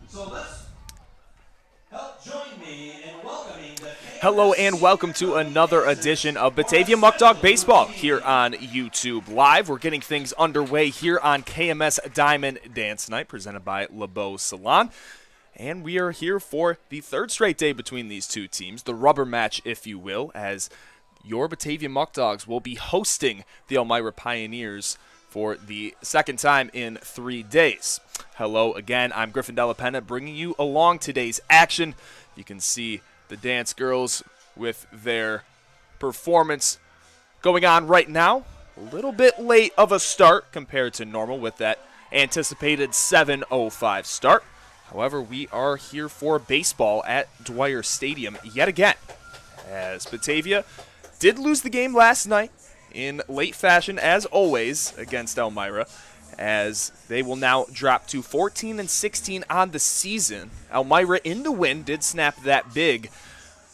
So let's help join me in welcoming the Hello and welcome to another edition of Batavia Muckdog Baseball here on YouTube Live. We're getting things underway here on KMS Diamond Dance Night presented by LeBeau Salon. And we are here for the third straight day between these two teams, the rubber match, if you will, as your Batavia Muckdogs will be hosting the Elmira Pioneers for the second time in 3 days. Hello again, I'm Griffin Della Penna bringing you along today's action. You can see the dance girls with their performance going on right now. A little bit late of a start compared to normal with that anticipated 7:05 start. However, we are here for baseball at Dwyer Stadium yet again, as Batavia did lose the game last night in late fashion, as always, against Elmira, as they will now drop to 14-16 on the season. Elmira in the win did snap that big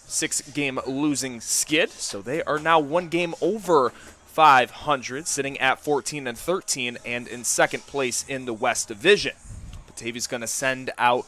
6-game losing skid, so they are now 1 game over 500, sitting at 14-13 and in second place in the West Division. Batavia's going to send out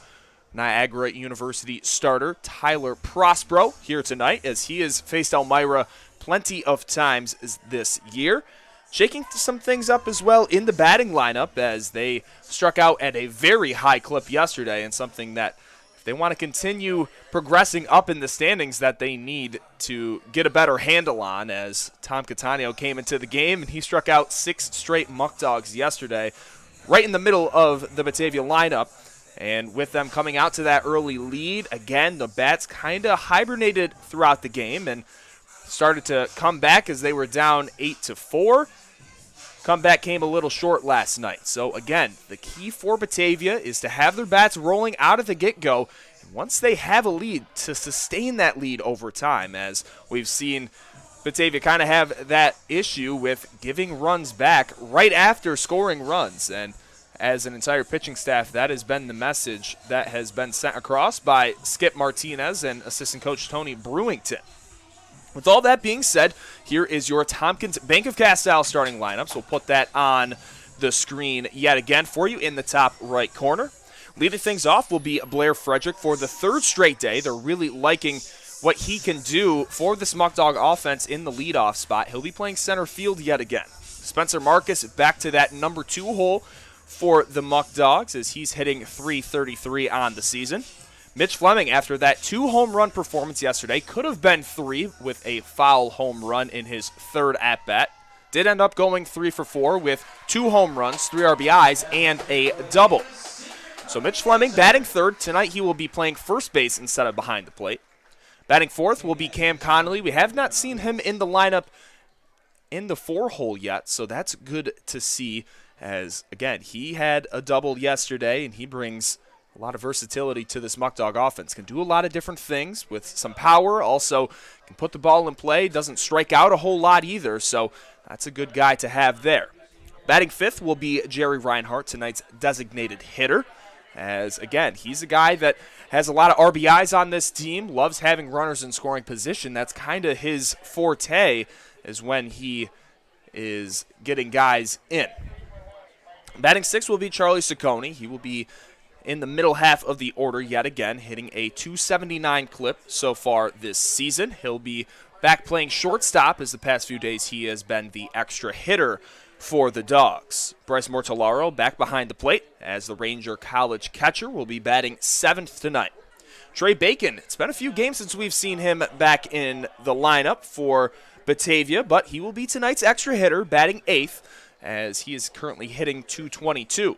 Niagara University starter Tyler Prospero here tonight, as he has faced Elmira plenty of times this year. Shaking some things up as well in the batting lineup, as they struck out at a very high clip yesterday, and something that if they want to continue progressing up in the standings that they need to get a better handle on, as Tom Catania came into the game and he struck out 6 straight Muckdogs yesterday right in the middle of the Batavia lineup. And with them coming out to that early lead, again, the bats kind of hibernated throughout the game and started to come back as they were down 8-4. Comeback came a little short last night. So again, the key for Batavia is to have their bats rolling out of the get-go. And once they have a lead, to sustain that lead over time, as we've seen Batavia kind of have that issue with giving runs back right after scoring runs. And as an entire pitching staff, that has been the message that has been sent across by Skip Martinez and assistant coach Tony Brewington. With all that being said, here is your Tompkins Bank of Castile starting lineups. We'll put that on the screen yet again for you in the top right corner. Leading things off will be Blair Frederick for the third straight day. They're really liking what he can do for this Muckdog offense in the leadoff spot. He'll be playing center field yet again. Spencer Marcus back to that number 2 hole for the Muckdogs, as he's hitting .333 on the season. Mitch Fleming, after that 2 home run performance yesterday, could have been 3 with a foul home run in his third at-bat. Did end up going 3 for 4 with 2 home runs, 3 RBIs, and a double. So Mitch Fleming batting third. Tonight he will be playing first base instead of behind the plate. Batting fourth will be Cam Connolly. We have not seen him in the lineup in the 4 hole yet, so that's good to see, as, again, he had a double yesterday, and he brings a lot of versatility to this Muckdog offense. Can do a lot of different things with some power. Also can put the ball in play. Doesn't strike out a whole lot either, so that's a good guy to have there. Batting fifth will be Jerry Reinhardt, tonight's designated hitter, as, again, he's a guy that has a lot of RBIs on this team, loves having runners in scoring position. That's kind of his forte, is when he is getting guys in. Batting sixth will be Charlie Ciccone. He will be in the middle half of the order yet again, hitting a .279 clip so far this season. He'll be back playing shortstop, as the past few days he has been the extra hitter for the Dogs. Bryce Mortellaro back behind the plate, as the Ranger College catcher will be batting 7th tonight. Trey Bacon, it's been a few games since we've seen him back in the lineup for Batavia, but he will be tonight's extra hitter, batting 8th, as he is currently hitting .222.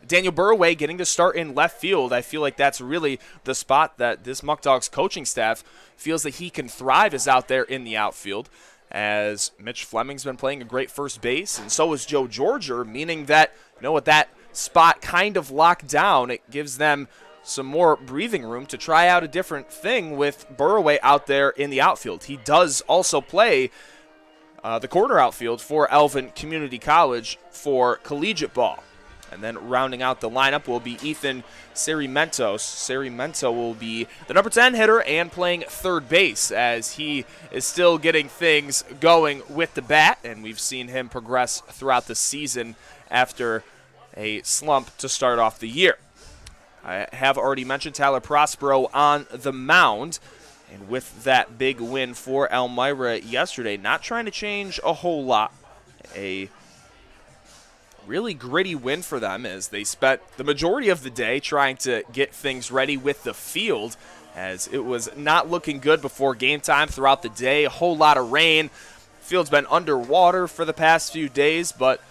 Daniel Burraway getting to start in left field. I feel like that's really the spot that this Muckdogs coaching staff feels that he can thrive, is out there in the outfield, as Mitch Fleming's been playing a great first base, and so is Joe Georger, meaning that, with that spot kind of locked down, it gives them some more breathing room to try out a different thing with Burraway out there in the outfield. He does also play the corner outfield for Alvin Community College for collegiate ball. And then rounding out the lineup will be Ethan Serimentos. Serimento will be the number 10 hitter and playing third base, as he is still getting things going with the bat, and we've seen him progress throughout the season after a slump to start off the year. I have already mentioned Tyler Prospero on the mound. And with that big win for Elmira yesterday, not trying to change a whole lot. A really gritty win for them as they spent the majority of the day trying to get things ready with the field, as it was not looking good before game time throughout the day. A whole lot of rain. Field's been underwater for the past few days, but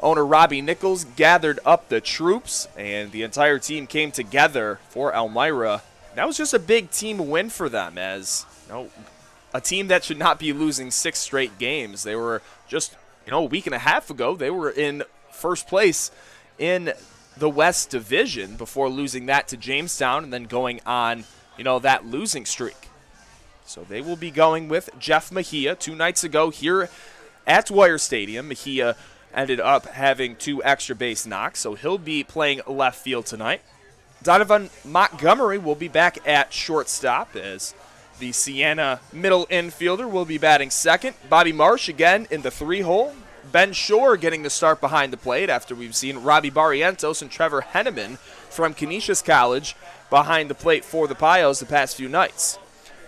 owner Robbie Nichols gathered up the troops, and the entire team came together for Elmira. That was just a big team win for them, as a team that should not be losing 6 straight games. They were just a week and a half ago, they were in first place in the West Division before losing that to Jamestown and then going on that losing streak. So they will be going with Jeff Mejia. 2 nights ago here at Dwyer Stadium, Mejia ended up having 2 extra base knocks, so he'll be playing left field tonight. Donovan Montgomery will be back at shortstop, as the Siena middle infielder will be batting second. Bobby Marsh again in the 3-hole. Ben Shore getting the start behind the plate after we've seen Robbie Barrientos and Trevor Henneman from Canisius College behind the plate for the Pios the past few nights.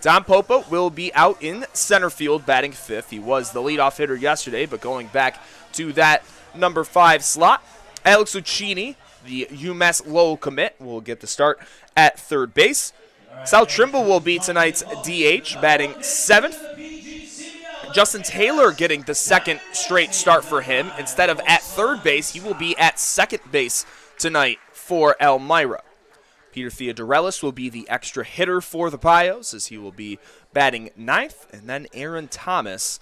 Don Popa will be out in center field batting 5th. He was the leadoff hitter yesterday, but going back to that number 5 slot. Alex Uccini, the UMass Lowell commit, will get the start at third base. Sal Trimble will be tonight's DH, batting 7th. Justin Taylor getting the second straight start for him. Instead of at third base, he will be at second base tonight for Elmira. Peter Theodorelis will be the extra hitter for the Pios, as he will be batting 9th. And then Aaron Thomas,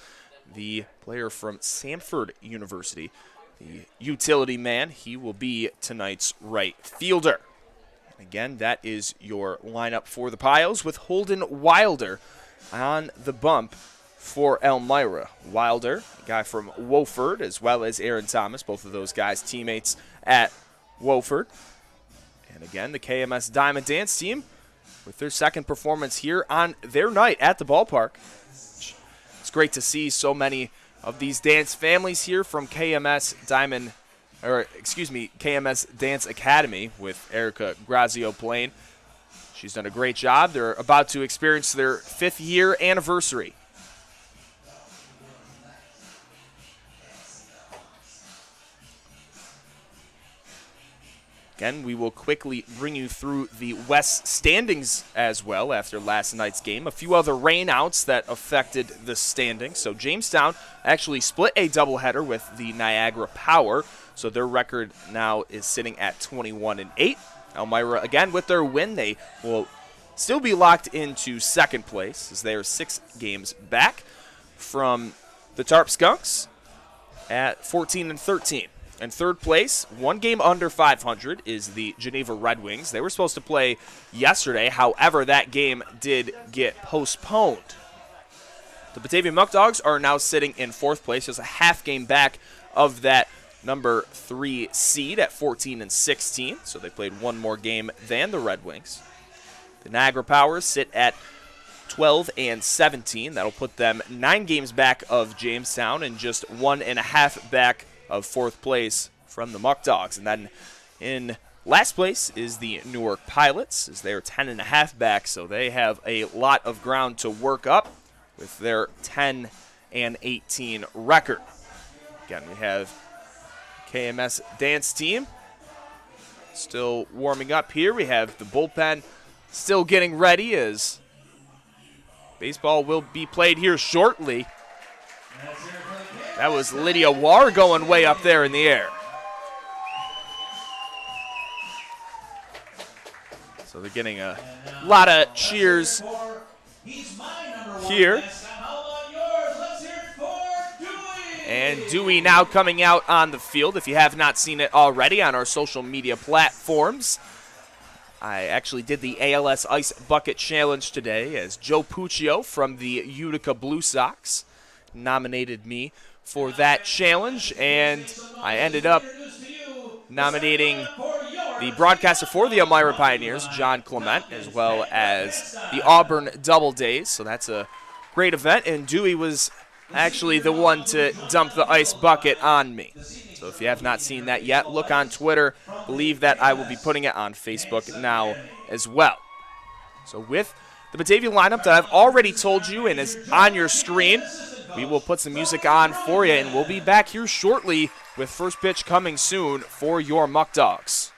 the player from Samford University, the utility man, he will be tonight's right fielder. Again, that is your lineup for the Pios, with Holden Wilder on the bump for Elmira. Wilder, a guy from Wofford, as well as Aaron Thomas, both of those guys teammates at Wofford. And again, the KMS Diamond Dance team with their second performance here on their night at the ballpark. It's great to see so many of these dance families here from KMS Dance Academy with Erica Grazio Plain. She's done a great job. They're about to experience their 5th year anniversary. Again, we will quickly bring you through the West standings as well after last night's game. A few other rainouts that affected the standings. So Jamestown actually split a doubleheader with the Niagara Power, so their record now is sitting at 21-8. Elmira, again, with their win, they will still be locked into second place, as they are 6 games back from the Tarp Skunks at 14-13. In third place, 1 game under 500, is the Geneva Red Wings. They were supposed to play yesterday. However, that game did get postponed. The Batavia Muckdogs are now sitting in 4th place, just a half game back of that number 3 seed at 14-16. So they played 1 more game than the Red Wings. The Niagara Powers sit at 12-17. That'll put them 9 games back of Jamestown and just 1.5 back of 4th place from the Muckdogs. And then in last place is the Newark Pilots, as they're 10.5 back, so they have a lot of ground to work up with their 10-18 record. Again, we have KMS Dance Team still warming up here. We have the bullpen still getting ready, as baseball will be played here shortly. That was Lydia Warr going way up there in the air. So they're getting a lot of cheers here. And Dewey now coming out on the field. If you have not seen it already on our social media platforms, I actually did the ALS Ice Bucket Challenge today, as Joe Puccio from the Utica Blue Sox nominated me for that challenge, and I ended up nominating the broadcaster for the Elmira Pioneers, John Clement, as well as the Auburn Double Days. So that's a great event, and Dewey was actually the one to dump the ice bucket on me. So if you have not seen that yet, look on Twitter. Believe that I will be putting it on Facebook now as well. So with the Batavia lineup that I've already told you and is on your screen, we will put some music on for you, and we'll be back here shortly with first pitch coming soon for your Muckdogs.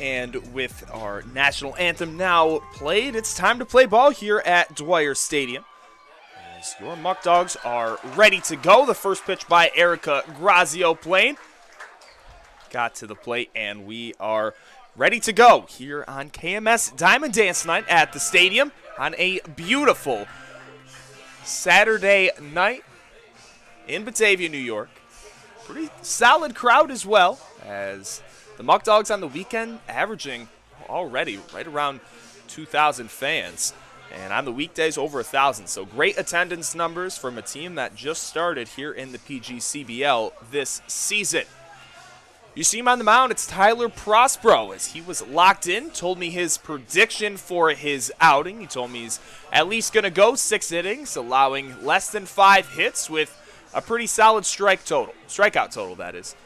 And with our national anthem now played, it's time to play ball here at Dwyer Stadium. As your Muckdogs are ready to go. The first pitch by Erica Grazio playing. Got to the plate, and we are ready to go here on KMS Diamond Dance Night at the stadium on a beautiful Saturday night in Batavia, New York. Pretty solid crowd as well, as the Muckdogs on the weekend averaging already right around 2,000 fans. And on the weekdays, over 1,000. So great attendance numbers from a team that just started here in the PGCBL this season. You see him on the mound, it's Tyler Prospero, as he was locked in, told me his prediction for his outing. He told me he's at least going to go 6 innings, allowing less than 5 hits with a pretty solid strikeout total, that is.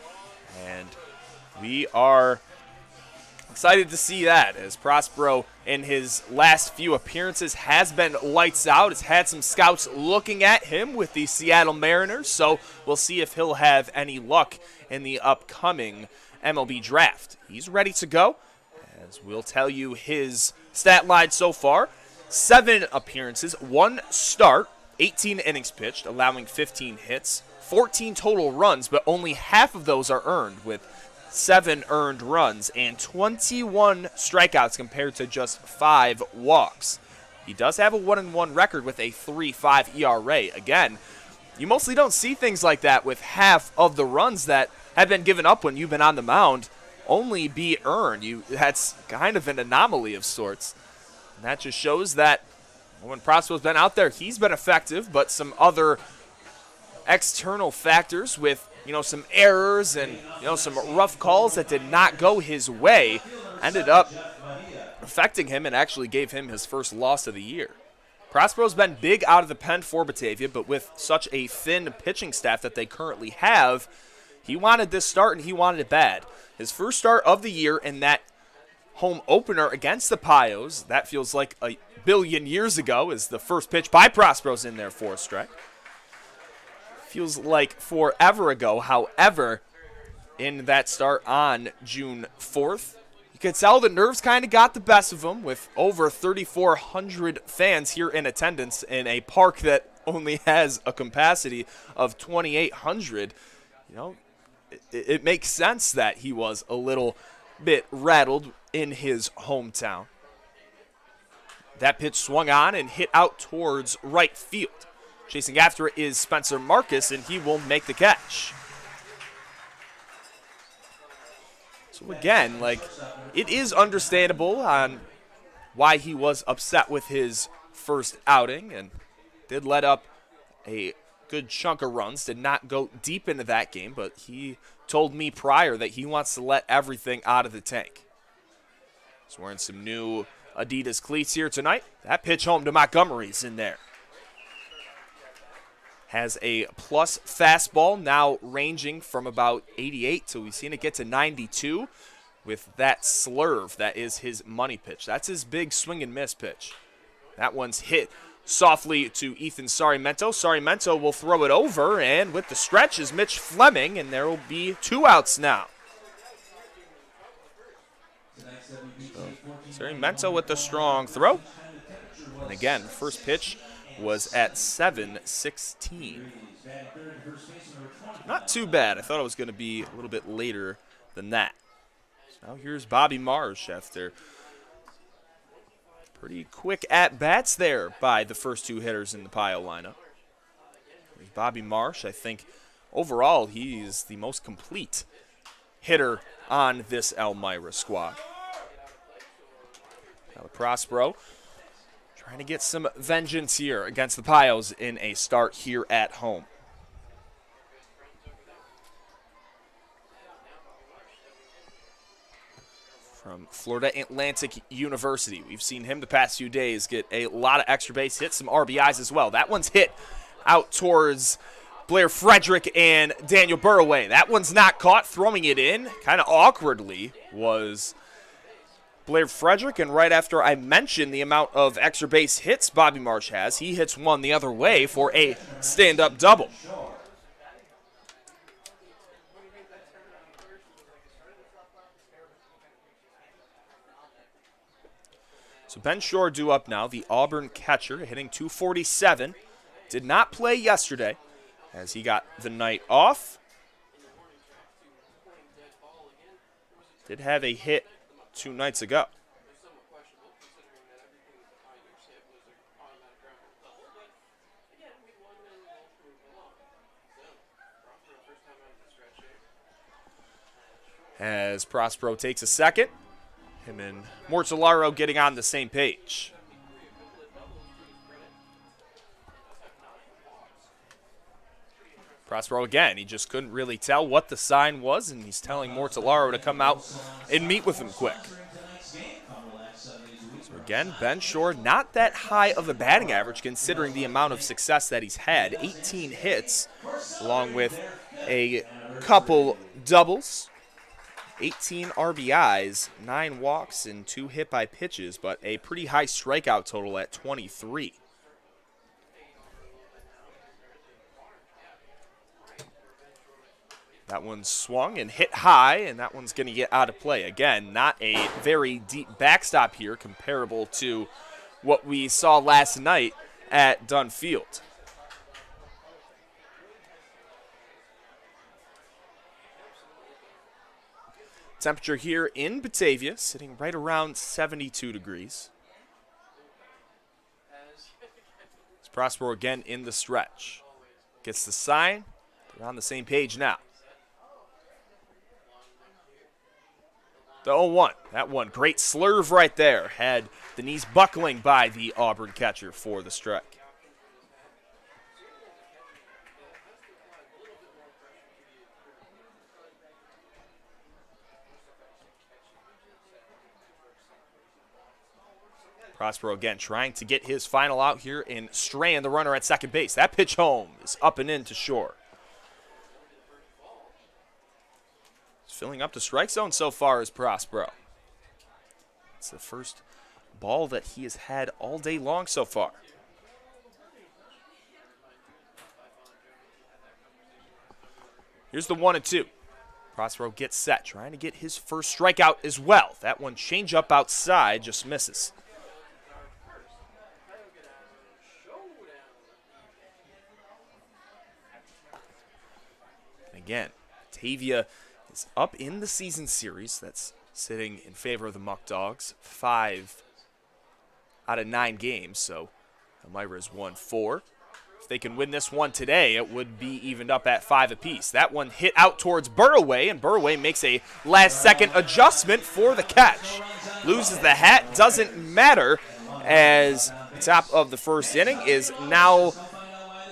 And we are excited to see that, as Prospero in his last few appearances has been lights out. Has had some scouts looking at him with the Seattle Mariners, so we'll see if he'll have any luck in the upcoming MLB draft. He's ready to go, as we'll tell you his stat line so far. 7 appearances, 1 start, 18 innings pitched, allowing 15 hits, 14 total runs, but only half of those are earned, with 7 earned runs and 21 strikeouts compared to just 5 walks. He does have a 1-1 record with a 3.5 ERA. Again, you mostly don't see things like that with half of the runs that have been given up when you've been on the mound only be earned. That's kind of an anomaly of sorts. And that just shows that when Prospero's been out there, he's been effective, but some other external factors with some errors and some rough calls that did not go his way ended up affecting him and actually gave him his first loss of the year. Prospero's been big out of the pen for Batavia, but with such a thin pitching staff that they currently have, he wanted this start and he wanted it bad. His first start of the year in that home opener against the Pios, that feels like a billion years ago, as the first pitch by Prospero's in there for a strike. Feels like forever ago. However, in that start on June 4th, you could tell the nerves kind of got the best of him, with over 3,400 fans here in attendance in a park that only has a capacity of 2,800. It makes sense that he was a little bit rattled in his hometown. That pitch swung on and hit out towards right field. Chasing after it is Spencer Marcus, and he will make the catch. So again, it is understandable on why he was upset with his first outing, and did let up a good chunk of runs. Did not go deep into that game, but he told me prior that he wants to let everything out of the tank. He's wearing some new Adidas cleats here tonight. That pitch home to Montgomery's in there. Has a plus fastball, now ranging from about 88, so we've seen it get to 92 with that slurve. That is his money pitch. That's his big swing and miss pitch. That one's hit softly to Ethan Sarmiento. Sarmiento will throw it over, and with the stretch is Mitch Fleming, and there will be 2 outs now. So, Sarmiento with the strong throw. And again, first pitch was at 7:16. Not too bad. I thought it was going to be a little bit later than that. So now here's Bobby Marsh after pretty quick at-bats there by the first 2 hitters in the Pio lineup. Here's Bobby Marsh. I think overall he's the most complete hitter on this Elmira squad. Now the Prospero trying to get some vengeance here against the Pios in a start here at home. From Florida Atlantic University, we've seen him the past few days get a lot of extra base hits, some RBIs as well. That one's hit out towards Blair Frederick and Daniel Burroway. That one's not caught. Throwing it in kind of awkwardly was Blair Frederick, and right after I mentioned the amount of extra base hits Bobby Marsh has, he hits one the other way for a stand-up double. So Ben Shore due up now, the Auburn catcher, hitting .247. Did not play yesterday as he got the night off. Did have a hit 2 nights ago. As Prospero takes a second, him and Mortellaro getting on the same page. Prospero again, he just couldn't really tell what the sign was, and he's telling Mortellaro to come out and meet with him quick. So again, Ben Shore, not that high of a batting average considering the amount of success that he's had. 18 hits, along with a couple doubles, 18 RBIs, 9 walks, and 2 hit by pitches, but a pretty high strikeout total at 23. That one swung and hit high, and that one's going to get out of play. Again, not a very deep backstop here, comparable to what we saw last night at Dunn Field. Temperature here in Batavia, sitting right around 72 degrees. It's Prospero again in the stretch. Gets the sign. They're on the same page now. The 0-1. That one, great slurve right there. Had the knees buckling by the Auburn catcher for the strike. Prospero again trying to get his final out here in Strand, the runner at second base. That pitch home is up and in to Shore. Filling up the strike zone so far is Prospero. It's the first ball that he has had all day long so far. Here's the 1-2. Prospero gets set, trying to get his first strikeout as well. That one change up outside, just misses. Again, Batavia is up in the season series. That's sitting in favor of the Muckdogs. 5 out of 9 games, so Elmira's won 4. If they can win this one today, it would be evened up at 5 apiece. That one hit out towards Burraway, and Burraway makes a last-second adjustment for the catch. Loses the hat, doesn't matter, as the top of the first inning is now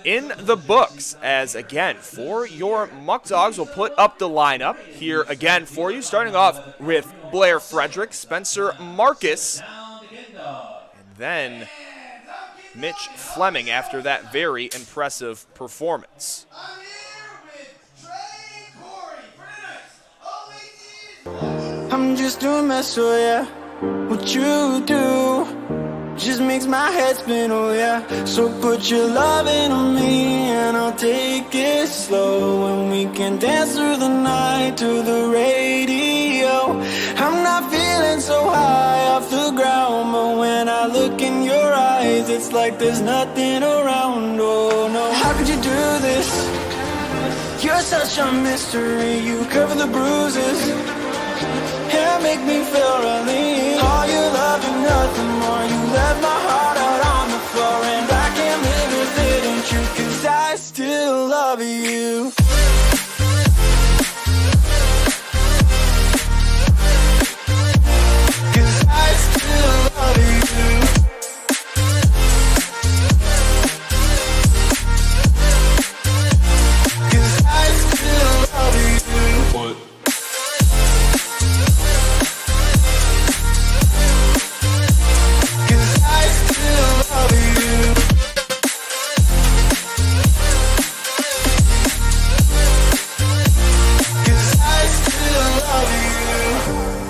in the books, as again, for your Muckdogs, we'll put up the lineup here again for you, starting off with Blair Frederick, Spencer Marcus, and then Mitch Fleming after that very impressive performance. I'm just a mess, oh yeah. What you do just makes my head spin, oh yeah. So put your loving on me and I'll take it slow, and we can dance through the night to the radio. I'm not feeling so high off the ground, but when I look in your eyes, it's like there's nothing around, oh no. How could you do this? You're such a mystery, you cover the bruises and make me feel relief. All your love and nothing more. You left my heart out on the floor, and I can't live if it ain't true, 'cause I still love you. 'Cause I still love you. 'Cause I still love you. What?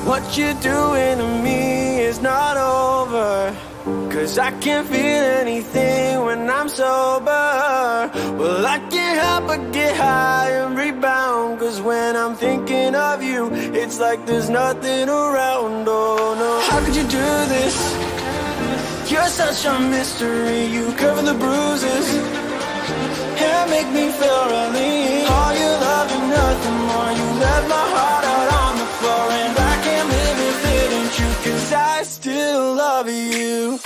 What you're doing to me is not over, 'cause I can't feel anything when I'm sober. Well, I can't help but get high and rebound, 'cause when I'm thinking of you, it's like there's nothing around, oh no. How could you do this? You're such a mystery, you cover the bruises and make me feel relief. All your love and nothing more. You left my heart out on the floor, and I can't live if it ain't true, 'cause I still love you.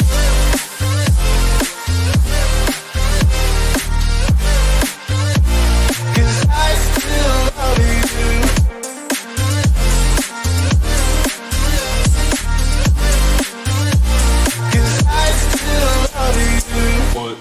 'Cause I still love you. 'Cause I still love you. What?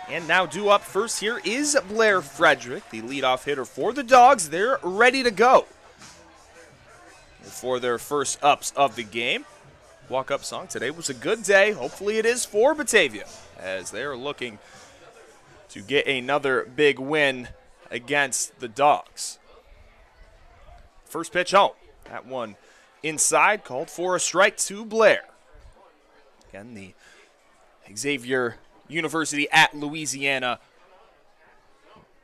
And now due up first here is Blair Frederick, the leadoff hitter for the Dogs. They're ready to go for their first ups of the game. Walk-up song, today was a good day. Hopefully it is for Batavia, as they're looking to get another big win against the Dogs. First pitch home. That one inside, called for a strike to Blair. Again, the Xavier University at Louisiana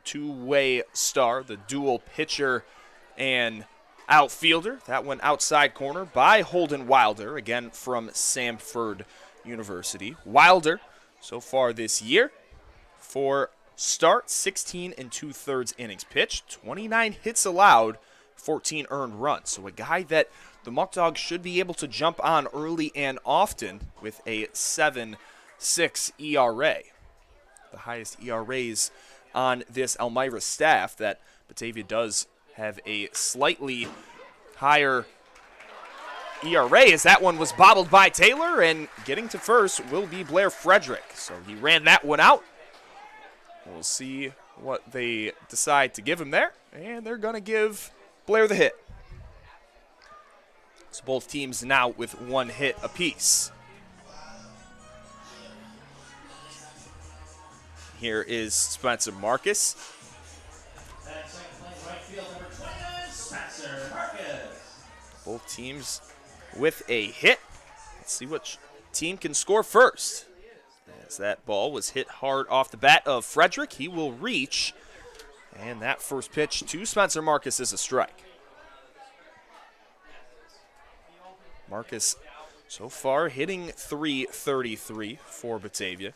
two-way star, the dual pitcher and outfielder. That one outside corner by Holden Wilder, again from Samford University. Wilder, so far this year, for start, 16 2/3 innings pitched, 29 hits allowed, 14 earned runs. So a guy that the Muckdogs should be able to jump on early and often with a 7.6 ERA. The highest ERAs on this Elmira staff. That Batavia does have a slightly higher ERA, as that one was bobbled by Taylor, and getting to first will be Blair Frederick. So he ran that one out. We'll see what they decide to give him there, and they're going to give Blair the hit. So both teams now with one hit apiece. Here is Spencer Marcus. Both teams with a hit. Let's see which team can score first. As that ball was hit hard off the bat of Frederick, he will reach. And that first pitch to Spencer Marcus is a strike. Marcus so far hitting .333 for Batavia.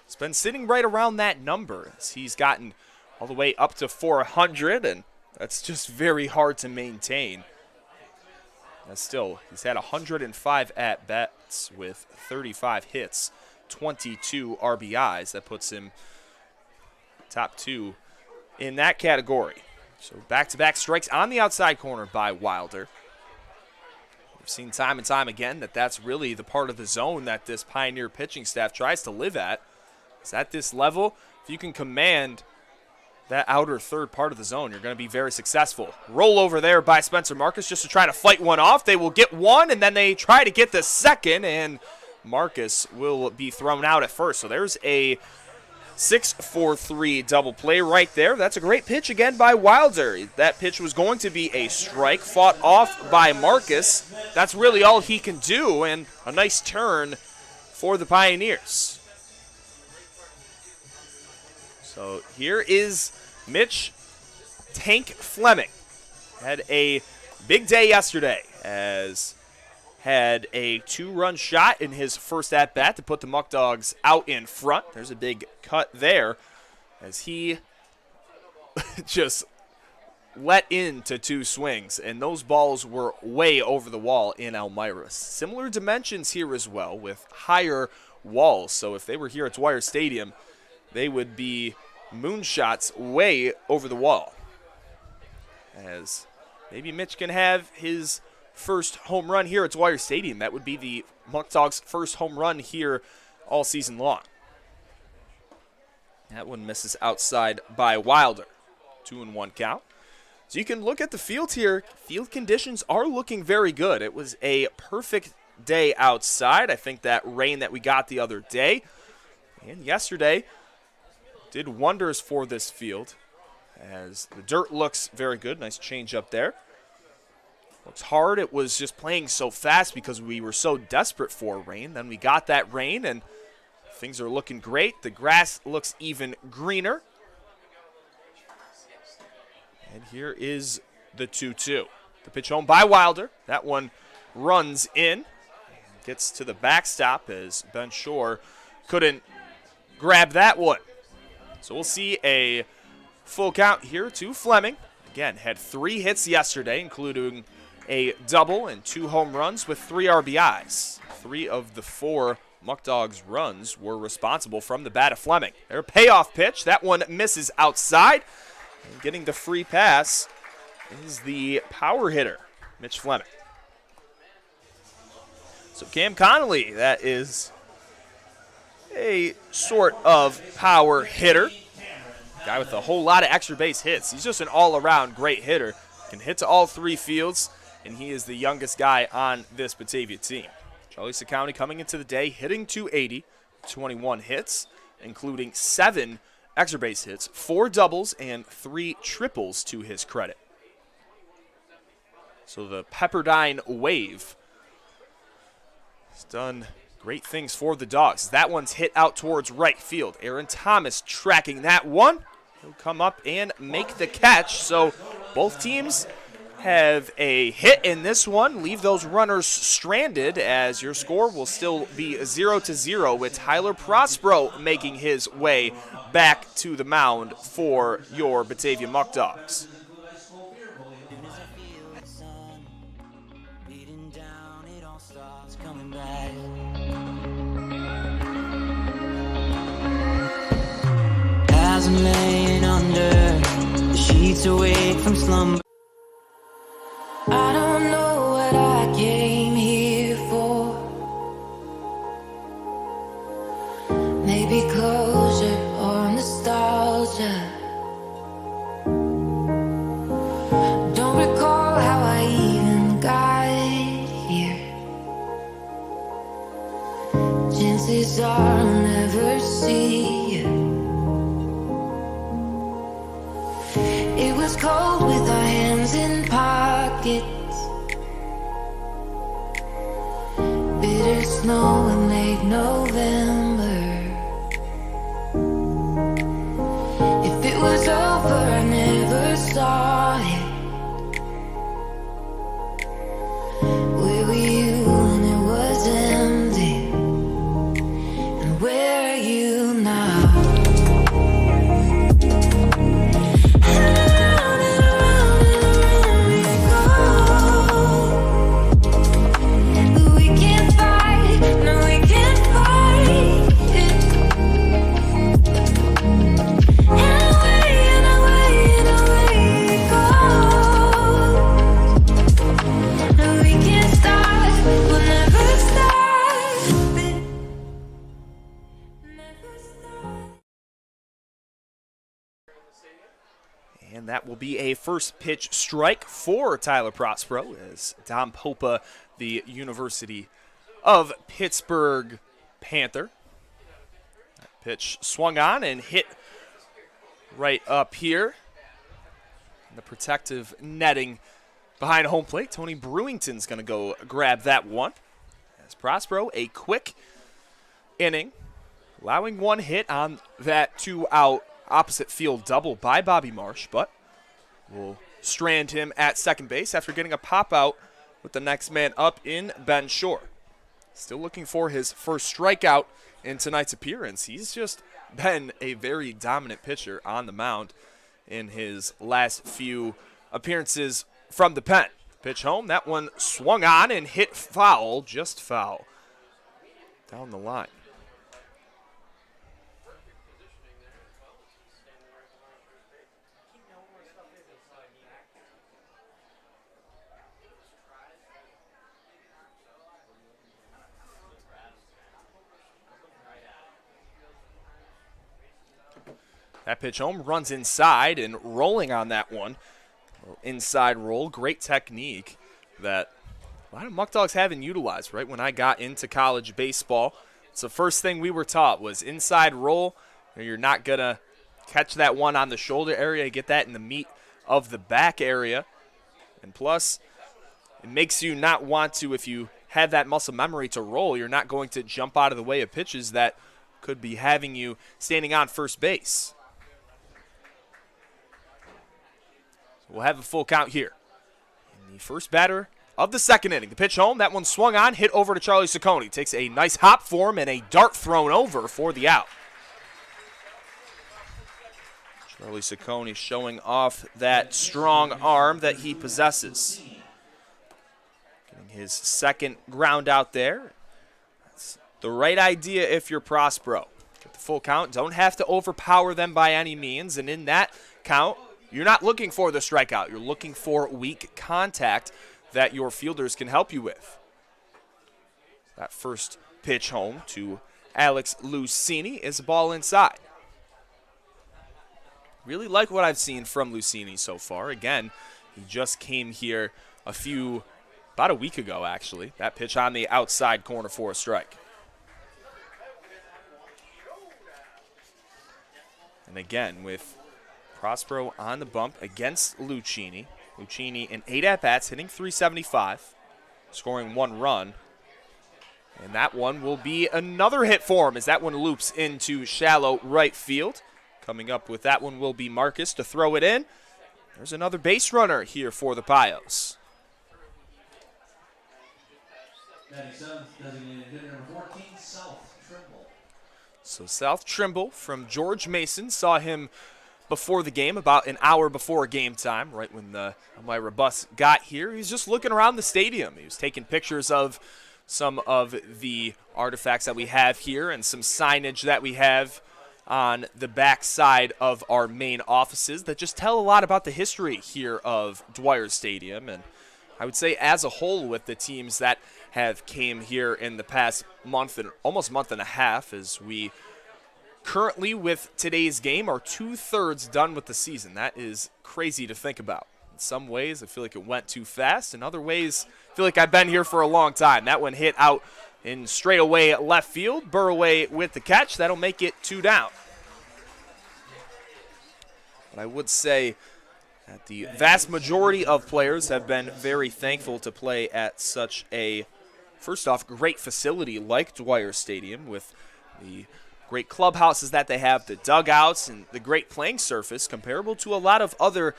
He's been sitting right around that number as he's gotten all the way up to 400, and that's just very hard to maintain. Still, he's had 105 at-bats with 35 hits, 22 RBIs. That puts him top two in that category. So back-to-back strikes on the outside corner by Wilder. We've seen time and time again that that's really the part of the zone that this Pioneer pitching staff tries to live at. Is at this level, if you can command that outer third part of the zone, you're going to be very successful. Roll over there by Spencer Marcus just to try to fight one off. They will get one, and then they try to get the second, and Marcus will be thrown out at first. So there's a 6-4-3 double play right there. That's a great pitch again by Wilder. That pitch was going to be a strike, fought off by Marcus. That's really all he can do, and a nice turn for the Pioneers. So here is Mitch Tank Fleming. Had a big day yesterday, as had a two-run shot in his first at-bat to put the Muckdogs out in front. There's a big cut there as he just let into two swings, and those balls were way over the wall in Elmira. Similar dimensions here as well, with higher walls. So if they were here at Dwyer Stadium, they would be moonshots way over the wall. As maybe Mitch can have his first home run here at Dwyer Stadium. That would be the Muckdogs' first home run here all season long. That one misses outside by Wilder. 2-1 count. So you can look at the field here. Field conditions are looking very good. It was a perfect day outside. I think that rain that we got the other day and yesterday did wonders for this field, as the dirt looks very good. Nice change up there. Looks hard. It was just playing so fast because we were so desperate for rain. Then we got that rain, and things are looking great. The grass looks even greener. And here is the 2-2. The pitch home by Wilder. That one runs in. Gets to the backstop as Ben Shore couldn't grab that one. So we'll see a full count here to Fleming. Again, had 3 hits yesterday, including a double and 2 home runs with 3 RBIs. 3 of the 4 Muckdogs runs were responsible from the bat of Fleming. Their payoff pitch, that one misses outside. And getting the free pass is the power hitter, Mitch Fleming. So Cam Connolly, that is a sort of power hitter. Guy with a whole lot of extra base hits. He's just an all-around great hitter. Can hit to all three fields, and he is the youngest guy on this Batavia team. Charlie County coming into the day hitting .280, 21 hits, including 7 extra base hits, 4 doubles, and 3 triples to his credit. So the Pepperdine Wave has done great things for the Dogs. That one's hit out towards right field. Aaron Thomas tracking that one. He'll come up and make the catch. So both teams have a hit in this one. Leave those runners stranded, as your score will still be 0-0 with Tyler Prospero making his way back to the mound for your Batavia Muckdogs. As I'm laying under the sheets awake from slumber, I don't know what I came here for. Maybe closure or nostalgia. Don't recall how I even got here. Chances are I'll never see you. It was cold with our hands in pockets. Bitter snow in late November. If it was over, I never saw it. Where were you when it was empty? And where are you now? And that will be a first pitch strike for Tyler Prospero, as Dom Popa, the University of Pittsburgh Panther. That pitch swung on and hit right up here in the protective netting behind home plate. Tony Brewington's going to go grab that one. As Prospero, a quick inning, allowing one hit on that 2-out opposite field double by Bobby Marsh, but will strand him at second base after getting a pop out with the next man up in Ben Shore. Still looking for his first strikeout in tonight's appearance. He's just been a very dominant pitcher on the mound in his last few appearances from the pen. Pitch home, that one swung on and hit foul, just foul, down the line. That pitch home, runs inside and rolling on that one. Inside roll, great technique that a lot of Muckdogs haven't utilized, right? When I got into college baseball, it's the first thing we were taught was inside roll. You're not going to catch that one on the shoulder area, get that in the meat of the back area. And plus, it makes you not want to, if you have that muscle memory to roll, you're not going to jump out of the way of pitches that could be having you standing on first base. We'll have a full count here. And the first batter of the second inning. The pitch home, that one swung on, hit over to Charlie Ciccone. Takes a nice hop for him and a dart thrown over for the out. Charlie Ciccone showing off that strong arm that he possesses. Getting his second ground out there. That's the right idea if you're Prospero. Get the full count. Don't have to overpower them by any means. And in that count, you're not looking for the strikeout. You're looking for weak contact that your fielders can help you with. That first pitch home to Alex Lucini is the ball inside. Really like what I've seen from Lucini so far. Again, he just came here about a week ago, actually. That pitch on the outside corner for a strike. And again, with Prospero on the bump against Lucini. Lucini in 8 at-bats, hitting .375, scoring 1 run. And that one will be another hit for him as that one loops into shallow right field. Coming up with that one will be Marcus to throw it in. There's another base runner here for the Pios. Batting seventh, designated hitter number 14, South Trimble. So South Trimble from George Mason, saw him before the game, about an hour before game time, right when the Elmira bus got here. He was just looking around the stadium. He was taking pictures of some of the artifacts that we have here and some signage that we have on the back side of our main offices that just tell a lot about the history here of Dwyer Stadium. And I would say as a whole, with the teams that have came here in the past month and almost month and a half, as we currently with today's game are 2/3 done with the season. That is crazy to think about. In some ways, I feel like it went too fast. In other ways, I feel like I've been here for a long time. That one hit out in straightaway left field. Burraway with the catch. That'll make it 2 down. But I would say that the vast majority of players have been very thankful to play at such a, first off, great facility like Dwyer Stadium, with the great clubhouses that they have, the dugouts, and the great playing surface comparable to a lot of other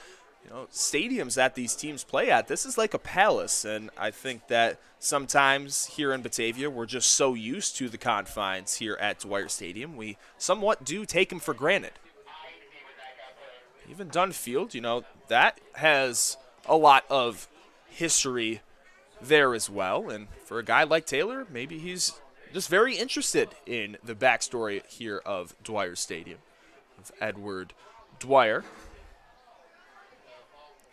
stadiums that these teams play at. This is like a palace, and I think that sometimes here in Batavia, we're just so used to the confines here at Dwyer Stadium, we somewhat do take them for granted. Even Dunn Field, that has a lot of history there as well. And for a guy like Taylor, maybe he's just very interested in the backstory here of Dwyer Stadium, of Edward Dwyer.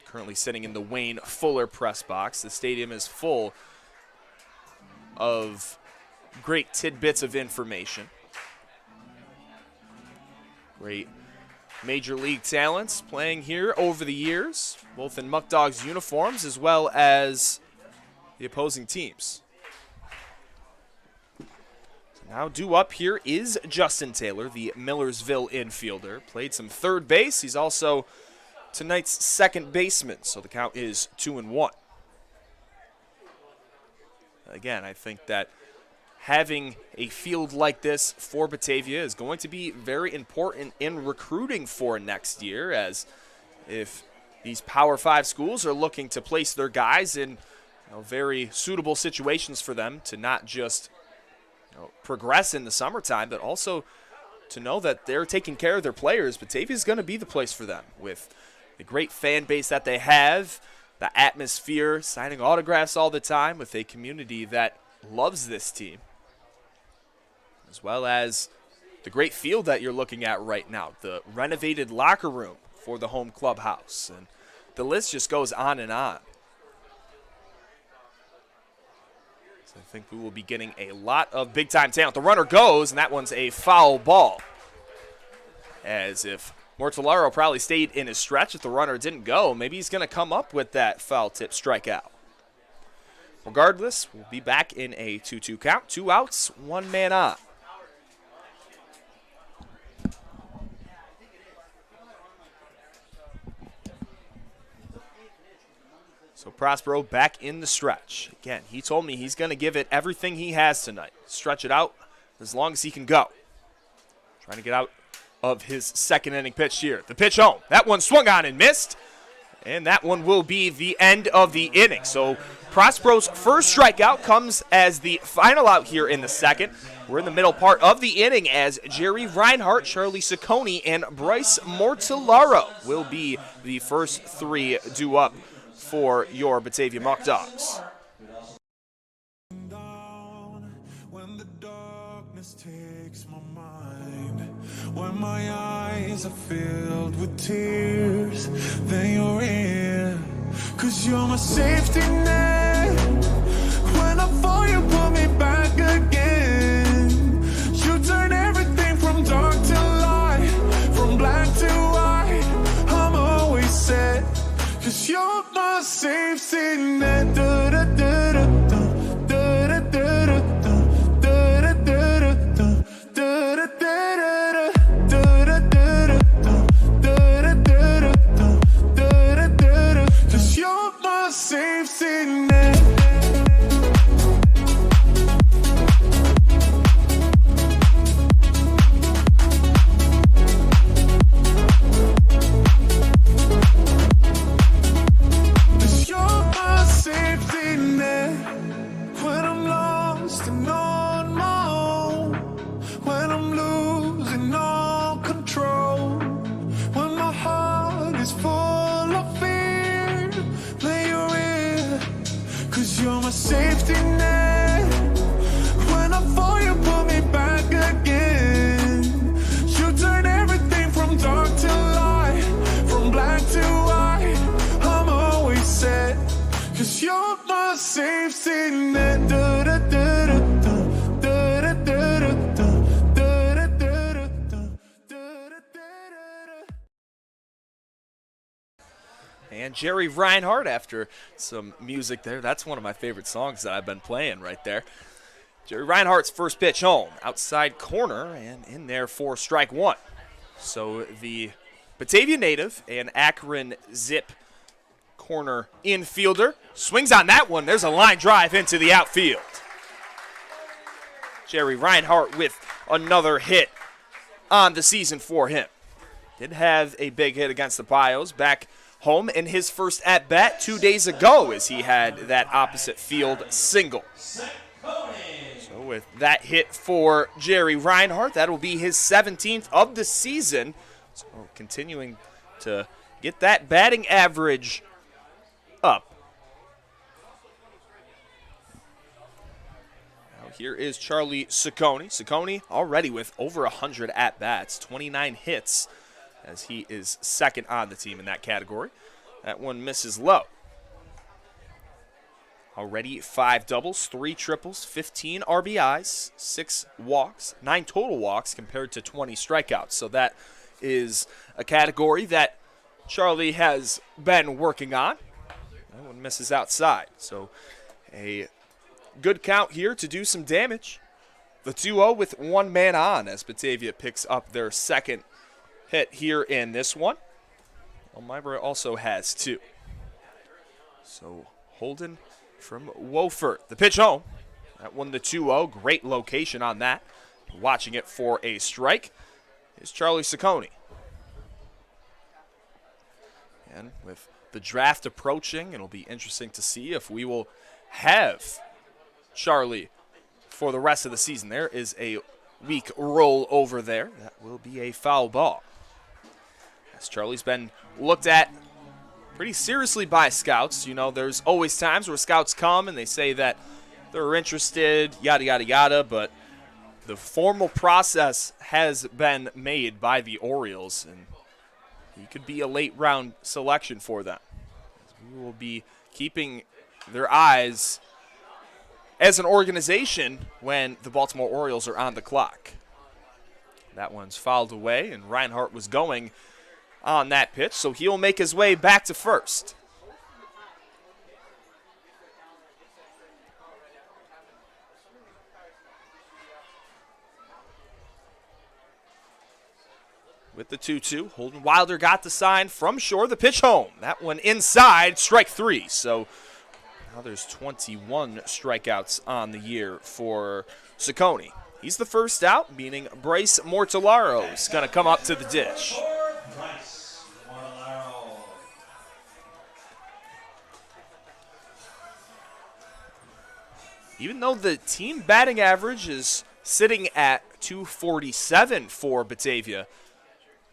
Currently sitting in the Wayne Fuller press box. The stadium is full of great tidbits of information. Great Major League talents playing here over the years, both in Muckdogs uniforms as well as the opposing teams. So now due up here is Justin Taylor, the Millersville infielder. Played some third base. He's also tonight's second baseman, so the count is 2-1. Again, I think that having a field like this for Batavia is going to be very important in recruiting for next year, as if these Power 5 schools are looking to place their guys in very suitable situations for them to not just progress in the summertime, but also to know that they're taking care of their players. Batavia is going to be the place for them, with the great fan base that they have, the atmosphere, signing autographs all the time, with a community that loves this team, as well as the great field that you're looking at right now, the renovated locker room for the home clubhouse, and the list just goes on and on. So I think we will be getting a lot of big-time talent. The runner goes, and that one's a foul ball. As if Mortellaro probably stayed in his stretch, if the runner didn't go, maybe he's going to come up with that foul tip strikeout. Regardless, we'll be back in a 2-2 count. 2 outs, 1 man on. So Prospero back in the stretch. Again, he told me he's going to give it everything he has tonight. Stretch it out as long as he can go. Trying to get out of his second inning pitch here. The pitch home. That one swung on and missed. And that one will be the end of the inning. So Prospero's first strikeout comes as the final out here in the second. We're in the middle part of the inning as Jerry Reinhardt, Charlie Ciccone, and Bryce Mortellaro will be the first 3 due up for your Batavia Muckdogs. When the darkness takes my mind, when my eyes are filled with tears, then you're here, 'cause you're my safety net. When I fall, you pull me back again. You And Jerry Reinhardt after some music there. That's one of my favorite songs that I've been playing right there. Jerry Reinhardt's first pitch home, outside corner, and in there for strike one. So the Batavia native and Akron Zip corner infielder swings on that one. There's a line drive into the outfield. Jerry Reinhardt with another hit on the season for him. Did have a big hit against the Pios back home in his first at-bat 2 days ago as he had that opposite field single. So with that hit for Jerry Reinhardt, that will be his 17th of the season. So continuing to get that batting average up. Now here is Charlie Ciccone. Ciccone already with over 100 at-bats, 29 hits, as he is second on the team in that category. That one misses low. Already 5 doubles, 3 triples, 15 RBIs, 6 walks, 9 total walks compared to 20 strikeouts. So that is a category that Charlie has been working on. That one misses outside. So a good count here to do some damage. The 2-0 with 1 man on as Batavia picks up their second hit here in this one. Elmira also has 2. So Holden from Wofford. The pitch home. That one the 2-0. Great location on that. Watching it for a strike is Charlie Ciccone. And with the draft approaching, it'll be interesting to see if we will have Charlie for the rest of the season. There is a weak roll over there. That will be a foul ball. As Charlie's been looked at pretty seriously by scouts. You know, there's always times where scouts come and they say that they're interested, yada, yada, yada, but the formal process has been made by the Orioles, and he could be a late-round selection for them. We will be keeping their eyes as an organization when the Baltimore Orioles are on the clock. That one's fouled away, and Reinhardt was going on that pitch, so he'll make his way back to first. With the 2-2, Holden Wilder got the sign from shore. The pitch home. That one inside, strike 3. So now there's 21 strikeouts on the year for Ciccone. He's the first out, meaning Bryce Mortellaro is going to come up to the dish. Even though the team batting average is sitting at 247 for Batavia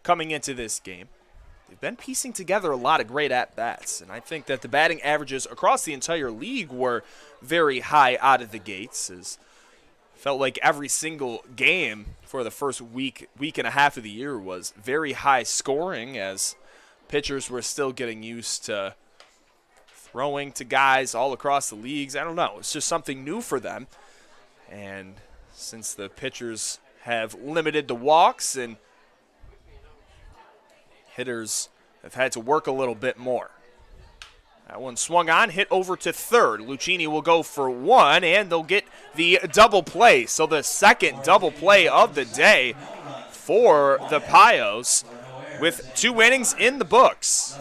coming into this game, they've been piecing together a lot of great at-bats. And I think that the batting averages across the entire league were very high out of the gates. As felt like every single game for the first week and a half of the year was very high scoring as pitchers were still getting used to throwing to guys all across the leagues. I don't know. It's just something new for them. And since the pitchers have limited the walks and hitters have had to work a little bit more. That one swung on, hit over to third. Lucchini will go for 1, and they'll get the double play. So the second double play of the day for the Pios with 2 innings in the books.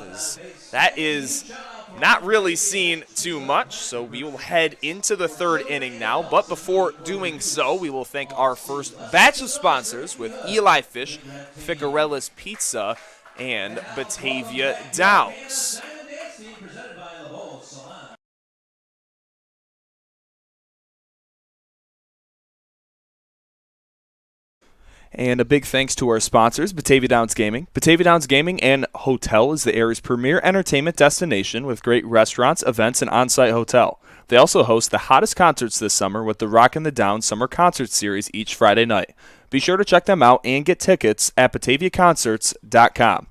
That is not really seen too much, so we will head into the 3rd inning now. But before doing so, we will thank our first batch of sponsors with Eli Fish, Ficarella's Pizza, and Batavia Downs. And a big thanks to our sponsors, Batavia Downs Gaming. Batavia Downs Gaming and Hotel is the area's premier entertainment destination with great restaurants, events, and on-site hotel. They also host the hottest concerts this summer with the Rockin' the Downs Summer Concert Series each Friday night. Be sure to check them out and get tickets at BataviaConcerts.com.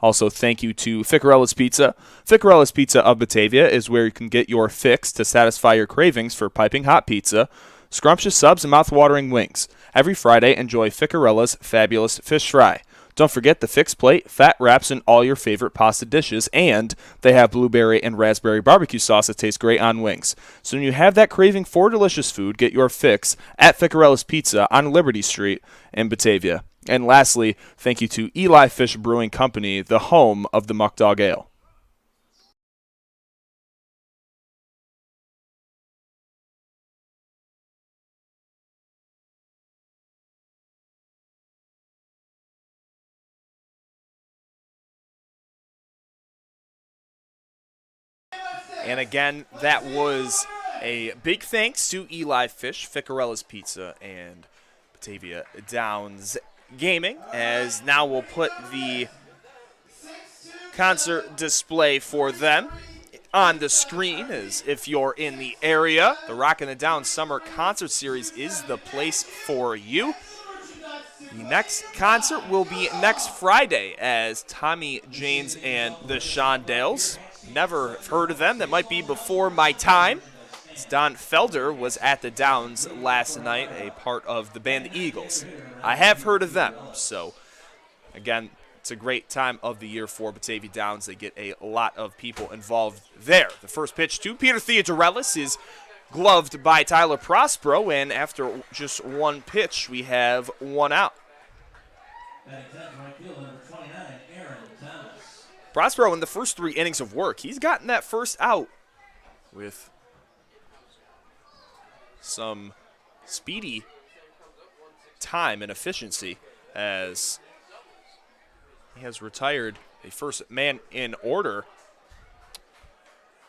Also, thank you to Ficarella's Pizza. Ficarella's Pizza of Batavia is where you can get your fix to satisfy your cravings for piping hot pizza, scrumptious subs, and mouth-watering wings. Every Friday, enjoy Ficarella's fabulous fish fry. Don't forget the fixed plate, fat wraps, and all your favorite pasta dishes, and they have blueberry and raspberry barbecue sauce that tastes great on wings. So when you have that craving for delicious food, get your fix at Ficarella's Pizza on Liberty Street in Batavia. And lastly, thank you to Eli Fish Brewing Company, the home of the Muckdog Ale. And again, that was a big thanks to Eli Fish, Ficarella's Pizza, and Batavia Downs Gaming, as now we'll put the concert display for them on the screen. As if you're in the area, the Rockin' It Down Summer Concert Series is the place for you. The next concert will be next Friday as Tommy Janes and the Shondales. Never heard of them. That might be before my time. Don Felder was at the Downs last night, a part of the band The Eagles. I have heard of them. So, again, it's a great time of the year for Batavia Downs. They get a lot of people involved there. The first pitch to Peter Theodorelis is gloved by Tyler Prospero, and after just one pitch, we have one out. Prospero in the first 3 innings of work, he's gotten that first out with some speedy time and efficiency, as he has retired a first man in order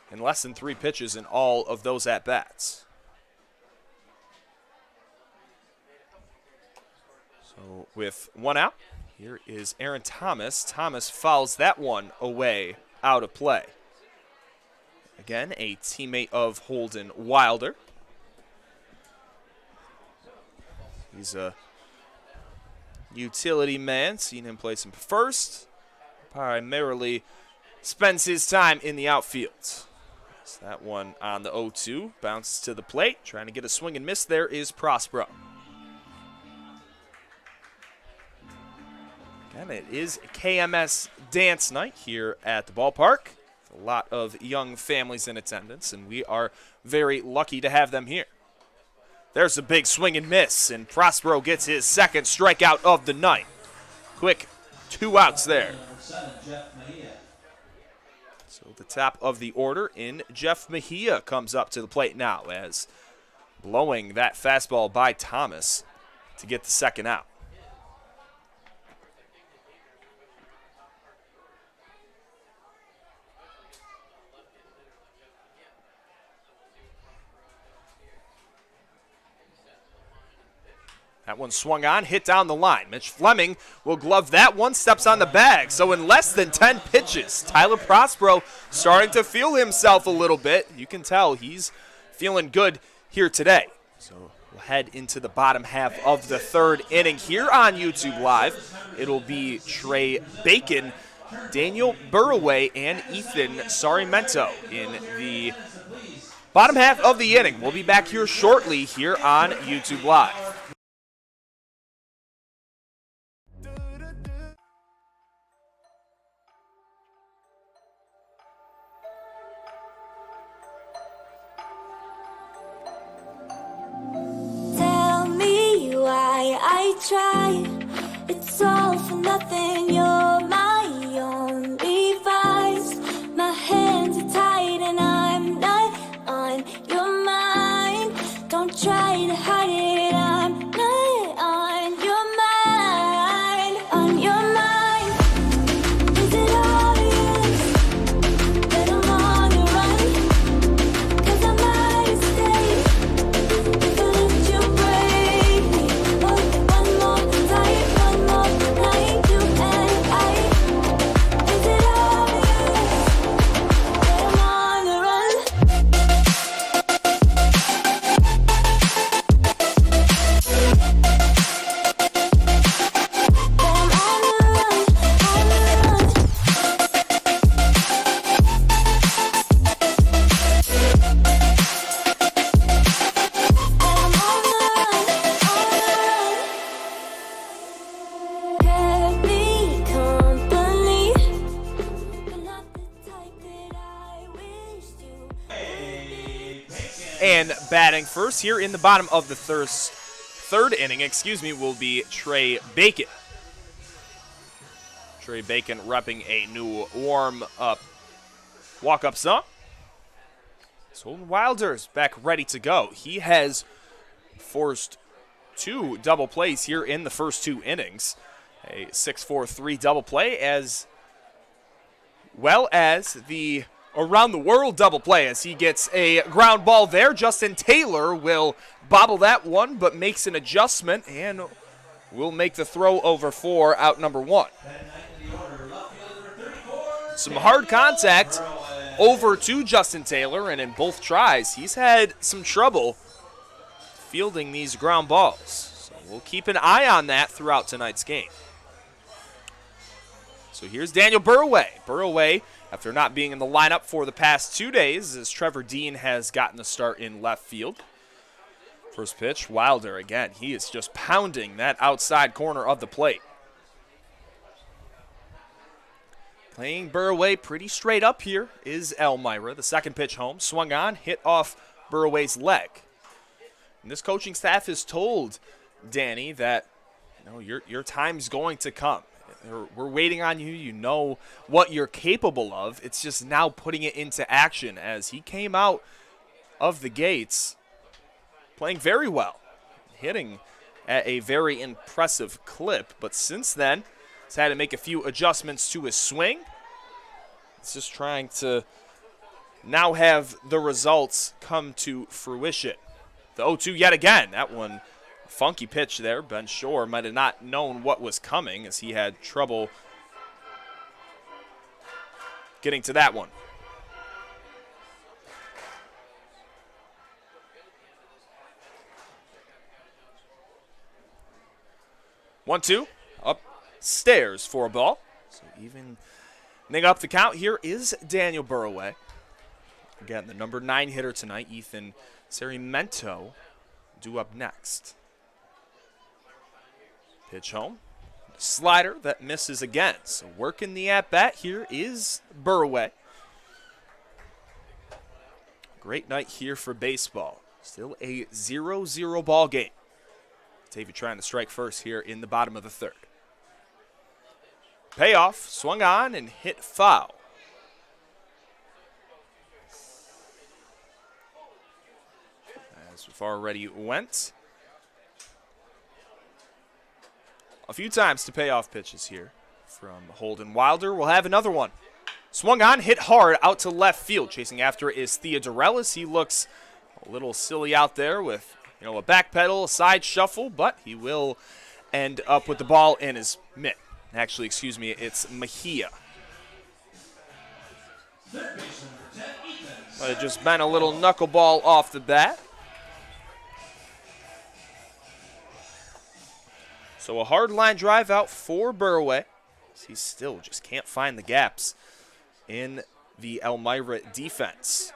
in less than 3 pitches in all of those at-bats. So with one out, here is Aaron Thomas. Thomas fouls that one away, out of play. Again, a teammate of Holden Wilder. He's a utility man. Seen him play some first. Primarily spends his time in the outfield. So that one on the 0-2. Bounces to the plate. Trying to get a swing and miss. There is Prospero. Again, it is KMS Dance Night here at the ballpark. A lot of young families in attendance, and we are very lucky to have them here. There's a big swing and miss, and Prospero gets his second strikeout of the night. Quick 2 outs there. So the top of the order in Jeff Mejia comes up to the plate now, as blowing that fastball by Thomas to get the second out. That one swung on, hit down the line. Mitch Fleming will glove that one, steps on the bag. So in less than 10 pitches, Tyler Prospero starting to feel himself a little bit. You can tell he's feeling good here today. So we'll head into the bottom half of the 3rd inning here on YouTube Live. It'll be Trey Bacon, Daniel Burraway, and Ethan Sarimento in the bottom half of the inning. We'll be back here shortly here on YouTube Live. I try, it's all for nothing. You're my only vice. My hands are tied and I'm not on your mind. Don't try to hide it, I'm not on your mind. On your mind. Is it obvious that I'm on your run? 'Cause I might have stayed if I let you break me. One more night, you And batting first here in the bottom of the third inning, will be Trey Bacon. Trey Bacon repping a new warm-up walk-up song. So Wilder's back ready to go. He has forced 2 double plays here in the first 2 innings. A 6-4-3 double play as well as the around the world double play as he gets a ground ball there. Justin Taylor will bobble that one but makes an adjustment and will make the throw over for out number 1. Some hard contact over to Justin Taylor, and in both tries, he's had some trouble fielding these ground balls. So we'll keep an eye on that throughout tonight's game. So here's Daniel Burraway. Burraway, after not being in the lineup for the past 2 days, as Trevor Dean has gotten the start in left field. First pitch, Wilder again. He is just pounding that outside corner of the plate. Playing Burraway pretty straight up here is Elmira. The second pitch home, swung on, hit off Burraway's leg. And this coaching staff has told Danny that your time's going to come. We're waiting on you. You know what you're capable of. It's just now putting it into action as he came out of the gates playing very well, hitting at a very impressive clip. But since then, he's had to make a few adjustments to his swing. He's just trying to now have the results come to fruition. The 0-2 yet again. That one, funky pitch there. Ben Shore might have not known what was coming as he had trouble getting to that one. One, two, upstairs for a ball. So evening up the count here is Daniel Burraway. Again, the number 9 hitter tonight, Ethan Cerimento, due up next. Pitch home. Slider that misses again. So working the at-bat here is Burraway. Great night here for baseball. Still a 0-0 ball game. Batavia trying to strike first here in the bottom of the third. Payoff, swung on and hit foul. As we've already went a few times to pay off pitches here from Holden Wilder. We'll have another one. Swung on, hit hard out to left field. Chasing after it is Theodorelis. He looks a little silly out there with a back pedal, a side shuffle, but he will end up with the ball in his mitt. Actually, excuse me, it's Mejia. But it just been a little knuckleball off the bat. So a hard line drive out for Burraway. He still just can't find the gaps in the Elmira defense.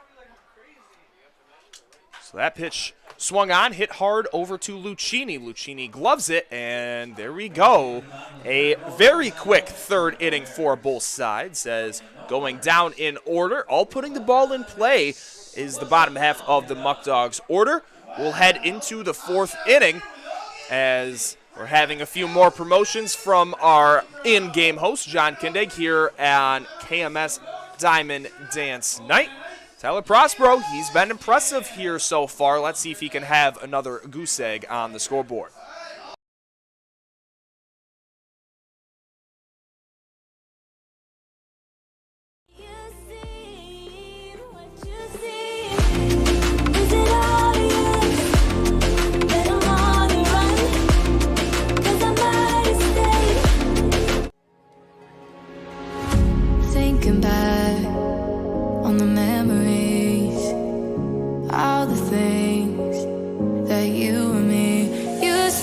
So that pitch swung on, hit hard over to Lucchini. Lucchini gloves it, and there we go. A very quick third inning for both sides as going down in order. All putting the ball in play is the bottom half of the Muckdogs order. We'll head into the fourth inning as we're having a few more promotions from our in-game host, John Kindig, here on KMS Diamond Dance Night. Tyler Prospero, he's been impressive here so far. Let's see if he can have another goose egg on the scoreboard. Thinking back on the memories, all the things that you and me used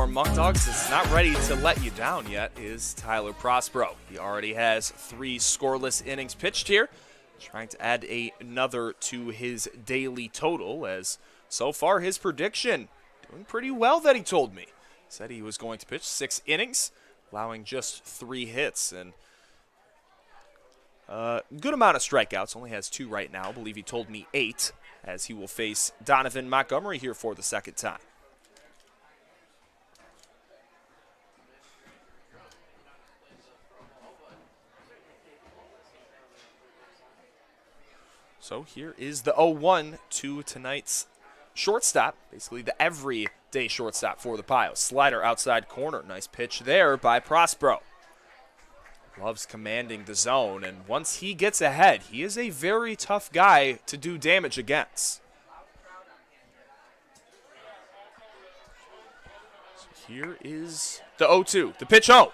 for Muckdogs is not ready to let you down yet is Tyler Prospero. He already has 3 scoreless innings pitched here, trying to add another to his daily total, as so far his prediction doing pretty well that he told me. Said he was going to pitch 6 innings, allowing just 3 hits, and good amount of strikeouts. Only has 2 right now. I believe he told me 8, as he will face Donovan Montgomery here for the second time. So here is the 0-1 to tonight's shortstop, basically the everyday shortstop for the Pios. Slider outside corner. Nice pitch there by Prospero. Loves commanding the zone, and once he gets ahead, he is a very tough guy to do damage against. So here is the 0-2. The pitch home.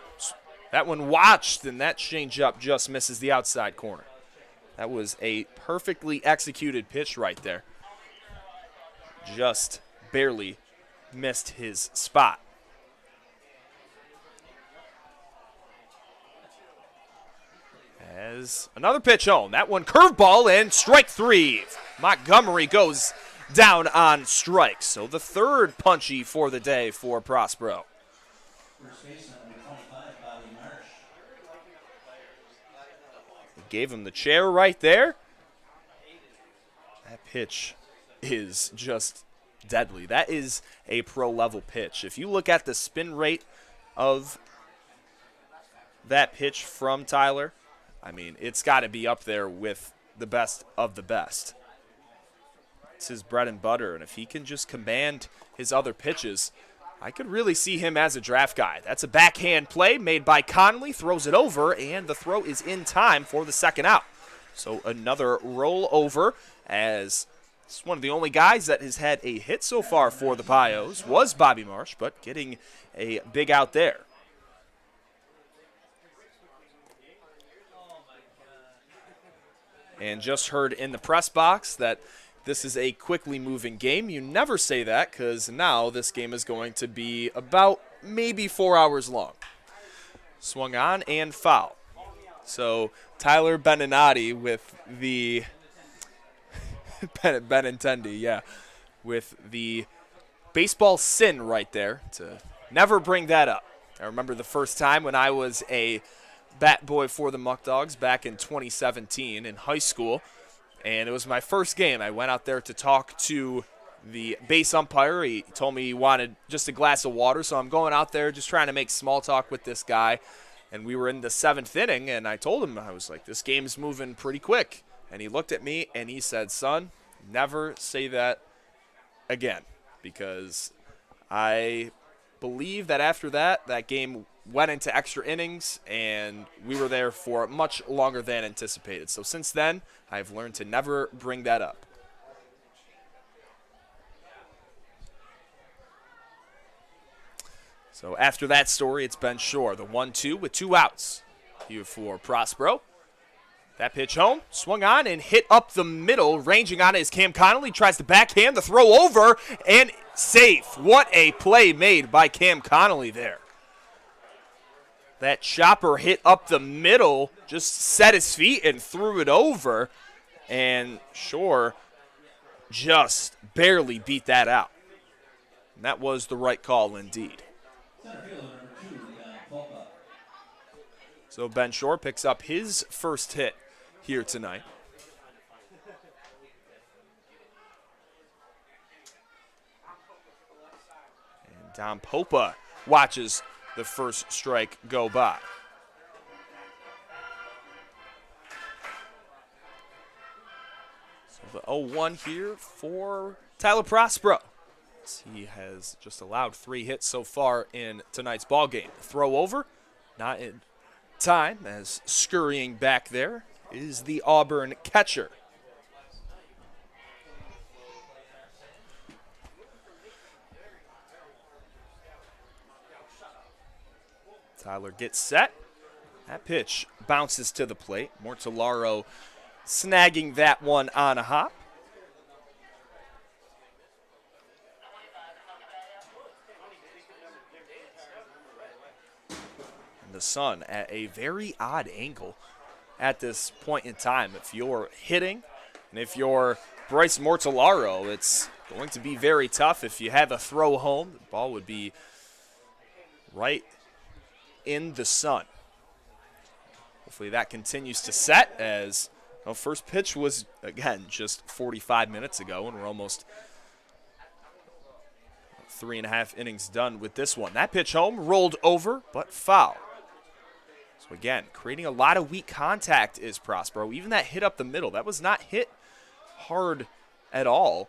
That one watched, and that changeup just misses the outside corner. That was a perfectly executed pitch right there. Just barely missed his spot. As another pitch home. That one curveball and strike 3. Montgomery goes down on strikes. So the third punchy for the day for Prospero. First baseman, number 25, Bobby Marsh. Gave him the chair right there. That pitch is just deadly. That is a pro-level pitch. If you look at the spin rate of that pitch from Tyler, I mean, it's got to be up there with the best of the best. It's his bread and butter, and if he can just command his other pitches, I could really see him as a draft guy. That's a backhand play made by Connolly, throws it over, and the throw is in time for the second out. So another rollover, as it's one of the only guys that has had a hit so far for the Pios was Bobby Marsh, but getting a big out there. And just heard in the press box that this is a quickly moving game. You never say that, because now this game is going to be about maybe 4 hours long. Swung on and foul. So Tyler Beninati with the Benintendi, yeah, with the baseball sin right there to never bring that up. I remember the first time when I was a bat boy for the Muckdogs back in 2017 in high school. And it was my first game. I went out there to talk to the base umpire. He told me he wanted just a glass of water, so I'm going out there just trying to make small talk with this guy. And we were in the 7th inning, and I told him, I was like, this game's moving pretty quick. And he looked at me, and he said, son, never say that again, because I believe that after that, that game went into extra innings, and we were there for much longer than anticipated. So since then, I've learned to never bring that up. So after that story, it's Ben Shore, the 1-2 with 2 outs here for Prospero. That pitch home, swung on and hit up the middle. Ranging on it is Cam Connolly, tries to backhand the throw over, and safe. What a play made by Cam Connolly there. That chopper hit up the middle, just set his feet and threw it over, and Shore just barely beat that out. And that was the right call indeed. Center fielder, number 2, Popa. So Ben Shore picks up his first hit here tonight. And Don Popa watches the first strike go by. So the 0-1 here for Tyler Prospero. He has just allowed 3 hits so far in tonight's ball game. Throw over, not in time, as scurrying back there is the Auburn catcher. Tyler gets set. That pitch bounces to the plate. Mortellaro snagging that one on a hop. the sun at a very odd angle at this point in time. If you're hitting and if you're Bryce Mortellaro, it's going to be very tough. If you have a throw home, the ball would be right in the sun. Hopefully that continues to set, as first pitch was, again, just 45 minutes ago, and we're almost 3.5 innings done with this one. That pitch home rolled over, but foul. So again, creating a lot of weak contact is Prospero. Even that hit up the middle, that was not hit hard at all.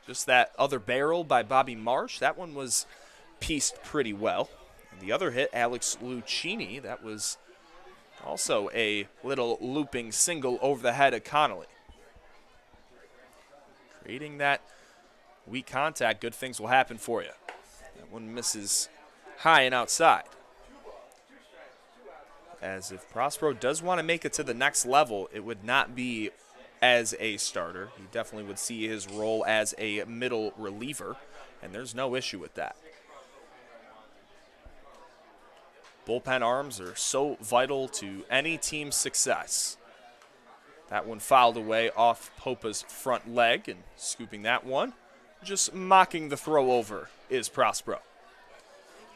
Just that other barrel by Bobby Marsh, that one was pieced pretty well. And the other hit, Alex Lucchini, that was also a little looping single over the head of Connolly. Creating that weak contact, good things will happen for you. That one misses high and outside. As if Prospero does want to make it to the next level, it would not be as a starter. He definitely would see his role as a middle reliever, and there's no issue with that. Bullpen arms are so vital to any team's success. That one fouled away off Popa's front leg, and scooping that one, just mocking the throw over, is Prospero.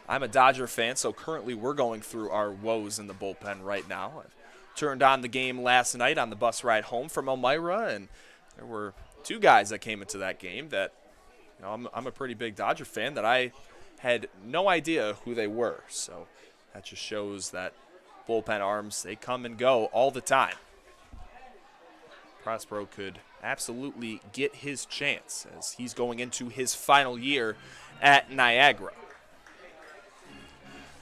I'm a Dodger fan, so currently we're going through our woes in the bullpen right now. I've turned on the game last night on the bus ride home from Elmira, and there were two guys that came into that game that, I'm a pretty big Dodger fan, that I had no idea who they were. So that just shows that bullpen arms, they come and go all the time. Prospero could absolutely get his chance as he's going into his final year at Niagara.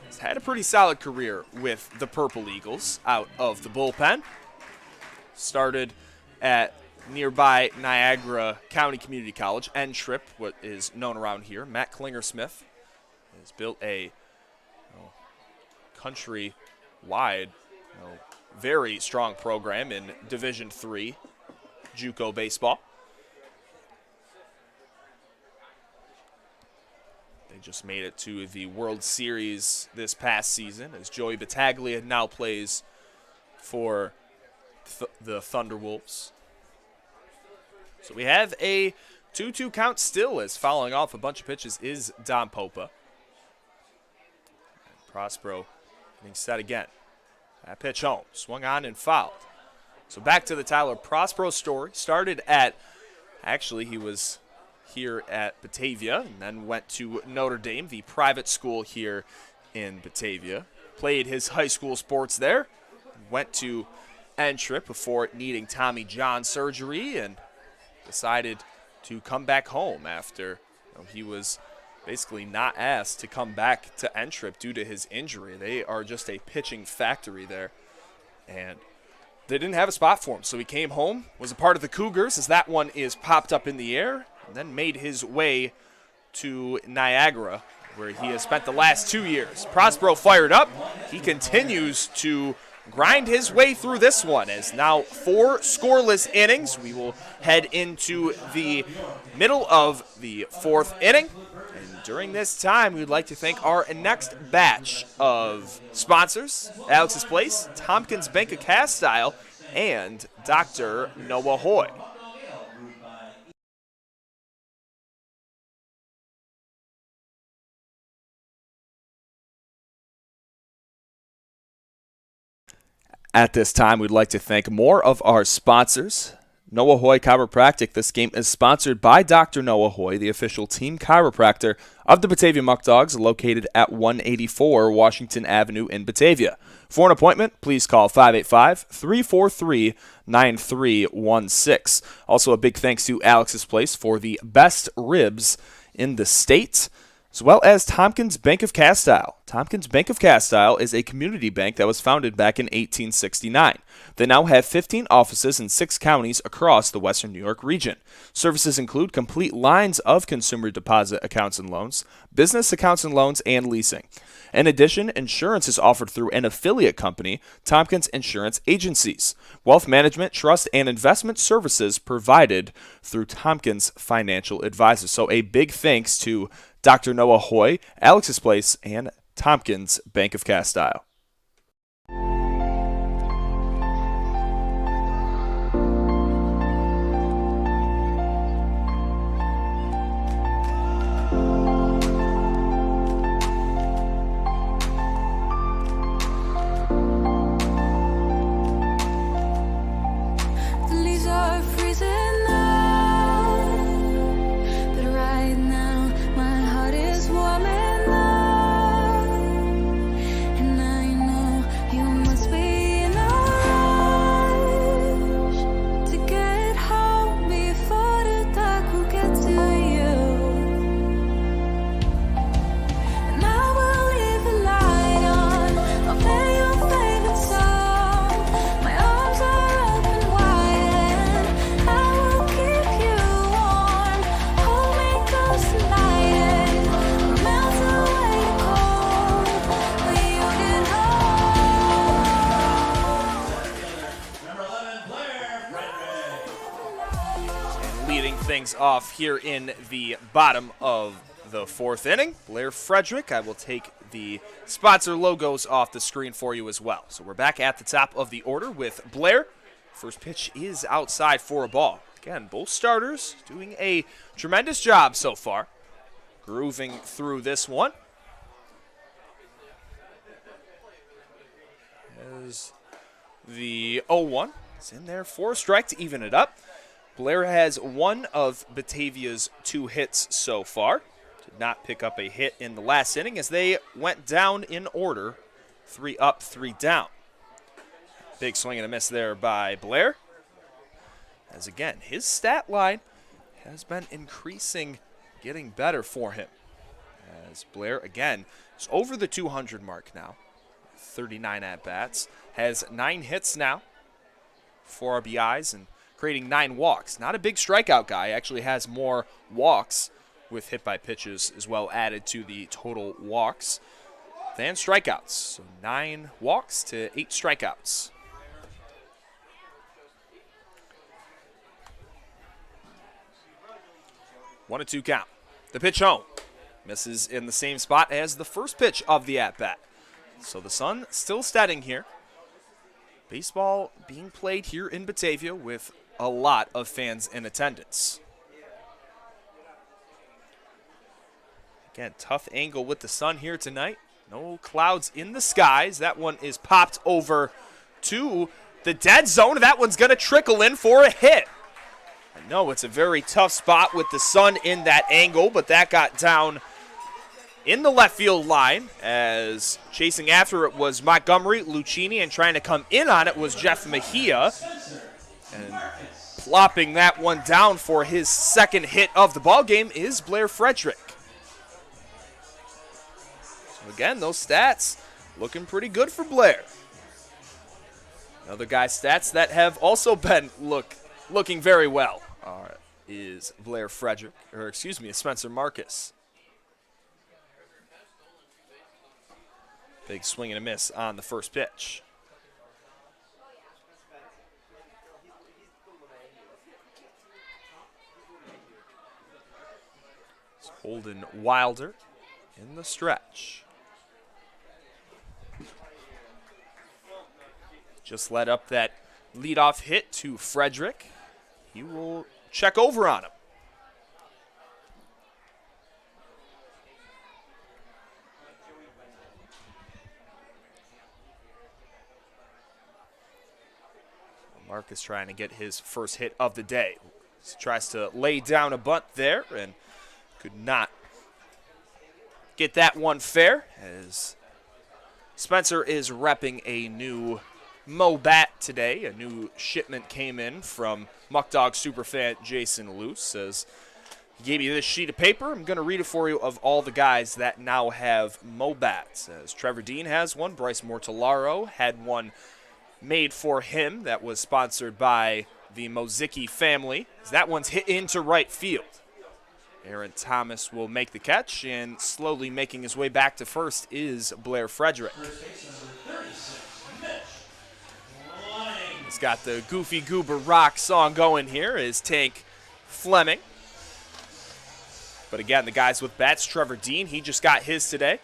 He's had a pretty solid career with the Purple Eagles out of the bullpen. Started at nearby Niagara County Community College, NTRIP, what is known around here. Matt Klinger-Smith has built a country-wide, very strong program in Division III JUCO baseball. They just made it to the World Series this past season, as Joey Battaglia now plays for the Thunderwolves. So we have a 2-2 count still, as following off a bunch of pitches is Don Popa. And Prospero getting set again. That pitch home, swung on and fouled. So back to the Tyler Prospero story. Started at, actually he was here at Batavia and then went to Notre Dame, the private school here in Batavia. Played his high school sports there. Went to NTRIP before needing Tommy John surgery and decided to come back home after he was basically not asked to come back to NTRIP due to his injury. They are just a pitching factory there, and they didn't have a spot for him. So he came home, was a part of the Cougars as that one is popped up in the air, and then made his way to Niagara, where he has spent the last 2 years. Prospero fired up. He continues to grind his way through this one, as now 4 scoreless innings. We will head into the middle of the 4th inning. And during this time, we'd like to thank our next batch of sponsors: Alex's Place, Tompkins Bank of Castile, and Dr. Noah Hoy. At this time, we'd like to thank more of our sponsors. Noah Hoy Chiropractic. This game is sponsored by Dr. Noah Hoy, the official team chiropractor of the Batavia Muckdogs, located at 184 Washington Avenue in Batavia. For an appointment, please call 585-343-9316. Also, a big thanks to Alex's Place for the best ribs in the state, as well as Tompkins Bank of Castile. Tompkins Bank of Castile is a community bank that was founded back in 1869. They now have 15 offices in 6 counties across the western New York region. Services include complete lines of consumer deposit accounts and loans, business accounts and loans, and leasing. In addition, insurance is offered through an affiliate company, Tompkins Insurance Agencies. Wealth management, trust, and investment services provided through Tompkins Financial Advisors. So a big thanks to Dr. Noah Hoy, Alex's Place, and Tompkins Bank of Castile. The leaves are freezing now, but right now my heart is warm enough, and I know you must be in a rush to get home before the dark will get to you. And I will leave the light on, I'll play your favorite song. My arms are open wide and I will keep you warm. Hold me close tonight and I'll melt away the cold when you get home. Number 11, Blair Frederick. And leading things off here in the bottom of the fourth inning, Blair Frederick. I will take the sponsor logos off the screen for you as well. So we're back at the top of the order with Blair. First pitch is outside for a ball. Again, both starters doing a tremendous job so far, grooving through this one. As the 0-1 is in there for a strike to even it up. Blair has one of Batavia's 2 hits so far. Did not pick up a hit in the last inning as they went down in order, 3 up, 3 down. Big swing and a miss there by Blair. As again, his stat line has been increasing, getting better for him. As Blair, again, is over the 200 mark now. 39 at-bats. Has 9 hits now, 4 RBIs, and creating 9 walks. Not a big strikeout guy. Actually has more walks with hit by pitches as well added to the total walks than strikeouts. So 9 walks to 8 strikeouts. One and 2 count. The pitch home. Misses in the same spot as the first pitch of the at-bat. So the sun still steading here. Baseball being played here in Batavia with a lot of fans in attendance. Again, tough angle with the sun here tonight. No clouds in the skies. That one is popped over to the dead zone. That one's going to trickle in for a hit. I know it's a very tough spot with the sun in that angle, but that got down in the left field line as chasing after it was Montgomery, Lucchini, and trying to come in on it was Jeff Mejia. And plopping that one down for his second hit of the ballgame is Blair Frederick. So again, those stats looking pretty good for Blair. Another guy's stats that have also been looking very well is Blair Frederick, or excuse me, Spencer Marcus. Big swing and a miss on the first pitch. It's Holden Wilder in the stretch. Just let up that leadoff hit to Frederick. He will check over on him. Marcus trying to get his first hit of the day. He tries to lay down a bunt there and could not get that one fair as Spencer is repping a new Mo bat today. A new shipment came in from Muckdog superfan Jason Luce. Says, he gave me this sheet of paper. I'm going to read it for you of all the guys that now have Mo bats. As Trevor Dean has one. Bryce Mortellaro had one made for him that was sponsored by the Mozicki family. That one's hit into right field. Aaron Thomas will make the catch, and slowly making his way back to first is Blair Frederick. He's got the Goofy Goober Rock song going here, is Tank Fleming. But again, the guys with bats, Trevor Dean, he just got his today.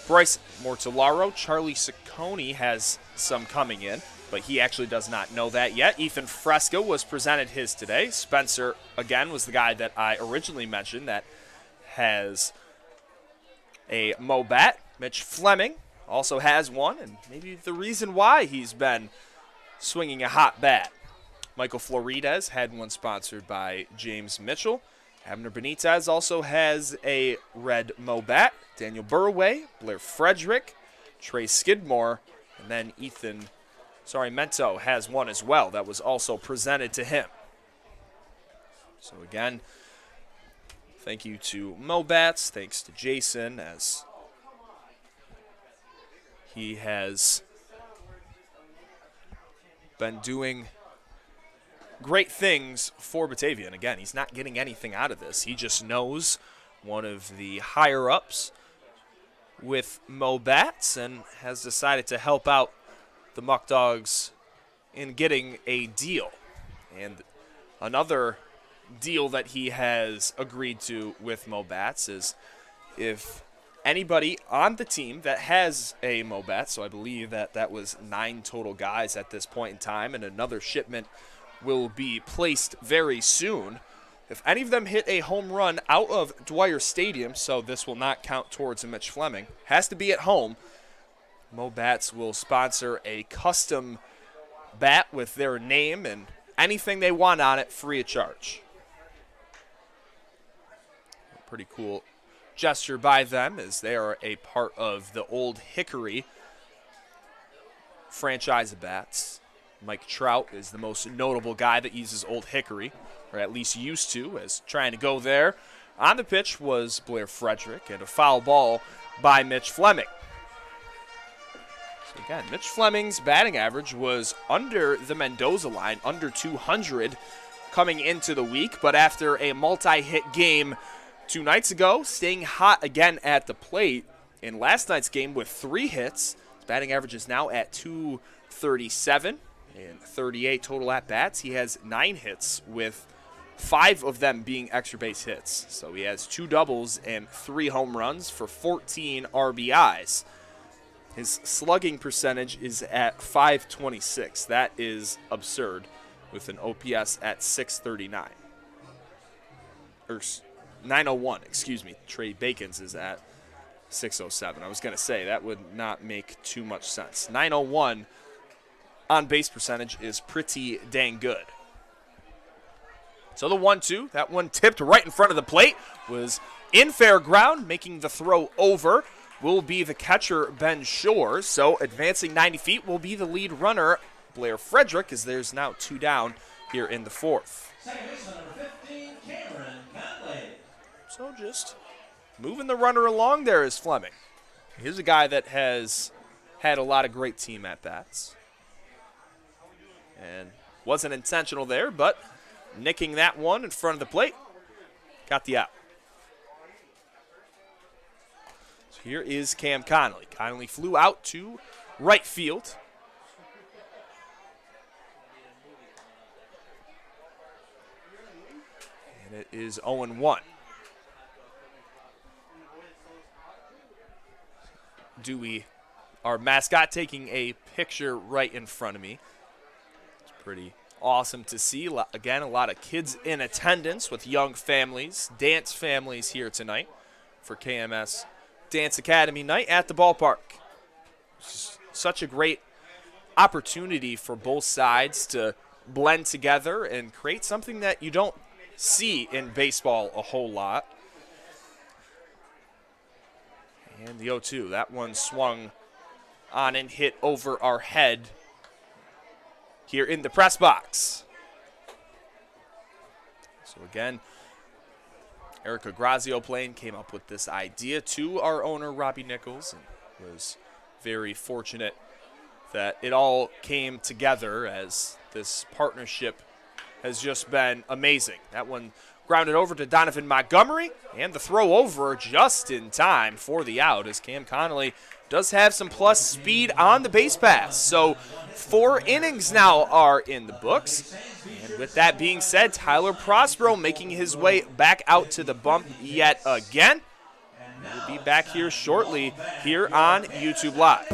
Bryce Mortellaro. Charlie Ciccone has some coming in, but he actually does not know that yet. Ethan Fresca was presented his today. Spencer, again, was the guy that I originally mentioned that has a Mo bat. Mitch Fleming also has one, and maybe the reason why he's been swinging a hot bat. Michael Florides had one sponsored by James Mitchell. Abner Benitez also has a red Mo bat. Daniel Burway, Blair Frederick, Trey Skidmore, and then Mento has one as well that was also presented to him. So again, thank you to Mo Bats, thanks to Jason, as he has been doing great things for Batavia. And again, he's not getting anything out of this. He just knows one of the higher-ups with Mo Bats and has decided to help out the Muckdogs in getting a deal. And another deal that he has agreed to with Mo Bats is if anybody on the team that has a Mo Bat, so I believe that was 9 total guys at this point in time, and another shipment will be placed very soon. If any of them hit a home run out of Dwyer Stadium, so this will not count towards a Mitch Fleming, has to be at home, Mo Bats will sponsor a custom bat with their name and anything they want on it free of charge. Pretty cool gesture by them, as they are a part of the Old Hickory franchise of bats. Mike Trout is the most notable guy that uses Old Hickory, or at least used to, as trying to go there. On the pitch was Blair Frederick, and a foul ball by Mitch Fleming. So again, Mitch Fleming's batting average was under the Mendoza line, under 200 coming into the week, but after a multi-hit game 2 nights ago, staying hot again at the plate in last night's game with 3 hits. His batting average is now at 237 and 38 total at-bats. He has 9 hits, with 5 of them being extra base hits. So he has 2 doubles and 3 home runs for 14 RBIs. His slugging percentage is at .526. That is absurd, with an OPS at 639. Or 901, excuse me. Trey Bacon's is at 607. I was going to say that would not make too much sense. 901 on base percentage is pretty dang good. So the 1-2, that one tipped right in front of the plate, was in fair ground. Making the throw over will be the catcher, Ben Shore. So advancing 90 feet will be the lead runner, Blair Frederick, as there's now 2 down here in the 4th. Second baseman number 15, Cameron Conley. So just moving the runner along there is Fleming. Here's a guy that has had a lot of great team at-bats. And wasn't intentional there, but nicking that one in front of the plate, got the out. So here is Cam Connolly. Connolly flew out to right field. And it is 0-1. Dewey, our mascot, taking a picture right in front of me. It's pretty awesome to see. Again, a lot of kids in attendance with young families, dance families here tonight for KMS Dance Academy night at the ballpark. It's such a great opportunity for both sides to blend together and create something that you don't see in baseball a whole lot. And the 0-2, that one swung on and hit over our head here in the press box. So again, Erica Grazio Plain came up with this idea to our owner, Robbie Nichols, and was very fortunate that it all came together, as this partnership has just been amazing. That one grounded over to Donovan Montgomery, and the throw over just in time for the out, as Cam Connolly does have some plus speed on the base pass. So 4 innings now are in the books. And with that being said, Tyler Prospero making his way back out to the bump yet again. We'll be back here shortly here on YouTube Live.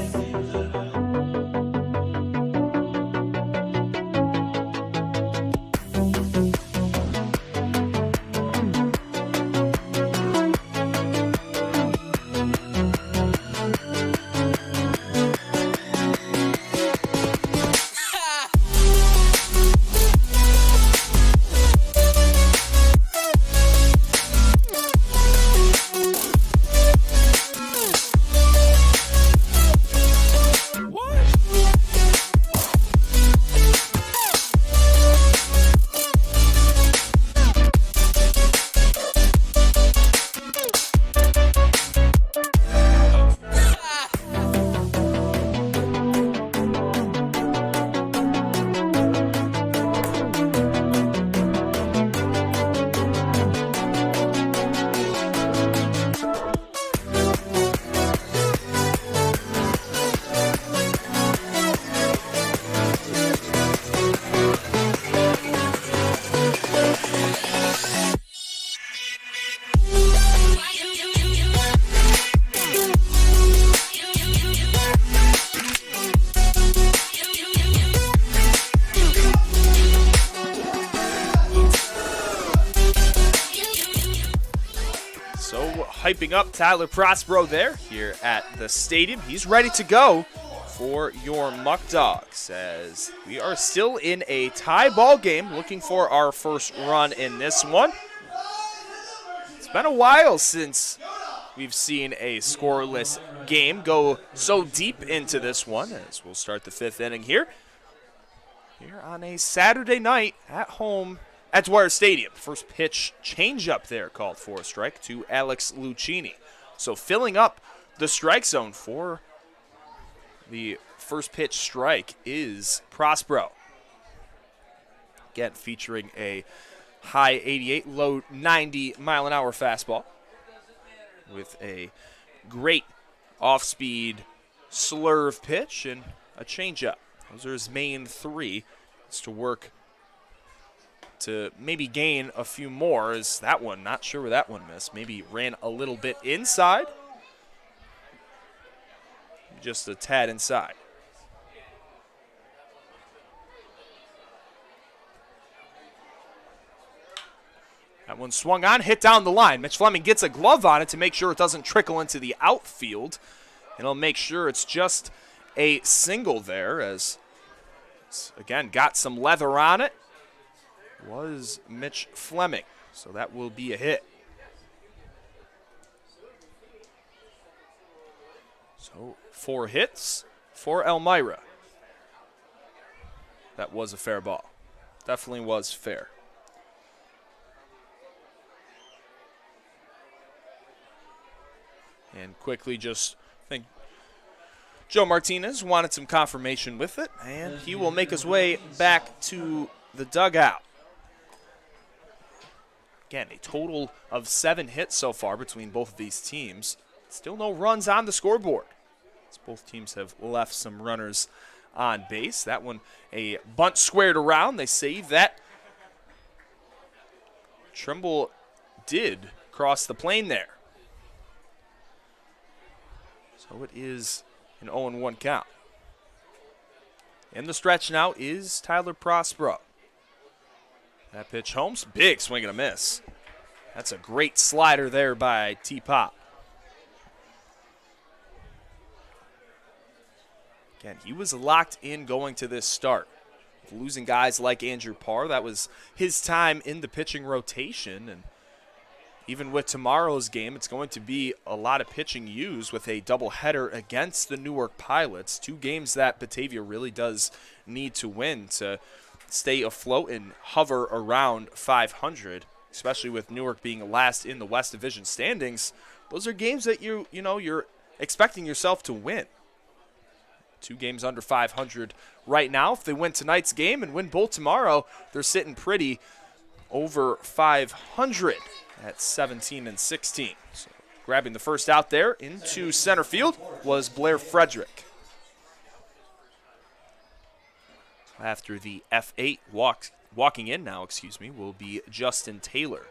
Hyping up Tyler Prospero there here at the stadium. He's ready to go for your Muckdogs as we are still in a tie ball game, looking for our first run in this one. It's been a while since we've seen a scoreless game go so deep into this one, as we'll start the 5th inning here on a Saturday night at home at Dwyer Stadium. First pitch changeup there called for a strike to Alex Lucchini. So filling up the strike zone for the first pitch strike is Prospero. Again, featuring a high 88, low 90 mile an hour fastball with a great off-speed slurve pitch and a changeup. Those are his main three. It's to work to maybe gain a few more. Is that one, not sure where that one missed. Maybe ran a little bit inside. Just a tad inside. That one swung on, hit down the line. Mitch Fleming gets a glove on it to make sure it doesn't trickle into the outfield. And he'll make sure it's just a single there, as it's, again, got some leather on it. Was Mitch Fleming, so that will be a hit. So 4 hits for Elmira. That was a fair ball. Definitely was fair. And quickly just, I think Joe Martinez wanted some confirmation with it, and he will make his way back to the dugout. Again, a total of 7 hits so far between both of these teams. Still no runs on the scoreboard, as both teams have left some runners on base. That one, a bunt squared around. They save that. Trimble did cross the plane there. So it is an 0-1 count. In the stretch now is Tyler Prospero. That pitch Holmes, big swing and a miss. That's a great slider there by T-Pop. Again, he was locked in going to this start. Losing guys like Andrew Parr, that was his time in the pitching rotation. And even with tomorrow's game, it's going to be a lot of pitching used with a doubleheader against the Newark Pilots. 2 games that Batavia really does need to win to stay afloat and hover around 500, especially with Newark being last in the West Division standings. Those are games that you're expecting yourself to win. 2 games under 500 right now. If they win tonight's game and win both tomorrow, they're sitting pretty over 500 at 17-16. So grabbing the first out there into center field was Blair Frederick. After the F8 walking in now, will be Justin Taylor.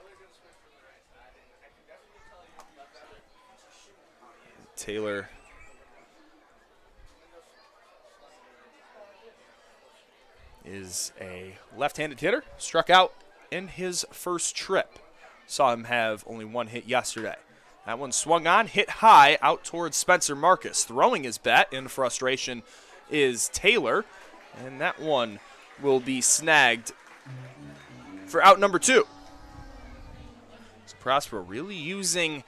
Taylor is a left-handed hitter. Struck out in his first trip. Saw him have only one hit yesterday. That one swung on, hit high out towards Spencer Marcus. Throwing his bat in frustration is Taylor, and that one will be snagged for out number 2. So Prospero really using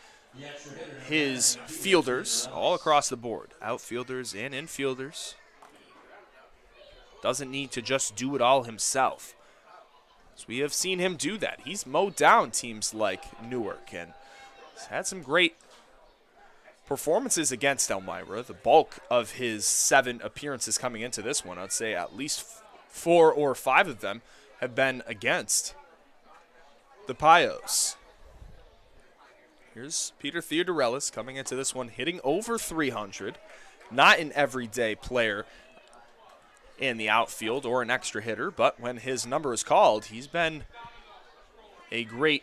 his fielders all across the board, outfielders and infielders. Doesn't need to just do it all himself. So we have seen him do that. He's mowed down teams like Newark, and he's had some great performances against Elmira. The bulk of his 7 appearances coming into this one, I'd say at least 4 or 5 of them have been against the Pios. Here's Peter Theodorelis coming into this one, hitting over 300. Not an everyday player in the outfield or an extra hitter, but when his number is called, he's been a great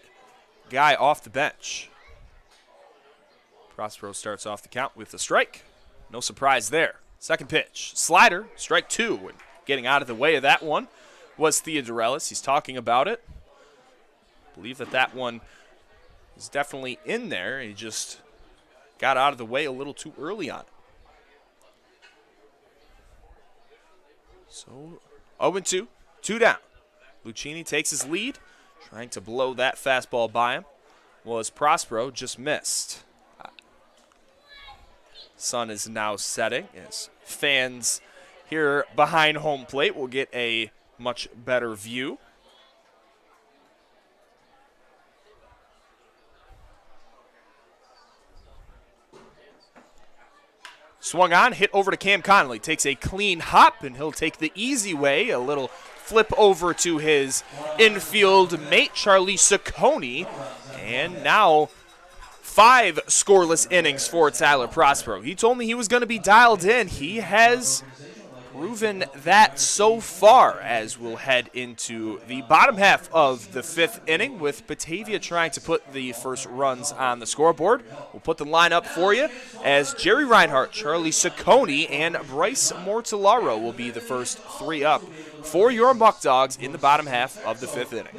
guy off the bench. Prospero starts off the count with a strike. No surprise there. Second pitch, slider, strike 2. And getting out of the way of that one was Theodorelis. He's talking about it. Believe that one is definitely in there. He just got out of the way a little too early on it. So 0-2, 2 down. Lucchini takes his lead, trying to blow that fastball by him. Was Prospero, just missed. Sun is now setting as fans here behind home plate will get a much better view. Swung on, hit over to Cam Connolly. Takes a clean hop, and he'll take the easy way. A little flip over to his infield mate, Charlie Saccone. And now 5 scoreless innings for Tyler Prospero. He told me he was going to be dialed in. He has proven that so far, as we'll head into the bottom half of the 5th inning with Batavia trying to put the first runs on the scoreboard. We'll put the lineup for you as Jerry Reinhardt, Charlie Saccone, and Bryce Mortellaro will be the first 3 up for your Muckdogs in the bottom half of the 5th inning.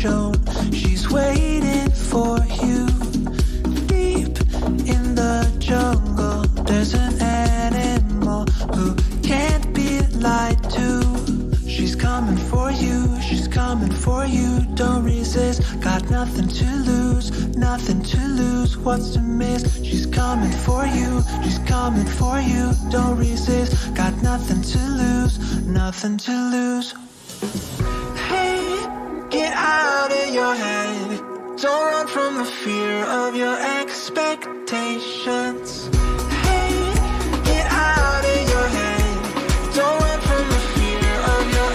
Shown. She's waiting for you deep in the jungle. There's an animal who can't be lied to. She's coming for you, she's coming for you. Don't resist, got nothing to lose, nothing to lose. What's to miss? She's coming for you, she's coming for you. Don't resist, got nothing to lose, nothing to lose. Get out of your head. Don't run from the fear of your expectations. Hey, get out of your head. Don't run from the fear of your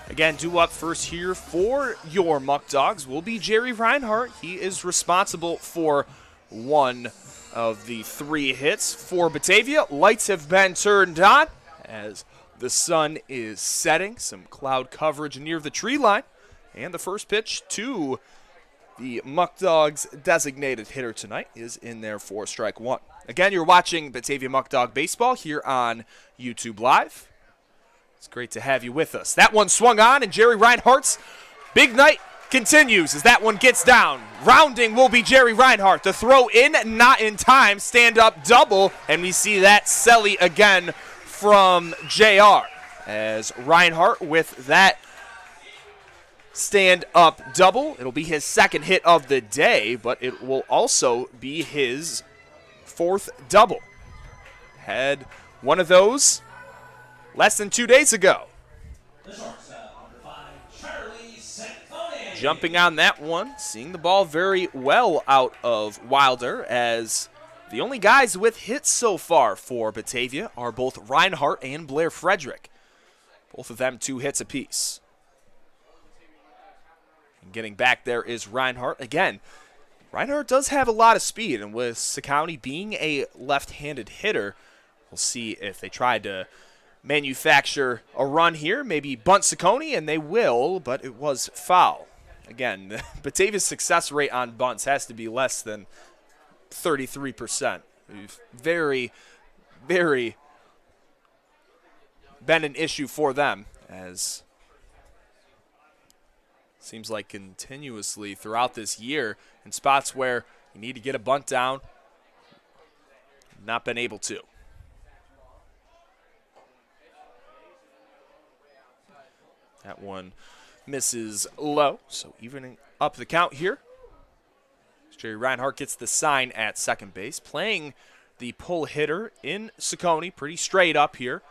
Again, due up first here for your Muckdogs will be Jerry Reinhardt. He is responsible for 1 of the 3 hits for Batavia. Lights have been turned on as the sun is setting. Some cloud coverage near the tree line. And the first pitch to the Muckdogs designated hitter tonight is in there for strike 1. Again, you're watching Batavia Muckdog Baseball here on YouTube Live. It's great to have you with us. That one swung on, and Jerry Reinhardt's big night continues as that one gets down. Rounding will be Jerry Reinhardt. The throw in, not in time. Stand-up double, and we see that Selly again from JR. As Reinhardt with that stand-up double. It'll be his 2nd hit of the day, but it will also be his 4th double. Had one of those less than 2 days ago. The shortstop, number 5, Charlie Sanconi. Jumping on that one, seeing the ball very well out of Wilder, as the only guys with hits so far for Batavia are both Reinhardt and Blair Frederick. Both of them 2 hits apiece. And getting back there is Reinhardt. Again, Reinhardt does have a lot of speed, and with Sacconi being a left-handed hitter, we'll see if they try to manufacture a run here, maybe bunt Sacconi, and they will, but it was foul. Again, Batavia's success rate on bunts has to be less than 33%. Very, very been an issue for them, as seems like continuously throughout this year in spots where you need to get a bunt down, not been able to. That one misses low, so evening up the count here. Jerry Reinhardt gets the sign at second base, playing the pull hitter in Sacconi, pretty straight up here.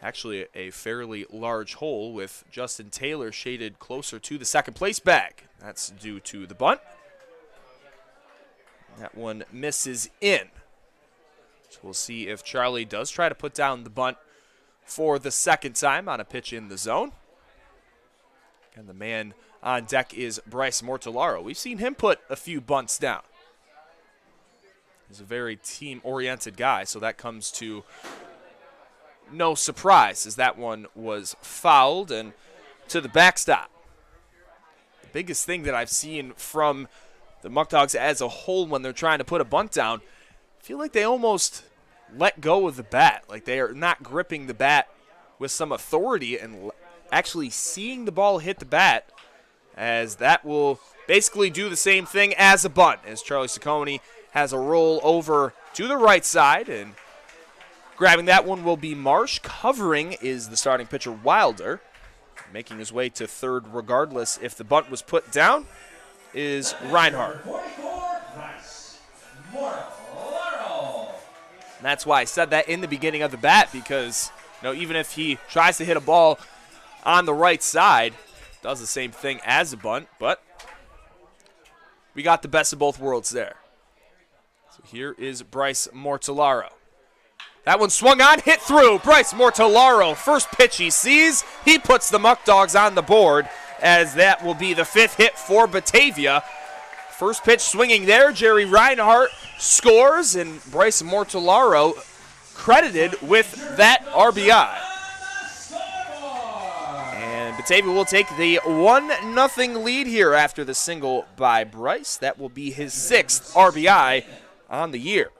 Actually a fairly large hole with Justin Taylor shaded closer to the second place bag. That's due to the bunt. That one misses in. So we'll see if Charlie does try to put down the bunt for the second time on a pitch in the zone. And the man on deck is Bryce Mortellaro. We've seen him put a few bunts down. He's a very team-oriented guy, so that comes to no surprise, as that one was fouled and to the backstop. The biggest thing that I've seen from the Muckdogs as a whole when they're trying to put a bunt down, I feel like they almost let go of the bat. Like they are not gripping the bat with some authority and actually seeing the ball hit the bat, as that will basically do the same thing as a bunt, as Charlie Sacconi has a roll over to the right side, and grabbing that one will be Marsh. Covering is the starting pitcher Wilder. Making his way to third regardless if the bunt was put down is Reinhardt. And that's why I said that in the beginning of the bat, because even if he tries to hit a ball on the right side, does the same thing as a bunt, but we got the best of both worlds there. So here is Bryce Mortellaro. That one swung on, hit through. Bryce Mortellaro, first pitch he sees, he puts the Muckdogs on the board, as that will be the 5th hit for Batavia. First pitch swinging there, Jerry Reinhardt scores, and Bryce Mortellaro credited with that RBI. And Batavia will take the 1-0 lead here after the single by Bryce. That will be his 6th RBI on the year.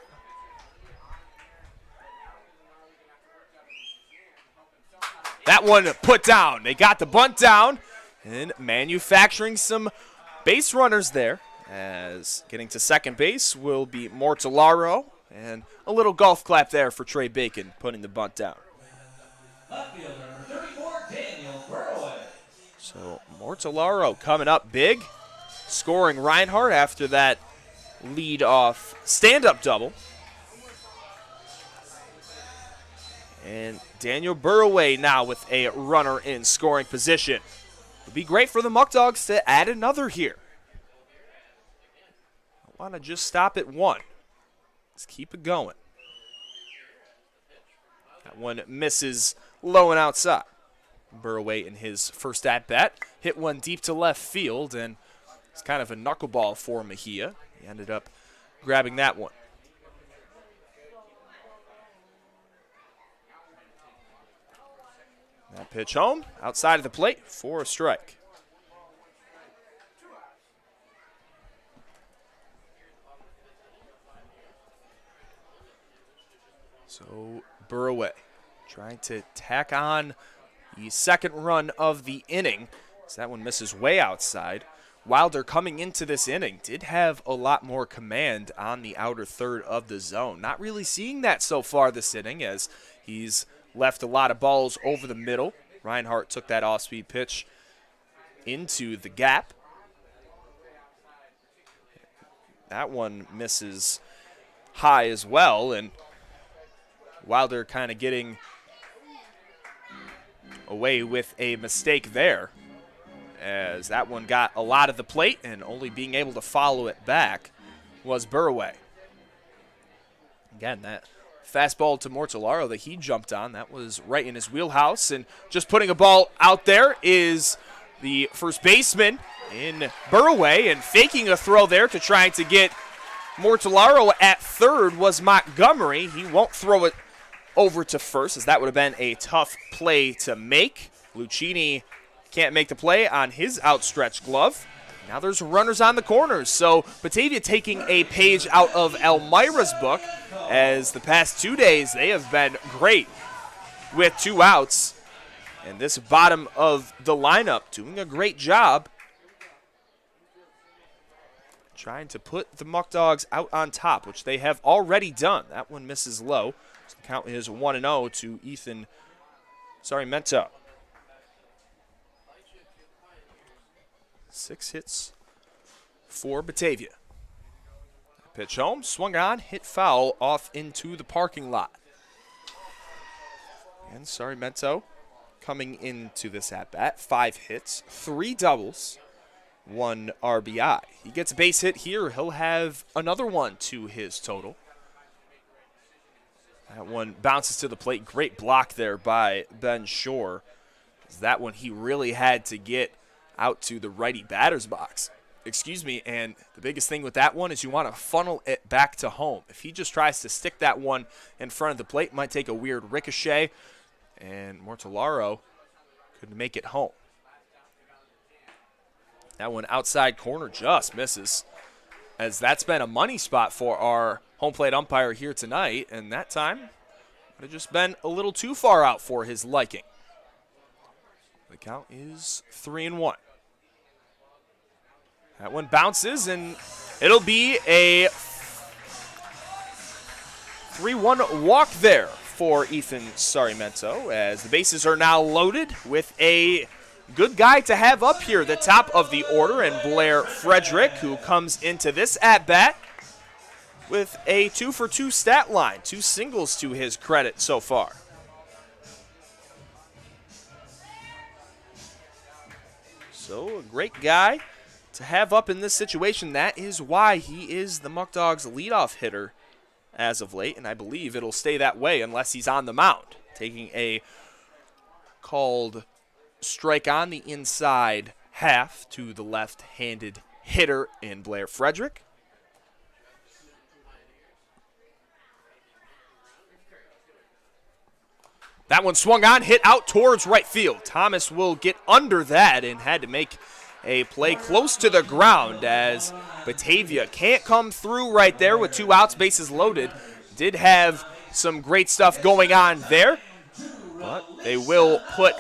That one put down. They got the bunt down and manufacturing some base runners there, as getting to second base will be Mortellaro, and a little golf clap there for Trey Bacon putting the bunt down. Left fielder, number 34, Daniel Burroway. So Mortellaro coming up big, scoring Reinhardt after that lead-off stand-up double. And Daniel Burroway now with a runner in scoring position. It would be great for the Muckdogs to add another here. I want to just stop at 1. Let's keep it going. That one misses low and outside. Burroway in his first at-bat hit one deep to left field, and it's kind of a knuckleball for Mejia. He ended up grabbing that one. That pitch home, outside of the plate for a strike. So Burroway trying to tack on the second run of the inning, as that one misses way outside. Wilder coming into this inning did have a lot more command on the outer third of the zone. Not really seeing that so far this inning, as he's left a lot of balls over the middle. Reinhardt took that off-speed pitch into the gap. That one misses high as well, and Wilder kind of getting away with a mistake there, as that one got a lot of the plate, and only being able to follow it back was Burraway. Again, that fastball to Mortellaro that he jumped on, that was right in his wheelhouse, and just putting a ball out there is the first baseman in Burraway, and faking a throw there to trying to get Mortellaro at third was Montgomery. He won't throw it over to first, as that would have been a tough play to make. Lucchini can't make the play on his outstretched glove. Now there's runners on the corners, so Batavia taking a page out of Elmira's book, as the past 2 days they have been great with 2 outs. And this bottom of the lineup doing a great job trying to put the Muckdogs out on top, which they have already done. That one misses low. So the count is 1-0 to Mento. 6 hits for Batavia. Pitch home, swung on, hit foul off into the parking lot. And Mento coming into this at-bat, 5 hits, 3 doubles, 1 RBI. He gets a base hit here. He'll have another one to his total. That one bounces to the plate. Great block there by Ben Shore. That one he really had to get out to the righty batter's box. And the biggest thing with that one is you want to funnel it back to home. If he just tries to stick that one in front of the plate, it might take a weird ricochet, and Mortellaro could make it home. That one outside corner just misses, as that's been a money spot for our home plate umpire here tonight, and that time would have just been a little too far out for his liking. The count is 3-1. That one bounces, and it'll be a 3-1 walk there for Ethan Sarmiento, as the bases are now loaded with a good guy to have up here, the top of the order, and Blair Frederick, who comes into this at-bat with a 2-for-2 stat line, 2 singles to his credit so far. So a great guy to have up in this situation. That is why he is the Muckdogs' leadoff hitter as of late, and I believe it'll stay that way unless he's on the mound. Taking a called strike on the inside half to the left-handed hitter in Blair Frederick. That one swung on, hit out towards right field. Thomas will get under that and had to make a play close to the ground, as Batavia can't come through right there with 2 outs, bases loaded. Did have some great stuff going on there, but they will put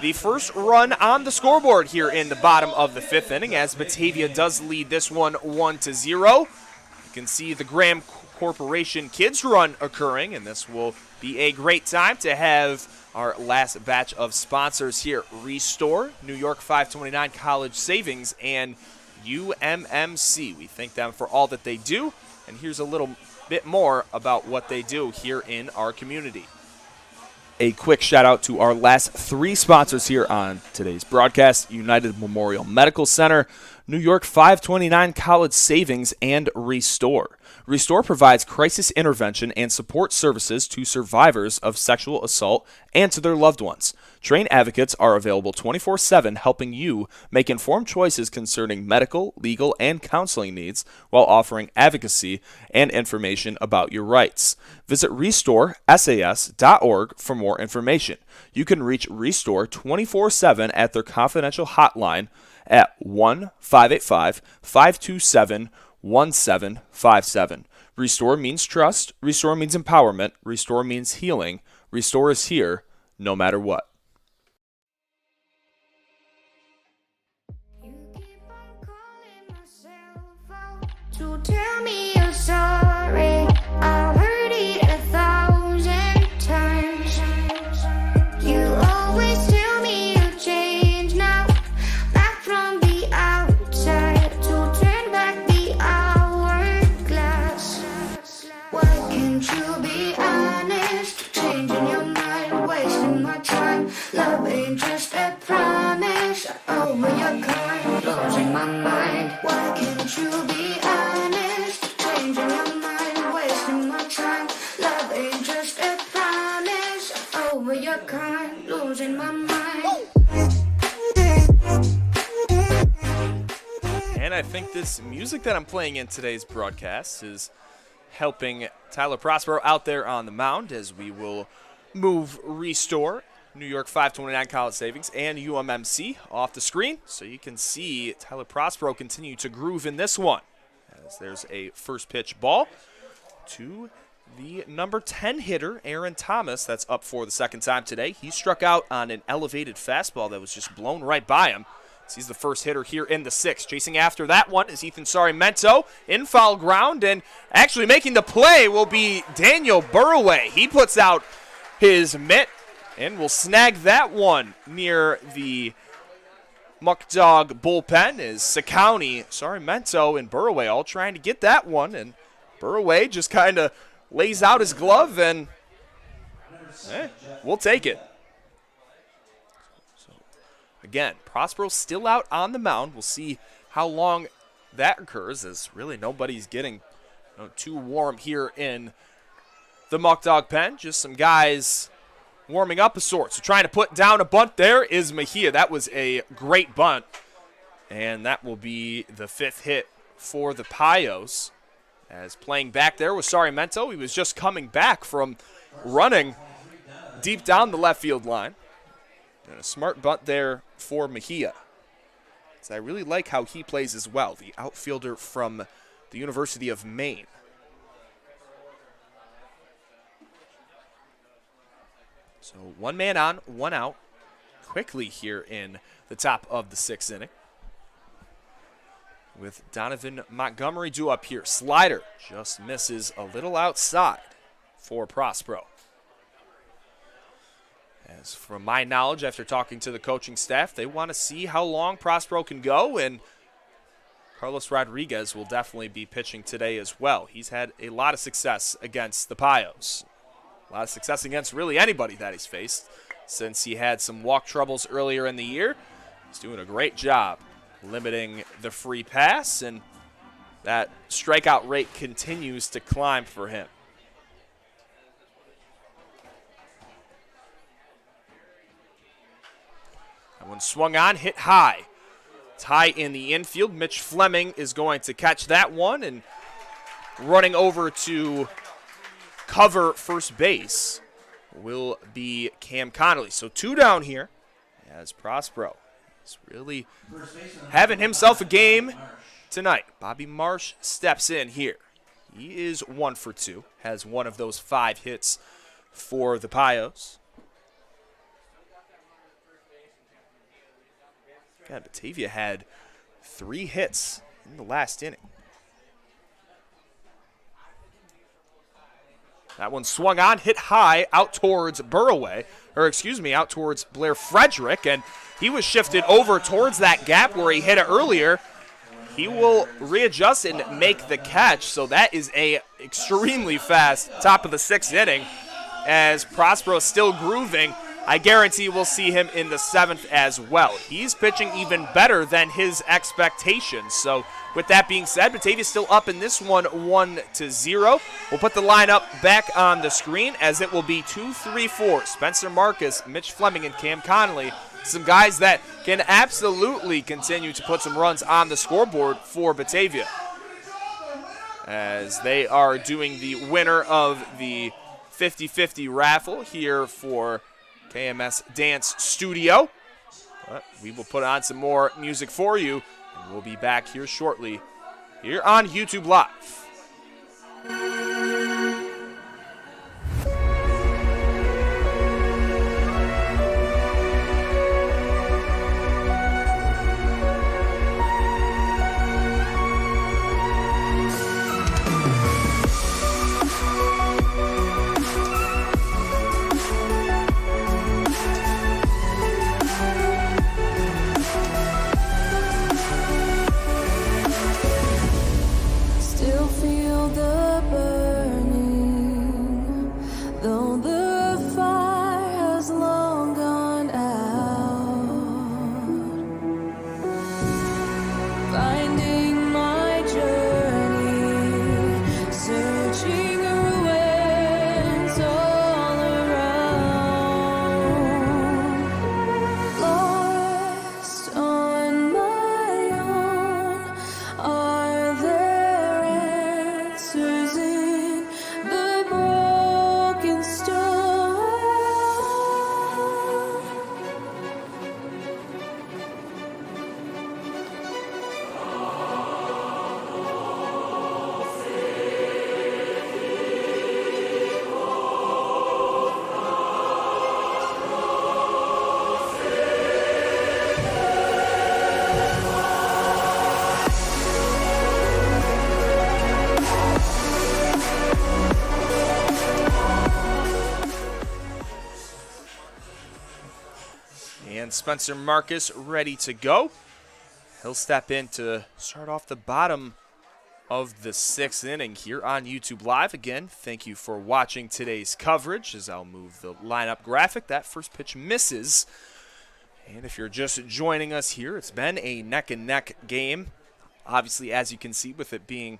the first run on the scoreboard here in the bottom of the 5th inning, as Batavia does lead this one 1-0. You can see the Graham Corporation Kids Run occurring, and this will be a great time to have our last batch of sponsors here. Restore, New York 529 College Savings, and UMMC. We thank them for all that they do, and here's a little bit more about what they do here in our community. A quick shout out to our last 3 sponsors here on today's broadcast: United Memorial Medical Center, New York 529 College Savings, and Restore. Restore provides crisis intervention and support services to survivors of sexual assault and to their loved ones. Trained advocates are available 24/7, helping you make informed choices concerning medical, legal, and counseling needs while offering advocacy and information about your rights. Visit RestoreSAS.org for more information. You can reach Restore 24/7 at their confidential hotline at 1-585-527-1757. Restore means trust. Restore means empowerment. Restore means healing. Restore is here no matter what. You keep on calling myself out to tell me you're sorry. I heard it 1,000 times. You always tell me you changed now. Back from the outside to turn back the hourglass. Why can't you be honest? Changing your mind, wasting my time. Love ain't Won't you be honest? Changing my mind, wasting my time. Love ain't just a promise. Over your kind, losing my mind. And I think this music that I'm playing in today's broadcast is helping Tyler Prospero out there on the mound as we will move Restore, New York 529 College Savings, and UMMC off the screen so you can see Tyler Prospero continue to groove in this one. As there's a first pitch ball to the number 10 hitter, Aaron Thomas. That's up for the second time today. He struck out on an elevated fastball that was just blown right by him. He's the first hitter here in the sixth. Chasing after that one is Ethan Sarmiento in foul ground, and actually making the play will be Daniel Burraway. He puts out his mitt and will snag that one near the Muckdog bullpen. Is Sakowny, Sarmiento, and Burraway all trying to get that one, and Burraway just kind of lays out his glove, and we'll take it. Again, Prospero still out on the mound. We'll see how long that occurs, as really nobody's getting too warm here in the Muckdog pen. Just some guys warming up of sorts. So trying to put down a bunt there is Mejia. That was a great bunt, and that will be the fifth hit for the Payos. As playing back there was Sarmiento. He was just coming back from running deep down the left field line. And a smart bunt there for Mejia. So I really like how he plays as well, the outfielder from the University of Maine. So one man on, one out, quickly here in the top of the sixth inning. With Donovan Montgomery due up here. Slider just misses a little outside for Prospero. As from my knowledge, after talking to the coaching staff, they want to see how long Prospero can go, and Carlos Rodriguez will definitely be pitching today as well. He's had a lot of success against the Payos. A lot of success against really anybody that he's faced since he had some walk troubles earlier in the year. He's doing a great job limiting the free pass, and that strikeout rate continues to climb for him. That one swung on, hit high. It's high in the infield. Mitch Fleming is going to catch that one, and running over to cover first base will be Cam Connolly. So two down here as Prospero is really having himself a game tonight. Bobby Marsh steps in here. He is 1 for 2, has one of those 5 hits for the Payos. God, Batavia had 3 hits in the last inning. That one swung on, hit high out towards out towards Blair Frederick, and he was shifted over towards that gap where he hit it earlier. He will readjust and make the catch, so that is a extremely fast top of the 6th inning as Prospero still grooving. I guarantee we'll see him in the 7th as well. He's pitching even better than his expectations. So with that being said, Batavia's still up in this one 1-0. We'll put the lineup back on the screen as it will be 2-3-4. Spencer Marcus, Mitch Fleming, and Cam Connolly. Some guys that can absolutely continue to put some runs on the scoreboard for Batavia, as they are doing the winner of the 50-50 raffle here for KMS Dance Studio. But we will put on some more music for you, and we'll be back here shortly here on YouTube Live. Still And Spencer Marcus ready to go. He'll step in to start off the bottom of the 6th inning here on YouTube Live. Again, thank you for watching today's coverage as I'll move the lineup graphic. That first pitch misses. And if you're just joining us here, it's been a neck-and-neck game. Obviously, as you can see, with it being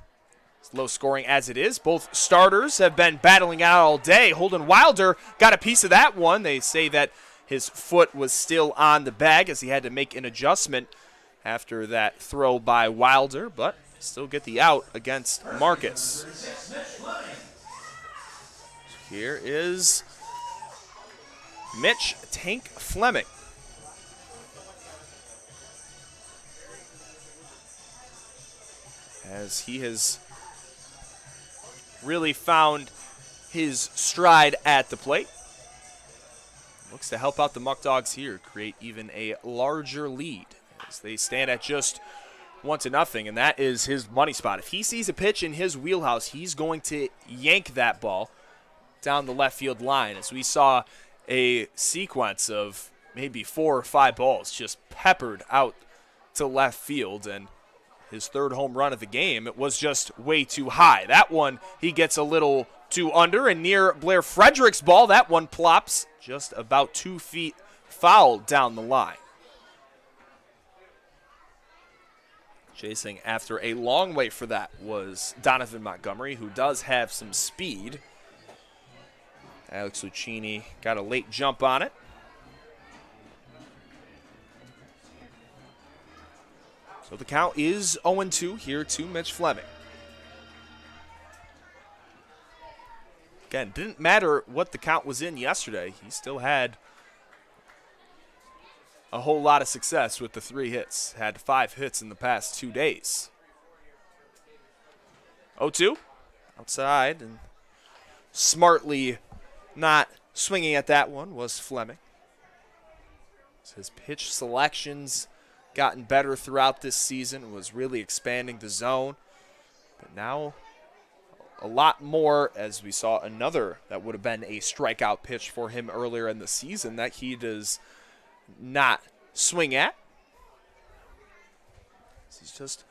as low scoring as it is, both starters have been battling out all day. Holden Wilder got a piece of that one. They say that his foot was still on the bag as he had to make an adjustment after that throw by Wilder, but still get the out against Marcus. Here is Mitch Tank Fleming. As he has really found his stride at the plate. Looks to help out the Muckdogs here, create even a larger lead as they stand at just 1-0, and that is his money spot. If he sees a pitch in his wheelhouse, he's going to yank that ball down the left field line, as we saw a sequence of maybe 4 or 5 balls just peppered out to left field, and his 3rd home run of the game, it was just way too high. That one, he gets a little too under, and near Blair Frederick's ball, that one plops just about 2 feet foul down the line. Chasing after a long wait for that was Donovan Montgomery, who does have some speed. Alex Lucchini got a late jump on it. So the count is 0-2 here to Mitch Fleming. Again, didn't matter what the count was in yesterday. He still had a whole lot of success with the 3 hits. Had 5 hits in the past 2 days. 0-2 outside, and smartly not swinging at that one was Fleming. His pitch selections gotten better throughout this season, was really expanding the zone. But now a lot more, as we saw another that would have been a strikeout pitch for him earlier in the season that he does not swing at. He's just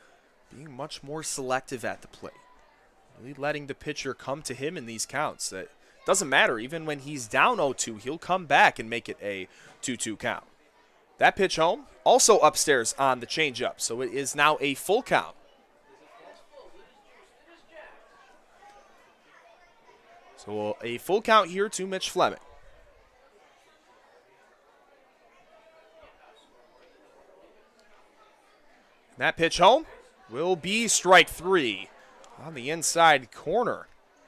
being much more selective at the plate. Really letting the pitcher come to him in these counts. That doesn't matter. Even when he's down 0-2, he'll come back and make it a 2-2 count. That pitch home, also upstairs on the changeup, so it is now a full count. So a full count here to Mitch Fleming. That pitch home will be strike 3 on the inside corner.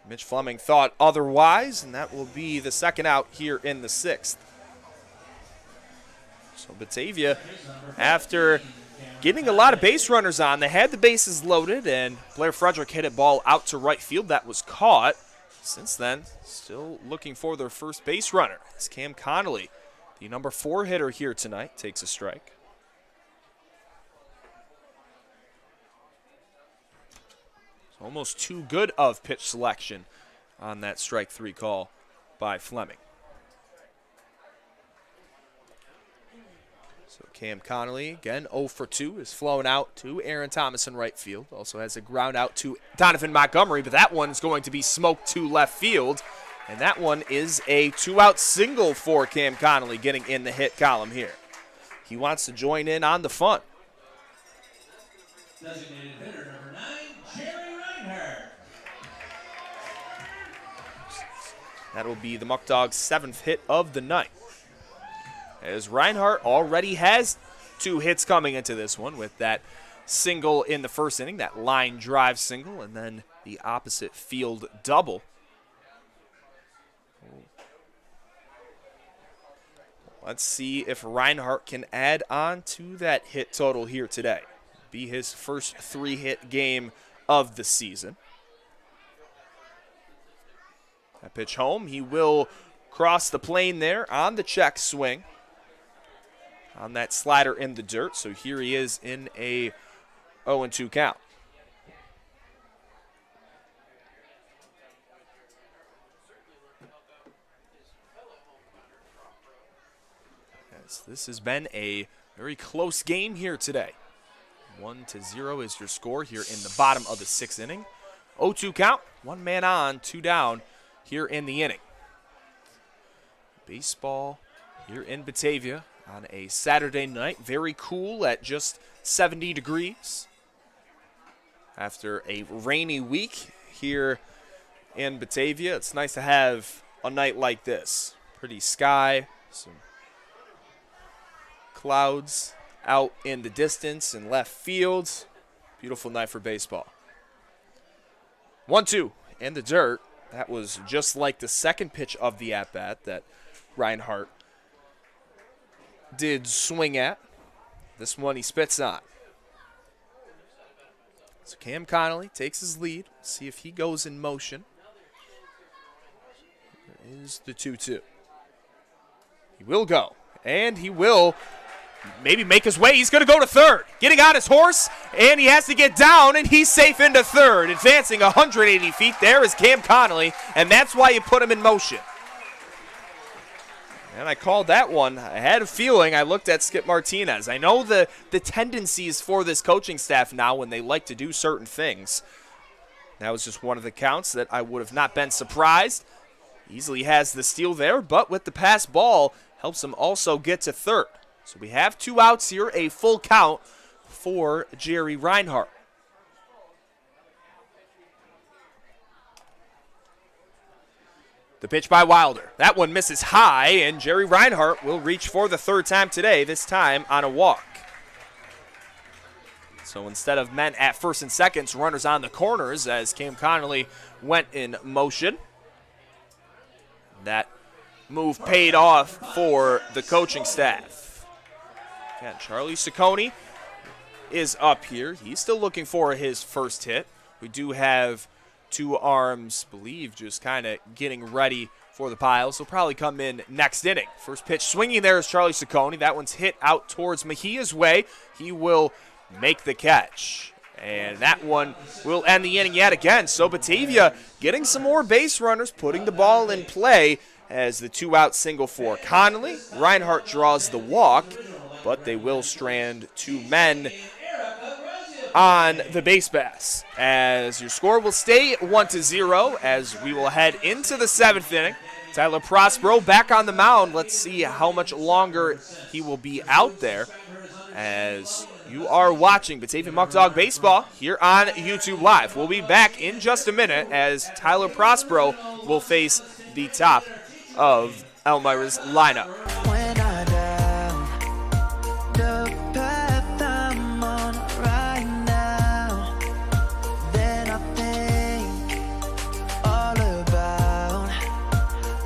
Mitch Fleming thought otherwise, and that will be the 2nd out here in the 6th. So Batavia, after getting a lot of base runners on, they had the bases loaded, and Blair Frederick hit a ball out to right field that was caught. Since then, still looking for their first base runner. As Cam Connolly, the number 4 hitter here tonight, takes a strike. So almost too good of pitch selection on that strike 3 call by Fleming. So Cam Connolly, again, 0 for 2, is flown out to Aaron Thomas in right field. Also has a ground out to Donovan Montgomery, but that one's going to be smoked to left field. And that one is a 2-out single for Cam Connolly, getting in the hit column here. He wants to join in on the fun. Designated hitter number 9, Jerry Reinhardt. That will be the Muckdogs' 7th hit of the night. As Reinhardt already has 2 hits coming into this one with that single in the first inning, that line drive single, and then the opposite field double. Let's see if Reinhardt can add on to that hit total here today. Be his first 3-hit game of the season. That pitch home, he will cross the plane there on the check swing. On that slider in the dirt, so here he is in a 0-2 count. As as this has been a very close game here today. 1-0 is your score here in the bottom of the 6th inning. 0-2 count, 1 man on, 2 down here in the inning. Baseball here in Batavia on a Saturday night. Very cool at just 70 degrees. After a rainy week here in Batavia, it's nice to have a night like this. Pretty sky, some clouds out in the distance and left field. Beautiful night for baseball. 1-2 in the dirt. That was just like the second pitch of the at-bat that Reinhardt did swing at. This one he spits on. So Cam Connolly takes his lead. See if he goes in motion. There is the 2-2. He will go, and he will maybe make his way. He's going to go to third, getting on his horse, and he has to get down, and he's safe into third. Advancing 180 feet, there is Cam Connolly, and that's why you put him in motion. And I called that one. I had a feeling. I looked at Skip Martinez. I know the tendencies for this coaching staff now when they like to do certain things. That was just one of the counts that I would have not been surprised. Easily has the steal there, but with the pass ball, helps him also get to third. So we have 2 outs here, a full count for Jerry Reinhardt. The pitch by Wilder. That one misses high, and Jerry Reinhardt will reach for the 3rd time today, this time on a walk. So instead of men at first and seconds, runners on the corners as Cam Connolly went in motion. That move paid off for the coaching staff. Again, Charlie Ciccone is up here. He's still looking for his first hit. We do have 2 arms, believe, just kind of getting ready for the piles. He'll probably come in next inning. First pitch swinging there is Charlie Ciccone. That one's hit out towards Mejia's way. He will make the catch. And that one will end the inning yet again. So Batavia getting some more base runners, putting the ball in play as the 2-out single for Connolly. Reinhardt draws the walk, but they will strand 2 men on the base pass. As your score will stay 1-0 as we will head into the 7th inning. Tyler Prospero back on the mound. Let's see how much longer he will be out there as you are watching Batavia Muckdog Baseball here on YouTube Live. We'll be back in just a minute as Tyler Prospero will face the top of Elmira's lineup. When I down, the path I'm on right now, then I think all about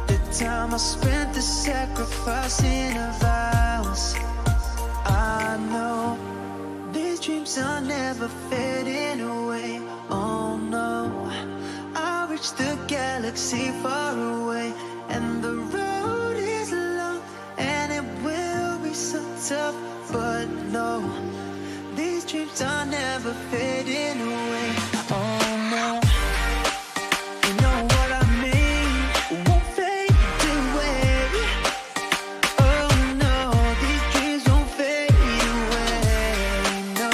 the time I spent the sacrificing of vows. I know these dreams are never fading away. Oh no, I reached the galaxy far away, and the road is long, and it will be so tough. But no, these dreams are never fading away. Oh no, you know what I mean? Won't fade away. Oh no, these dreams won't fade away. No,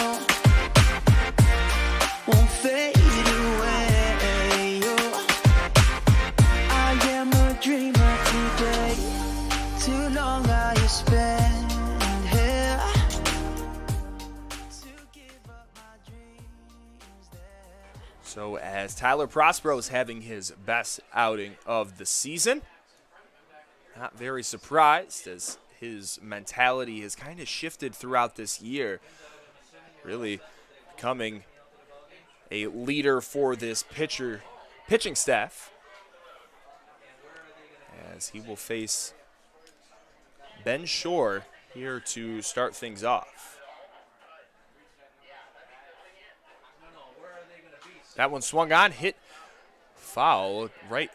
won't fade away. Oh, I am a dreamer today. Too long I spent here to give up my dreams there. So as Tyler Prospero is having his best outing of the season, not very surprised as his mentality has kind of shifted throughout this year, really becoming a leader for this pitching staff, as he will face Ben Shore here to start things off. That one swung on, hit foul right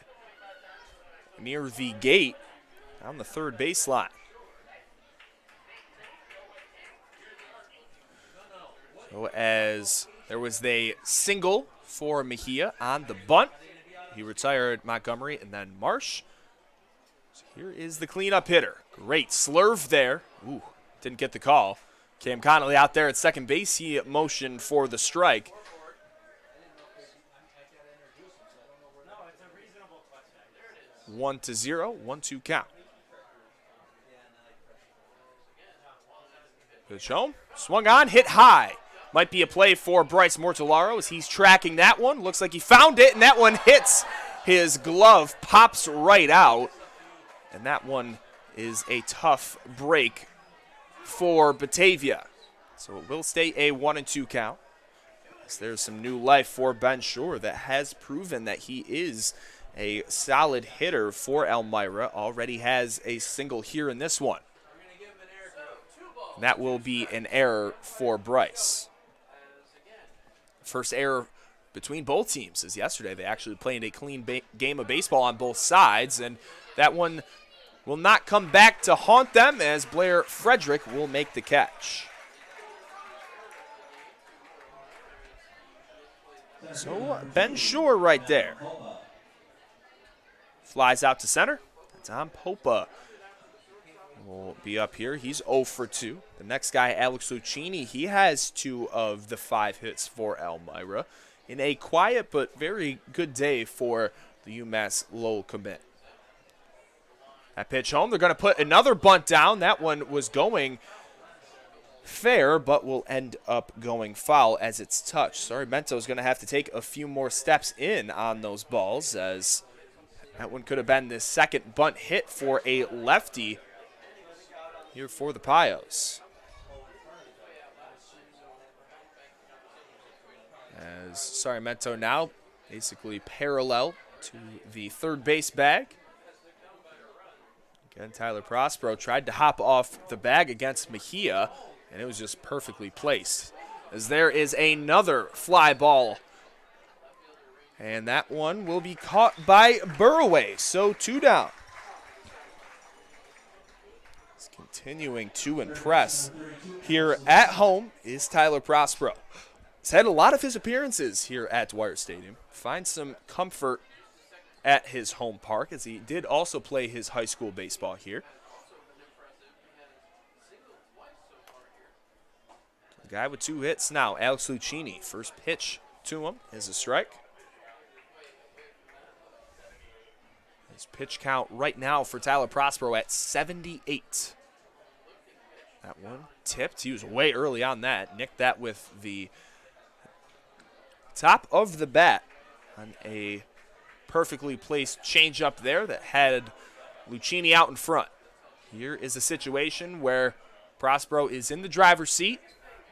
near the gate on the 3rd baseline. So as there was a single for Mejia on the bunt, he retired Montgomery and then Marsh. So here is the cleanup hitter. Great slurve there. Ooh, didn't get the call. Cam Connolly out there at second base. He motioned for the strike. 1-0, 1-2 count. Pitch home, swung on, hit high. Might be a play for Bryce Mortellaro as he's tracking that one. Looks like he found it, and that one hits his glove, pops right out. And that one is a tough break for Batavia. So it will stay a 1-2 count. As there's some new life for Ben Shore that has proven that he is a solid hitter for Elmira. Already has a single here in this one. And that will be an error for Bryce. First error between both teams is yesterday. They actually played a clean game of baseball on both sides, and that one will not come back to haunt them as Blair Frederick will make the catch. So Ben Shore right there. Flies out to center. Tom Popa will be up here. He's 0 for 2. The next guy, Alex Lucchini, he has 2 of the 5 hits for Elmira in a quiet but very good day for the UMass Lowell commit. That pitch home, they're going to put another bunt down. That one was going fair, but will end up going foul as it's touched. Sorry, Mento's going to have to take a few more steps in on those balls, as that one could have been the second bunt hit for a lefty here for the Pios. As Sarmiento now basically parallel to the third base bag. Again, Tyler Prospero tried to hop off the bag against Mejia, and it was just perfectly placed. As there is another fly ball, and that one will be caught by Burraway, so 2 down. He's continuing to impress here at home is Tyler Prospero. He's had a lot of his appearances here at Dwyer Stadium. Finds some comfort at his home park, as he did also play his high school baseball here. The guy with 2 hits now, Alex Lucchini. First pitch to him is a strike. His pitch count right now for Tyler Prospero at 78. That one tipped. He was way early on that. Nicked that with the top of the bat on a perfectly placed changeup there that had Lucchini out in front. Here is a situation where Prospero is in the driver's seat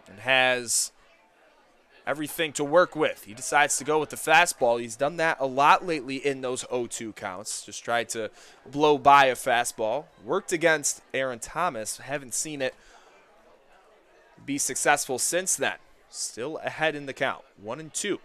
and has everything to work with. He decides to go with the fastball. He's done that a lot lately in those 0-2 counts. Just tried to blow by a fastball. Worked against Aaron Thomas. Haven't seen it be successful since then. Still ahead in the count. 1-2.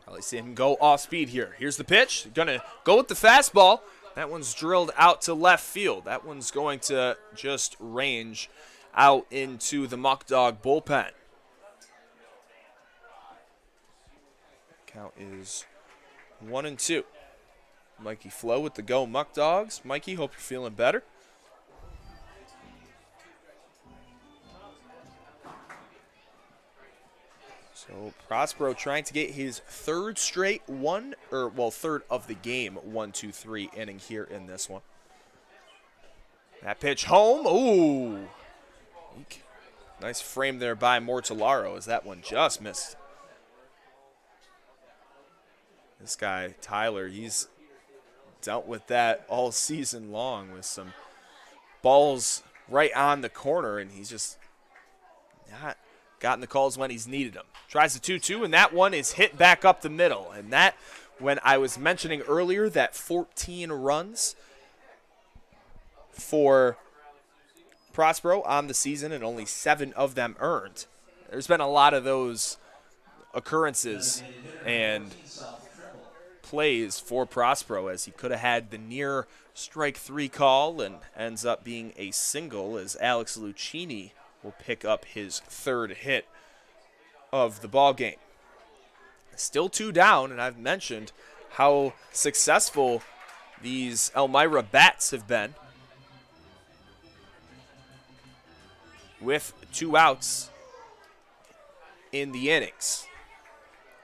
Probably see him go off speed here. Here's the pitch. Gonna go with the fastball. That one's drilled out to left field. That one's going to just range out into the Muckdog bullpen. Count is 1-2. Mikey Flo with the go Muckdogs. Mikey, hope you're feeling better. So Prospero trying to get his third straight third of the game 1-2-3 inning here in this one. That pitch home. Ooh. Nice frame there by Mortellaro as that one just missed. This guy, Tyler, he's dealt with that all season long with some balls right on the corner, and he's just not gotten the calls when he's needed them. Tries the 2-2, and that one is hit back up the middle. And that, when I was mentioning earlier that 14 runs for Prospero on the season and only 7 of them earned, there's been a lot of those occurrences and plays for Prospero, as he could have had the near strike 3 call and ends up being a single, as Alex Lucchini will pick up his third hit of the ball game. Still 2 down, and I've mentioned how successful these Elmira bats have been. With 2 outs in the innings.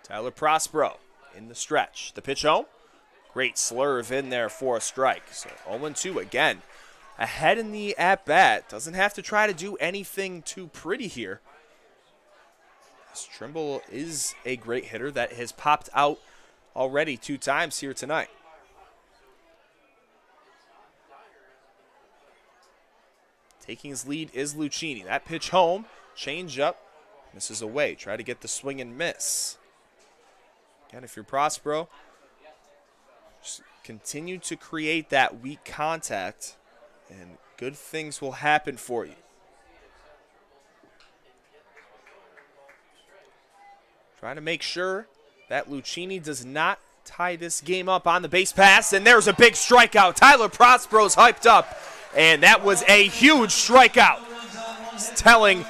Tyler Prospero in the stretch. The pitch home. Great slurve in there for a strike. So 0-2 again. Ahead in the at-bat. Doesn't have to try to do anything too pretty here. This Trimble is a great hitter that has popped out already 2 times here tonight. Taking his lead is Lucchini. That pitch home. Change up. Misses away. Try to get the swing and miss. Again, if you're Prospero, just continue to create that weak contact, and good things will happen for you. Trying to make sure that Lucchini does not tie this game up on the base pass, and there's a big strikeout. Tyler Prospero's hyped up, and that was a huge strikeout. He's telling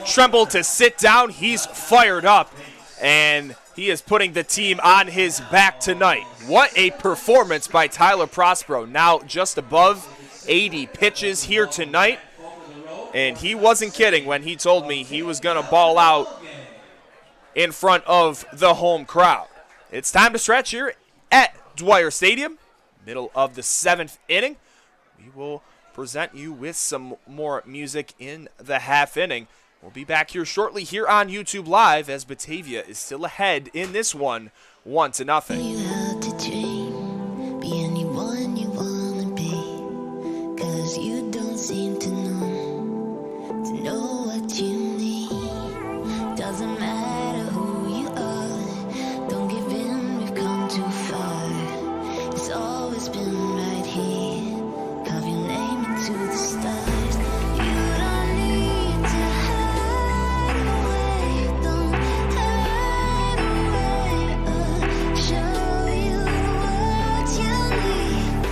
Trimble to sit down. He's fired up, and he is putting the team on his back tonight. What a performance by Tyler Prospero. Now just above 80 pitches here tonight, and he wasn't kidding when he told me he was going to ball out in front of the home crowd. It's time to stretch here at Dwyer Stadium, middle of the 7th inning. We will present you with some more music in the half inning. We'll be back here shortly here on YouTube Live as Batavia is still ahead in this one, 1-0. You have to dream, be anyone you wanna be, 'cause you don't seem to know what you need. Doesn't matter who you are, don't give in, we've come too far. It's always been right here, carve your name into the stars. You don't need to hide away, don't hide away, show you what you need.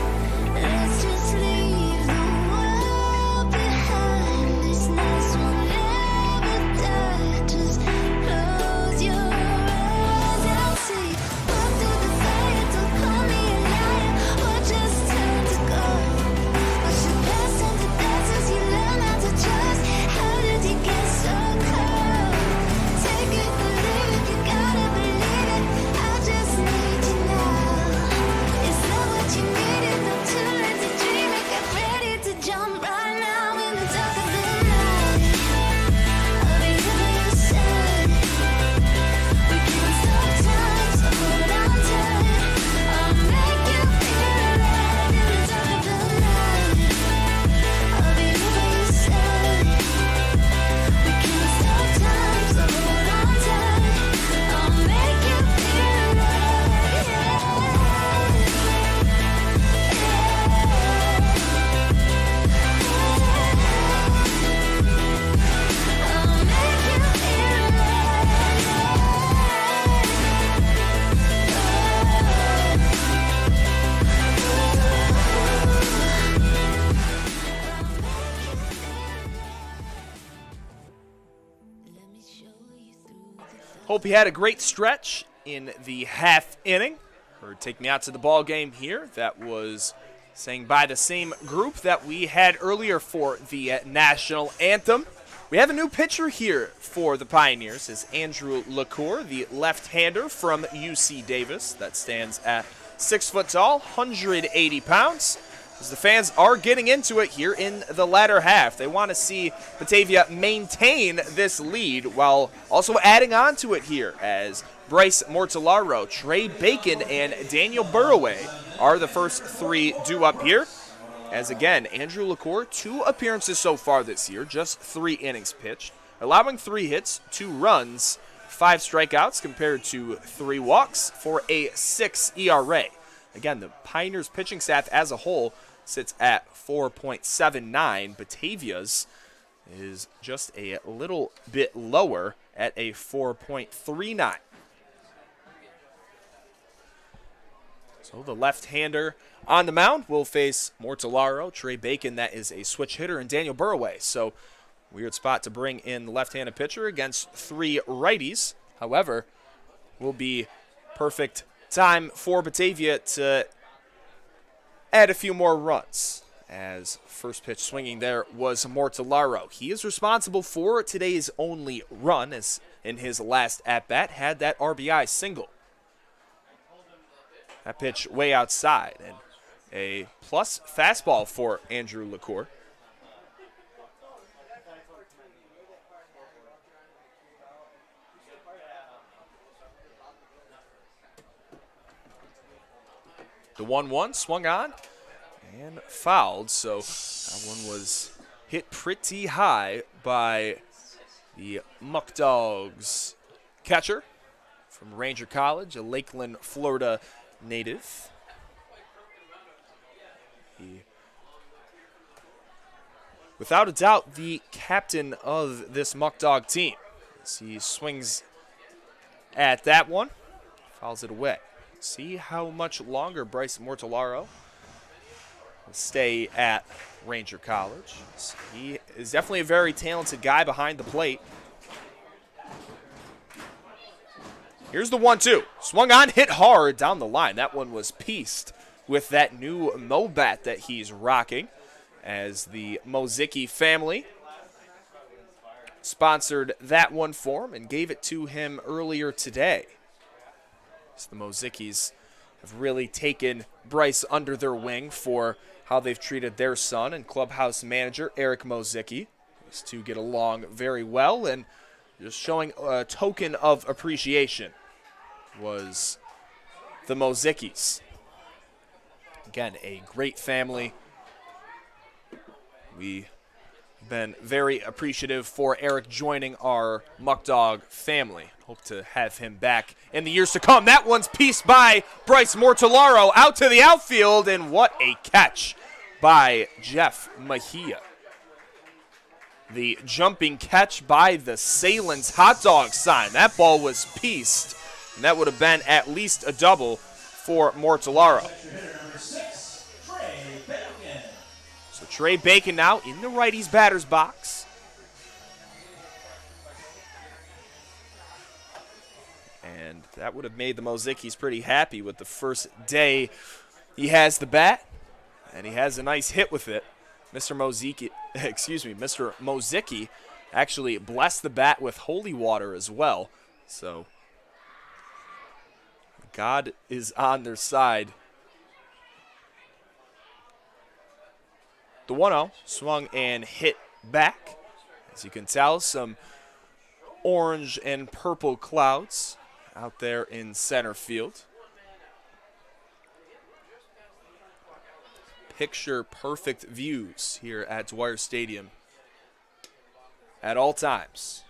Let's just leave the world behind. This nights will never die. Just close your eyes and see. Walk through the fire, don't call me a liar, or just turn to gold. Watch the past and the past as you learn how to trust. How did you get so cold? Take it, believe it, you gotta believe it. I just need you now. Is that what you needed? I'm too late to dream it. Get ready to jump right now in the dark of the night. I'll be by your side. We can't stop time, so hold on tight. I'll make you feel right in the dark of the night. I'll be by your side. We can't stop time, so hold on tight. I'll make you feel right, I'll make you feel Let me show you through the Hope you had a great stretch in the half inning. Heard Take Me Out to the Ball Game here. That was sang by the same group that we had earlier for the national anthem. We have a new pitcher here for the Pioneers. Is Andrew LaCour, the left-hander from UC Davis. That stands at 6 foot tall, 180 pounds. As the fans are getting into it here in the latter half. They want to see Batavia maintain this lead while also adding on to it here as Bryce Mortellaro, Trey Bacon, and Daniel Burroway are the first 3 due up here. As again, Andrew LaCour, 2 appearances so far this year, just 3 innings pitched, allowing 3 hits, 2 runs, 5 strikeouts compared to 3 walks for a 6 ERA. Again, the Pioneers pitching staff as a whole sits at 4.79. Batavia's is just a little bit lower at a 4.39. So the left-hander on the mound will face Mortellaro, Trey Bacon, that is a switch hitter, and Daniel Burroway. So weird spot to bring in the left-handed pitcher against 3 righties. However, will be perfect time for Batavia to add a few more runs. As first pitch swinging there was Mortellaro. He is responsible for today's only run, as in his last at-bat had that RBI single. That pitch way outside, and a plus fastball for Andrew LaCour. The 1-1 swung on and fouled, so that one was hit pretty high by the Muckdogs catcher from Ranger College, a Lakeland, Florida native. Without a doubt, the captain of this Muckdog team, as he swings at that one, fouls it away. See how much longer Bryce Mortellaro will stay at Ranger College. He is definitely a very talented guy behind the plate. Here's the 1-2. Swung on, hit hard down the line. That one was pieced with that new Mo-Bat that he's rocking, as the Mozicki family sponsored that one for him and gave it to him earlier today. So the Mozickis have really taken Bryce under their wing for how they've treated their son and clubhouse manager Eric Mozicki. These two get along very well, and just showing a token of appreciation was the Mozickis. Again, a great family. We've been very appreciative for Eric joining our Muckdog family. Hope to have him back in the years to come. That one's pieced by Bryce Mortellaro out to the outfield, and what a catch by Jeff Mejia. The jumping catch by the Salen's hot dog sign. That ball was pieced, and that would have been at least a double for Mortellaro. So Trey Bacon now in the righty's batter's box. And that would have made the Mozickis pretty happy with the first day he has the bat, and he has a nice hit with it. Mr. Mozicki actually blessed the bat with holy water as well. So God is on their side. The 1-0 swung and hit back. As you can tell, some orange and purple clouds out there in center field. Picture perfect views here at Dwyer Stadium at all times.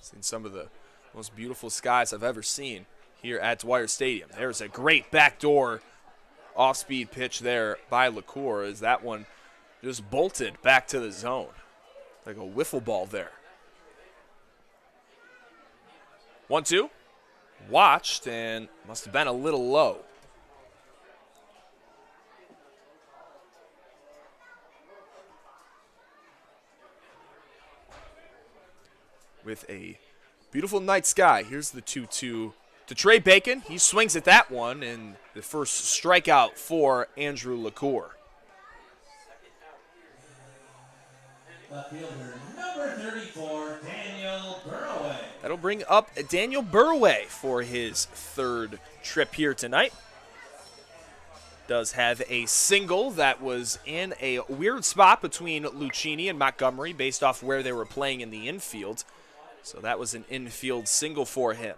Seen some of the most beautiful skies I've ever seen here at Dwyer Stadium. There's a great backdoor off-speed pitch there by LaCour, as that one just bolted back to the zone like a wiffle ball there. 1-2. Watched and must have been a little low. With a beautiful night sky, here's the 2-2 to Trey Bacon. He swings at that one, and the first strikeout for Andrew LaCour. Left fielder number 34, Daniel Burroway. That'll bring up Daniel Burroway for his third trip here tonight. Does have a single that was in a weird spot between Lucchini and Montgomery based off where they were playing in the infield. So that was an infield single for him.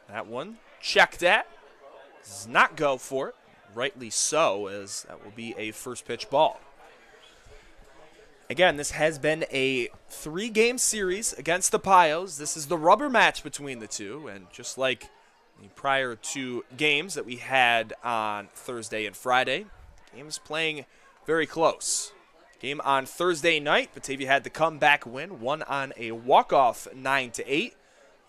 That one checked at. Does not go for it. Rightly so, as that will be a first pitch ball. Again, this has been a 3-game series against the Pios. This is the rubber match between the two, and just like the prior 2 games that we had on Thursday and Friday, games playing very close. Game on Thursday night, Batavia had the comeback win, won on a walk-off 9-8.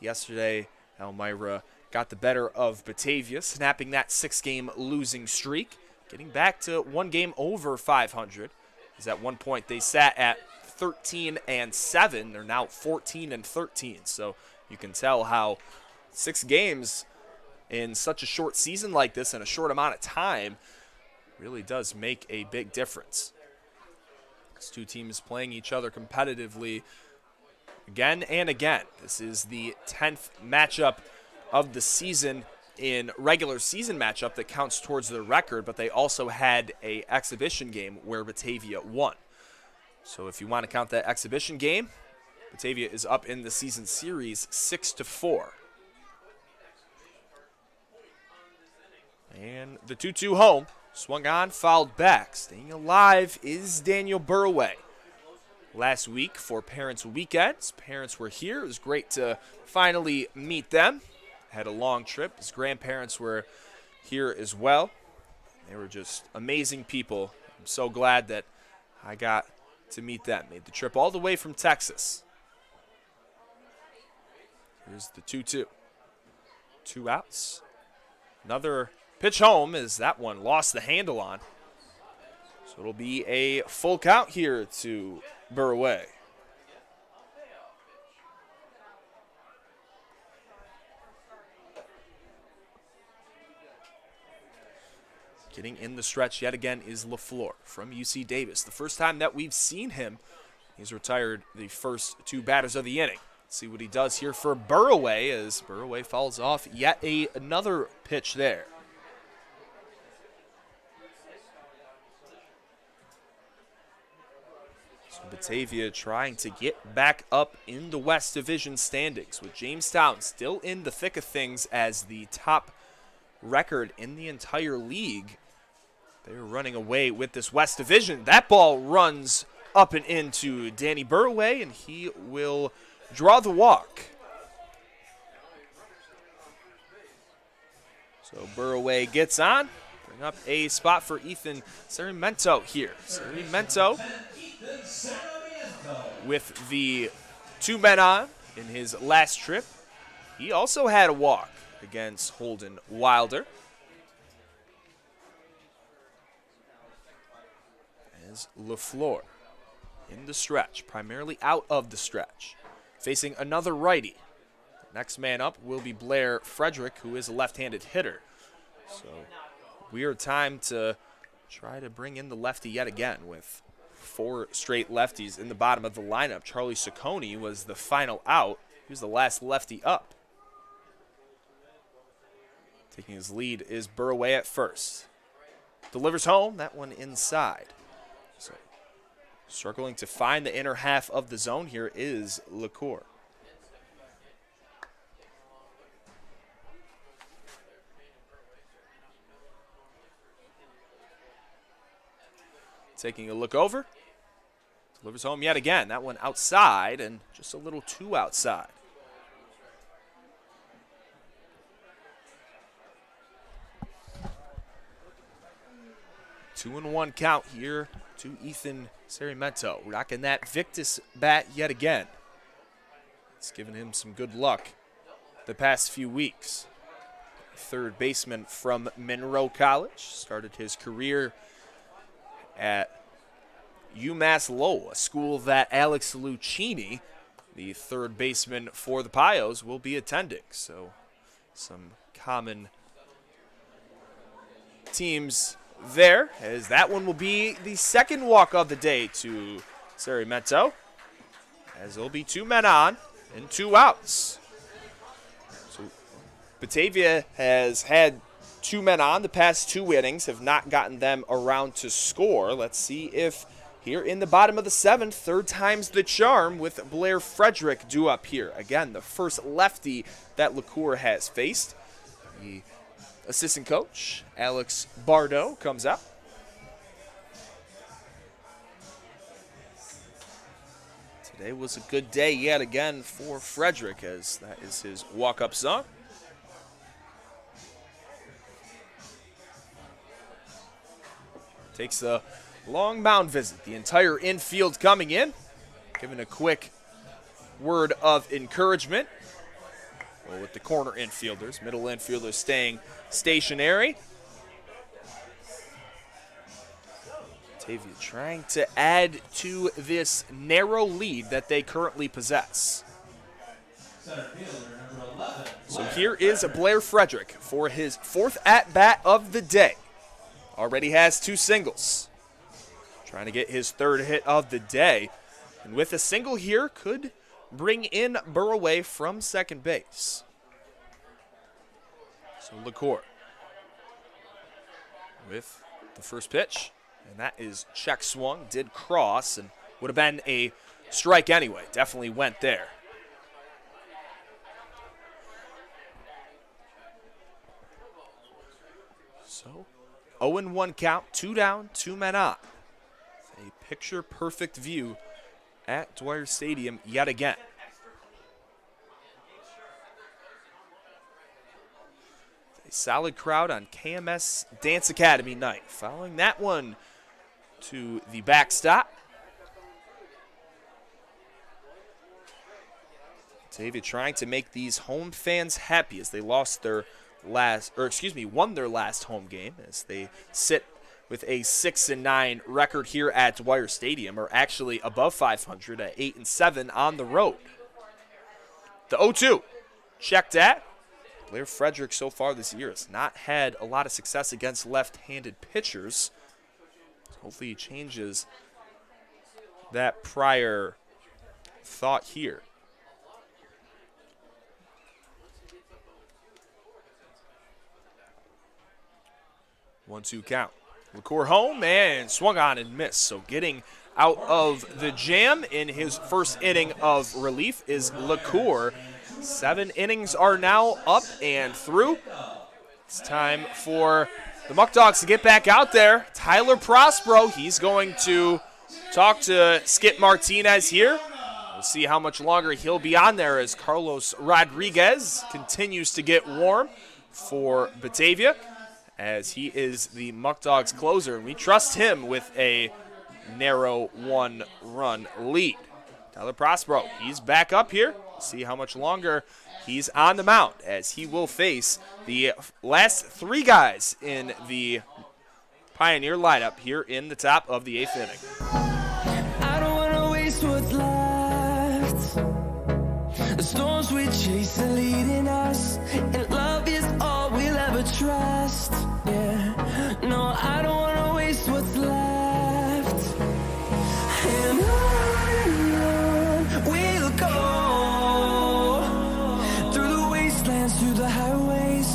Yesterday, Elmira got the better of Batavia, snapping that 6-game losing streak, getting back to 1 game over 500. As at one point they sat at 13-7. They're now 14-13. So you can tell how 6 games in such a short season like this in a short amount of time really does make a big difference. These two teams playing each other competitively again and again. This is the 10th matchup of the season in regular season matchup that counts towards their record, but they also had a exhibition game where Batavia won. So if you want to count that exhibition game, Batavia is up in the season series 6-4. And the 2-2 home. Swung on, fouled back. Staying alive is Daniel Burway. Last week for Parents Weekend, his parents were here. It was great to finally meet them. Had a long trip. His grandparents were here as well. They were just amazing people. I'm so glad that I got to meet them. Made the trip all the way from Texas. Here's the 2-2. 2 outs. Another pitch home as that one lost the handle on. So it'll be a full count here to Burway. Getting in the stretch yet again is LaFleur from UC Davis. The first time that we've seen him, he's retired the first 2 batters of the inning. Let's see what he does here for Burway as Burway fouls off yet another pitch there. Batavia trying to get back up in the West Division standings with Jamestown still in the thick of things as the top record in the entire league. They're running away with this West Division. That ball runs up and into Danny Burway, and he will draw the walk. So Burway gets on. Bring up a spot for Ethan Sarmiento here. Sarmiento with the 2 men on in his last trip. He also had a walk against Holden Wilder. As LaFleur in the stretch, primarily out of the stretch, facing another righty. Next man up will be Blair Frederick, who is a left-handed hitter. So weird time to try to bring in the lefty yet again with 4 straight lefties in the bottom of the lineup. Charlie Ciccone was the final out. He was the last lefty up. Taking his lead is Burway at first. Delivers home, that one inside. So struggling to find the inner half of the zone here is LaCour. Taking a look over. Delivers home yet again. That one outside and just a little too outside. Two and 1 count here to Ethan Sarmiento. Rocking that Victus bat yet again. It's given him some good luck the past few weeks. Third baseman from Monroe College. Started his career at UMass Lowell, a school that Alex Lucchini, the third baseman for the Pios, will be attending. So some common teams there, as that one will be the second walk of the day to Sarmiento, as there'll be 2 men on and 2 outs. So Batavia has had 2 men on the past 2 innings, have not gotten them around to score. Let's see if here in the bottom of the 7th, 3rd time's the charm with Blair Frederick due up here. Again, the first lefty that LaCour has faced. The assistant coach, Alex Bardo, comes out. Today was a good day yet again for Frederick, as that is his walk-up song. Takes the long mound visit. The entire infield coming in, giving a quick word of encouragement. Well, with the corner infielders, middle infielders staying stationary. Batavia trying to add to this narrow lead that they currently possess. Center fielder, number 11. So here is Blair Frederick for his 4th at-bat of the day. Already has 2 singles. Trying to get his 3rd hit of the day. And with a single here, could bring in Burroway from second base. So LaCour with the first pitch. And that is check swung, did cross, and would have been a strike anyway. Definitely went there. So 0-1 count, 2 down, 2 men on. A picture-perfect view at Dwyer Stadium yet again. A solid crowd on KMS Dance Academy night. Following that one to the backstop. Batavia trying to make these home fans happy as they lost their won their last home game as they sit with a 6-9 record here at Dwyer Stadium, or actually above 500 at 8-7 on the road. The 0-2 checked at. Blair Frederick so far this year has not had a lot of success against left-handed pitchers. Hopefully he changes that prior thought here. One-two count. LaCour home and swung on and missed. So getting out of the jam in his first inning of relief is LaCour. 7 innings are now up and through. It's time for the Muckdogs to get back out there. Tyler Prospero, he's going to talk to Skip Martinez here. We'll see how much longer he'll be on there as Carlos Rodriguez continues to get warm for Batavia, as he is the Muckdogs closer, and we trust him with a narrow 1-run lead. Tyler Prospero, he's back up here. See how much longer he's on the mound, as he will face the last 3 guys in the Pioneer lineup here in the top of the 8th inning. I don't wanna waste what's left. The storms we chase are leading us, and love is all we'll ever trust. Yeah, no, I don't wanna waste what's left. And on we'll go, through the wastelands, through the highways,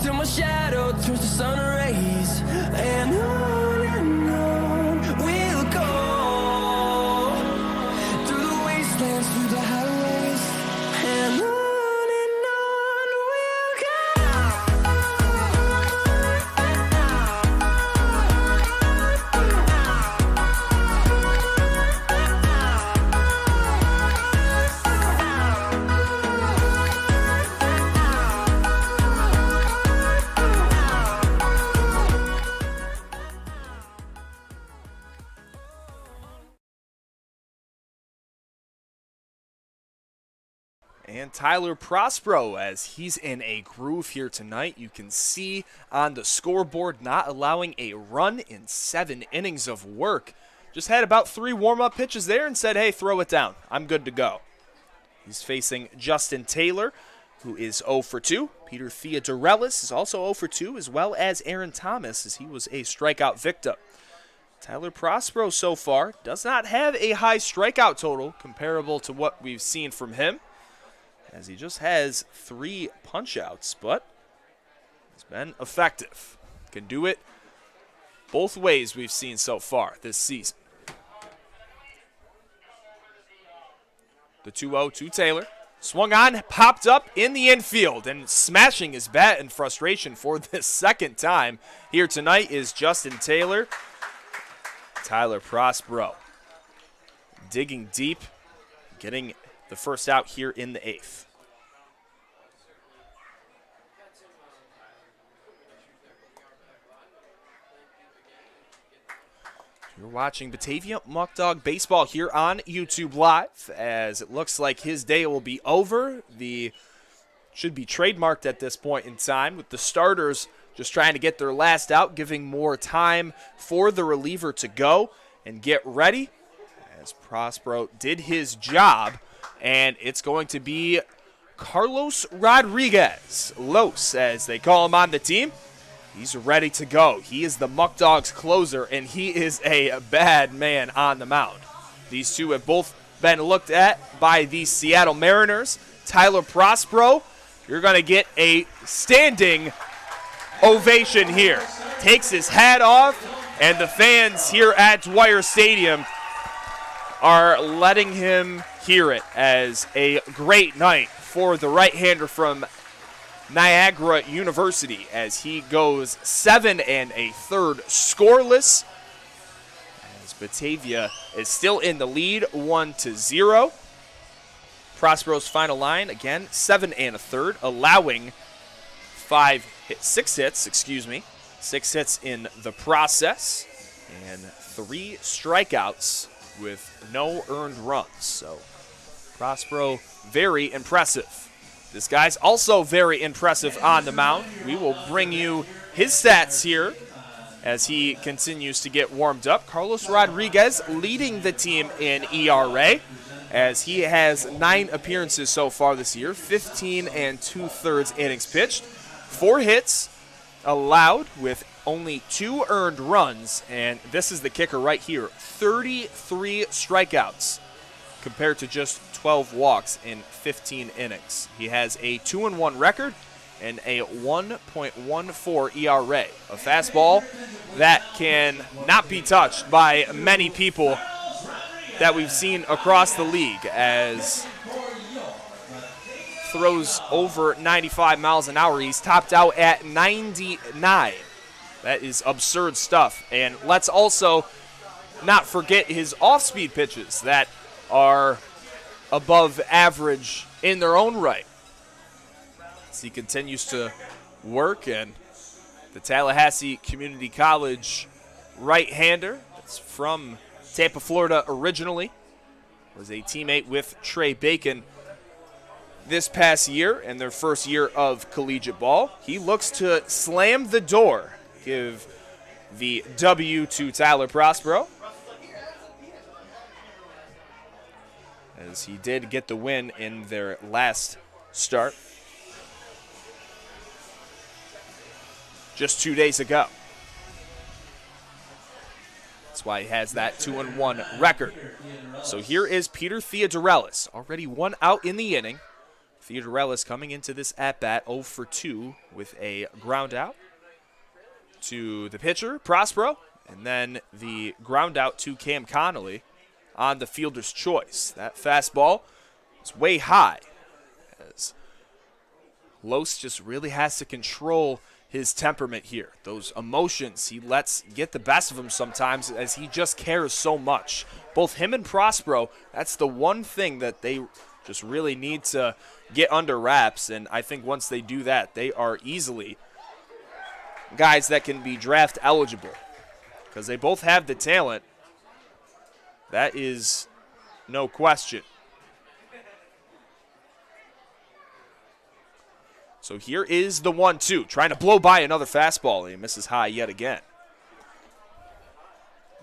till my shadow turns to sun rays. And on we'll go, through the wastelands, through the highways, and on we'll And Tyler Prospero, as he's in a groove here tonight. You can see on the scoreboard not allowing a run in 7 innings of work. Just had about 3 warm-up pitches there and said, hey, throw it down. I'm good to go. He's facing Justin Taylor, who is 0 for 2. Peter Theodorelis is also 0 for 2, as well as Aaron Thomas, as he was a strikeout victim. Tyler Prospero so far does not have a high strikeout total comparable to what we've seen from him, as he just has 3 punch-outs, but he's been effective. Can do it both ways we've seen so far this season. The 2-0 to Taylor. Swung on, popped up in the infield, and smashing his bat in frustration for the 2nd time here tonight is Justin Taylor. Tyler Prospero digging deep, getting the first out here in the 8th. You're watching Batavia Muckdog Baseball here on YouTube Live, as it looks like his day will be over. Should be trademarked at this point in time, with the starters just trying to get their last out, giving more time for the reliever to go and get ready, as Prospero did his job. And it's going to be Carlos Rodriguez. Los, as they call him on the team. He's ready to go. He is the Muckdogs closer, and he is a bad man on the mound. These two have both been looked at by the Seattle Mariners. Tyler Prospero, you're going to get a standing ovation here. Takes his hat off, and the fans here at Dwyer Stadium are letting him hear it as a great night for the right-hander from Niagara University as he goes 7 1/3 scoreless. As Batavia is still in the lead 1-0. Prospero's final line, again, 7 1/3, allowing 6 hits in the process, and 3 strikeouts with no earned runs. So Prospero, very impressive. This guy's also very impressive on the mound. We will bring you his stats here as he continues to get warmed up. Carlos Rodriguez leading the team in ERA as he has 9 appearances so far this year, 15 2/3 innings pitched, 4 hits allowed with only 2 earned runs, and this is the kicker right here, 33 strikeouts compared to just 12 walks in 15 innings. He has a 2-1 record and a 1.14 ERA. A fastball that can not be touched by many people that we've seen across the league, as throws over 95 miles an hour. He's topped out at 99. That is absurd stuff. And let's also not forget his off-speed pitches that are above average in their own right. As he continues to work, and the Tallahassee Community College right-hander that's from Tampa, Florida originally, was a teammate with Trey Bacon this past year in their first year of collegiate ball. He looks to slam the door, give the W to Tyler Prospero, as he did get the win in their last start just 2 days ago. That's why he has that 2-1 record. So here is Peter Theodorelis, already 1 out in the inning. Theodorelis coming into this at-bat 0 for 2 with a ground out to the pitcher, Prospero, and then the ground out to Cam Connolly on the fielder's choice. That fastball is way high, as Los just really has to control his temperament here. Those emotions he lets get the best of him sometimes, as he just cares so much. Both him and Prospero, that's the one thing that they just really need to get under wraps, and I think once they do that, they are easily guys that can be draft eligible, because they both have the talent. That is no question. So here is the 1-2, trying to blow by another fastball. He misses high yet again.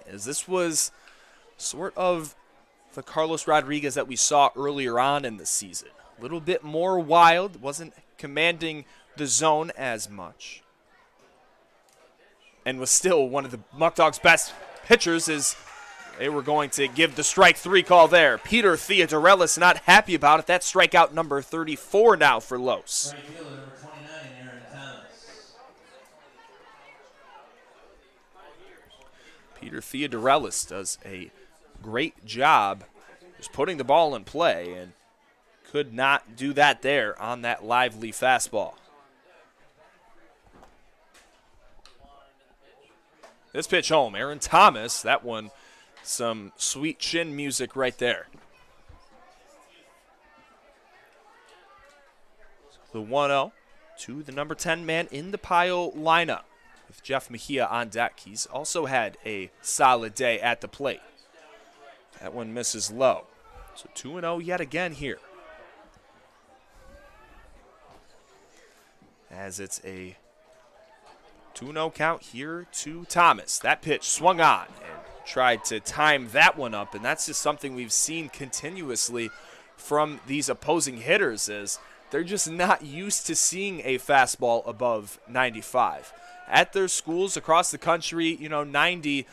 As this was sort of the Carlos Rodriguez that we saw earlier on in the season. A little bit more wild, wasn't commanding the zone as much, and was still one of the Muckdogs' best pitchers, as they were going to give the strike 3 call there. Peter Theodorelis not happy about it. That's strikeout number 34 now for Los. Right fielder number 29, Aaron Thomas. Peter Theodorelis does a great job just putting the ball in play, and could not do that there on that lively fastball. This pitch home, Aaron Thomas, that one, some sweet chin music right there. The 1-0 to the number 10 man in the pile lineup with Jeff Mejia on deck. He's also had a solid day at the plate. That one misses low. So 2-0 yet again here, as it's a 2-0 count here to Thomas. That pitch swung on and tried to time that one up, and that's just something we've seen continuously from these opposing hitters, as they're just not used to seeing a fastball above 95. At their schools across the country, 90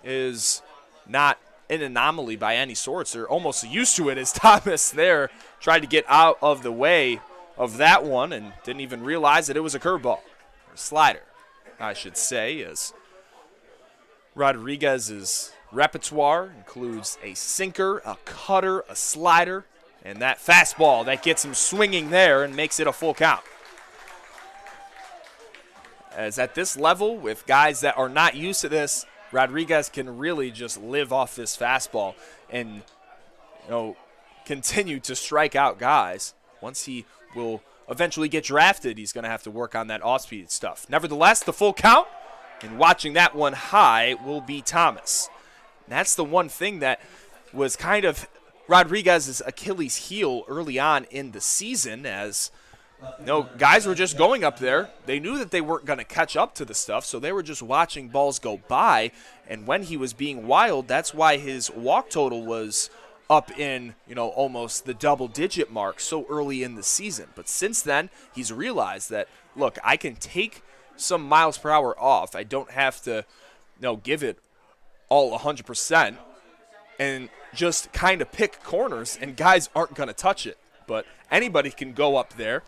is not an anomaly by any sorts. They're almost used to it, as Thomas there tried to get out of the way of that one and didn't even realize that it was a curveball, or a slider, I should say, as Rodriguez's repertoire includes a sinker, a cutter, a slider, and that fastball that gets him swinging there and makes it a full count. As at this level, with guys that are not used to this, Rodriguez can really just live off this fastball and continue to strike out guys. Once he will eventually get drafted, he's going to have to work on that off-speed stuff. Nevertheless, the full count, and watching that one high will be Thomas. And that's the one thing that was kind of Rodriguez's Achilles heel early on in the season, as guys were just going up there. They knew that they weren't going to catch up to the stuff, so they were just watching balls go by. And when he was being wild, that's why his walk total was up in, almost the double-digit mark so early in the season. But since then, he's realized that, look, I can take some miles per hour off. I don't have to, give it all 100% and just kind of pick corners, and guys aren't going to touch it. But anybody can go up there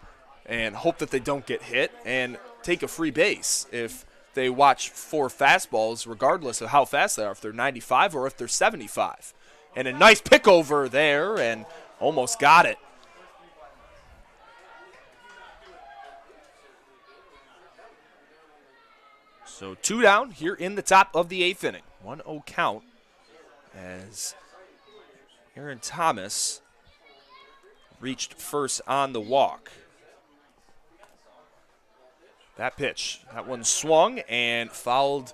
and hope that they don't get hit and take a free base if they watch 4 fastballs, regardless of how fast they are, if they're 95 or if they're 75. And a nice pick over there, and almost got it. So 2 down here in the top of the 8th inning. 1-0 count as Aaron Thomas reached first on the walk. That pitch, that one swung and fouled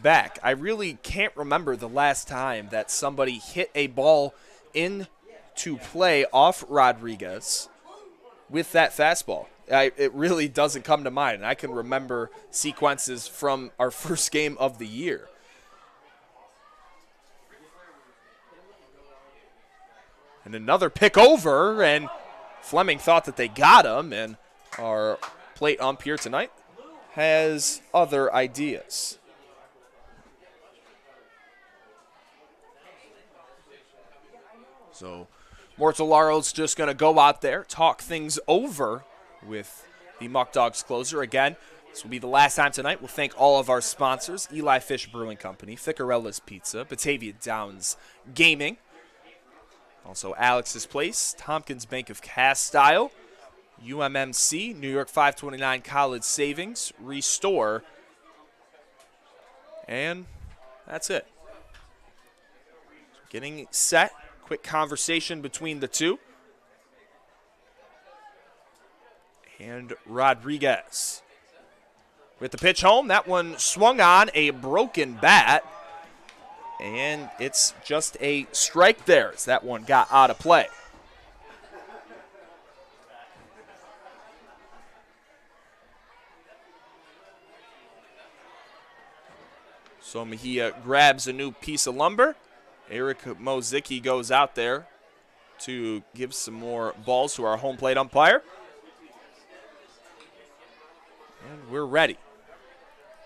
back. I really can't remember the last time that somebody hit a ball into play off Rodriguez with that fastball. It really doesn't come to mind. And I can remember sequences from our first game of the year. And another pick over, and Fleming thought that they got him, and our plate ump here tonight has other ideas. So Mortalaro's just going to go out there, talk things over with the Muckdogs closer. Again, this will be the last time tonight. We'll thank all of our sponsors: Eli Fish Brewing Company, Ficarella's Pizza, Batavia Downs Gaming, also Alex's Place, Tompkins Bank of Castile, UMMC, New York 529 College Savings, Restore, and that's it. Getting set. Quick conversation between the two. And Rodriguez with the pitch home. That one swung on a broken bat. And it's just a strike there as that one got out of play. So Mejia grabs a new piece of lumber. Eric Mozicki goes out there to give some more balls to our home plate umpire. And we're ready.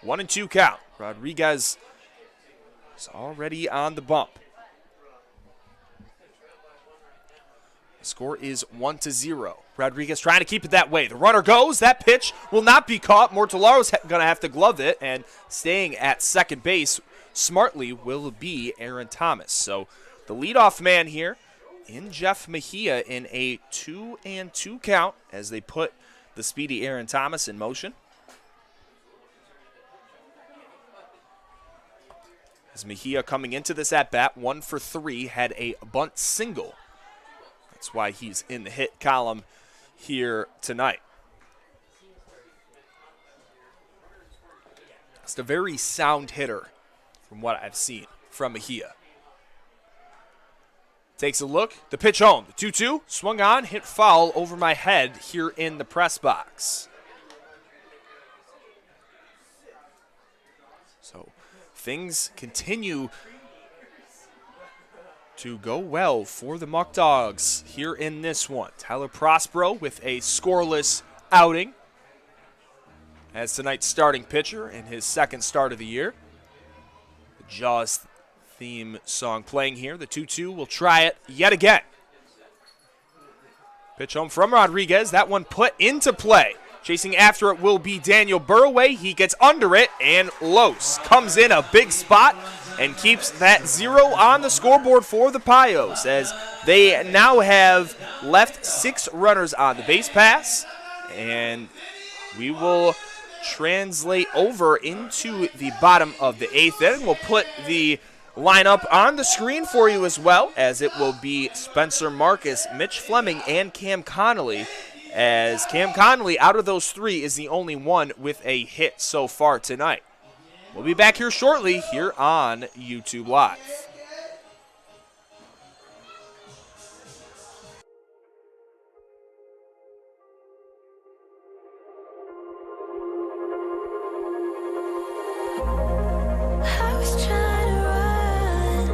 1-2 count. Rodriguez is already on the bump. The score is 1-0. Rodriguez trying to keep it that way. The runner goes. That pitch will not be caught. Mortalaro's going to have to glove it, and staying at second base smartly will be Aaron Thomas. So the leadoff man here in Jeff Mejia in a 2-2 count as they put the speedy Aaron Thomas in motion. As Mejia coming into this at-bat, 1 for 3, had a bunt single. That's why he's in the hit column here tonight. Just a very sound hitter from what I've seen from Mejia. Takes a look. The pitch home. The 2-2 swung on, hit foul over my head here in the press box. So things continue to go well for the Muckdogs here in this one. Tyler Prospero with a scoreless outing as tonight's starting pitcher in his second start of the year. The Jaws theme song playing here. The 2-2 will try it yet again. Pitch home from Rodriguez. That one put into play. Chasing after it will be Daniel Burraway. He gets under it, and Los comes in a big spot and keeps that 0 on the scoreboard for the Pios, as they now have left 6 runners on the base pass. And we will translate over into the bottom of the 8th inning. We'll put the lineup on the screen for you as well, as it will be Spencer Marcus, Mitch Fleming, and Cam Connolly, as Cam Connolly, out of those 3, is the only one with a hit so far tonight. We'll be back here shortly here on YouTube Live. I was trying to run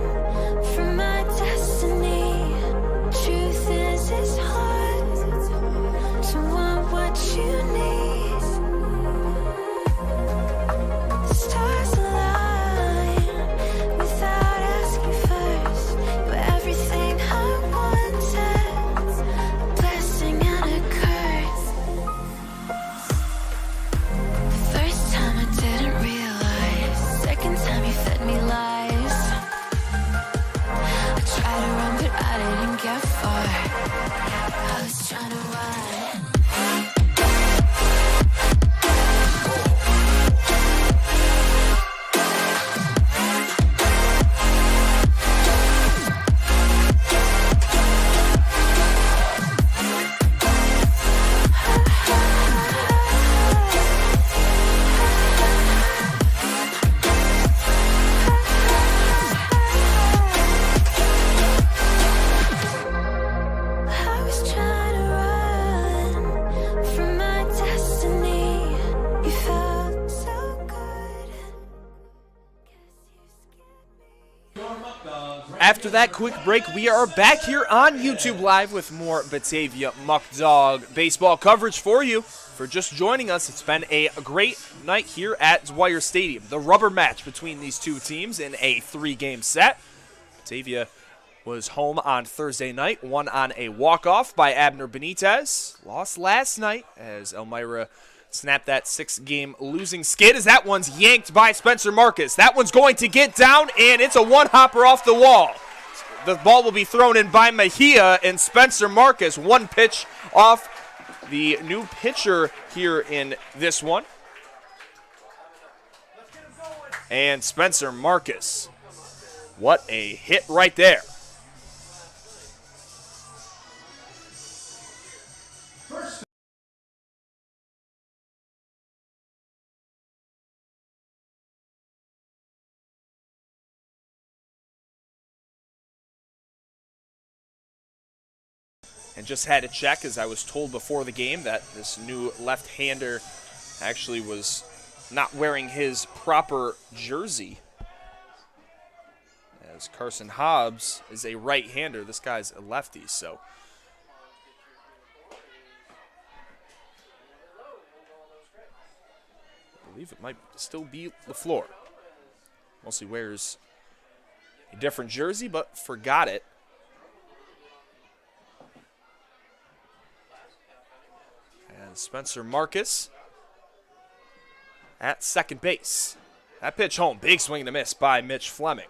from my destiny. Truth is, it's hard to want what you need. The stars align without asking first. But everything I wanted, a blessing and a curse. The first time I didn't realize, second time you fed me lies. I tried to run but I didn't get far. I was trying to run. I was trying to run from my destiny. You felt so good. Your Muckdogs. After that quick break, we are back here on YouTube Live with more Batavia Muckdog baseball coverage for you. For just joining us, it's been a great night here at Dwyer Stadium. The rubber match between these two teams in a 3-game set. Batavia was home on Thursday night, won on a walk-off by Abner Benitez. Lost last night as Elmira snapped that 6-game losing skid, as that one's yanked by Spencer Marcus. That one's going to get down, and it's a one-hopper off the wall. The ball will be thrown in by Mejia, and Spencer Marcus, one pitch off the new pitcher here in this one. And Spencer Marcus, what a hit right there. And just had to check, as I was told before the game, that this new left-hander actually was not wearing his proper jersey, as Carson Hobbs is a right-hander. This guy's a lefty, so I believe it might still be LaFleur. Mostly wears a different jersey, but forgot it. And Spencer Marcus at second base. That pitch home. Big swing and a miss by Mitch Fleming.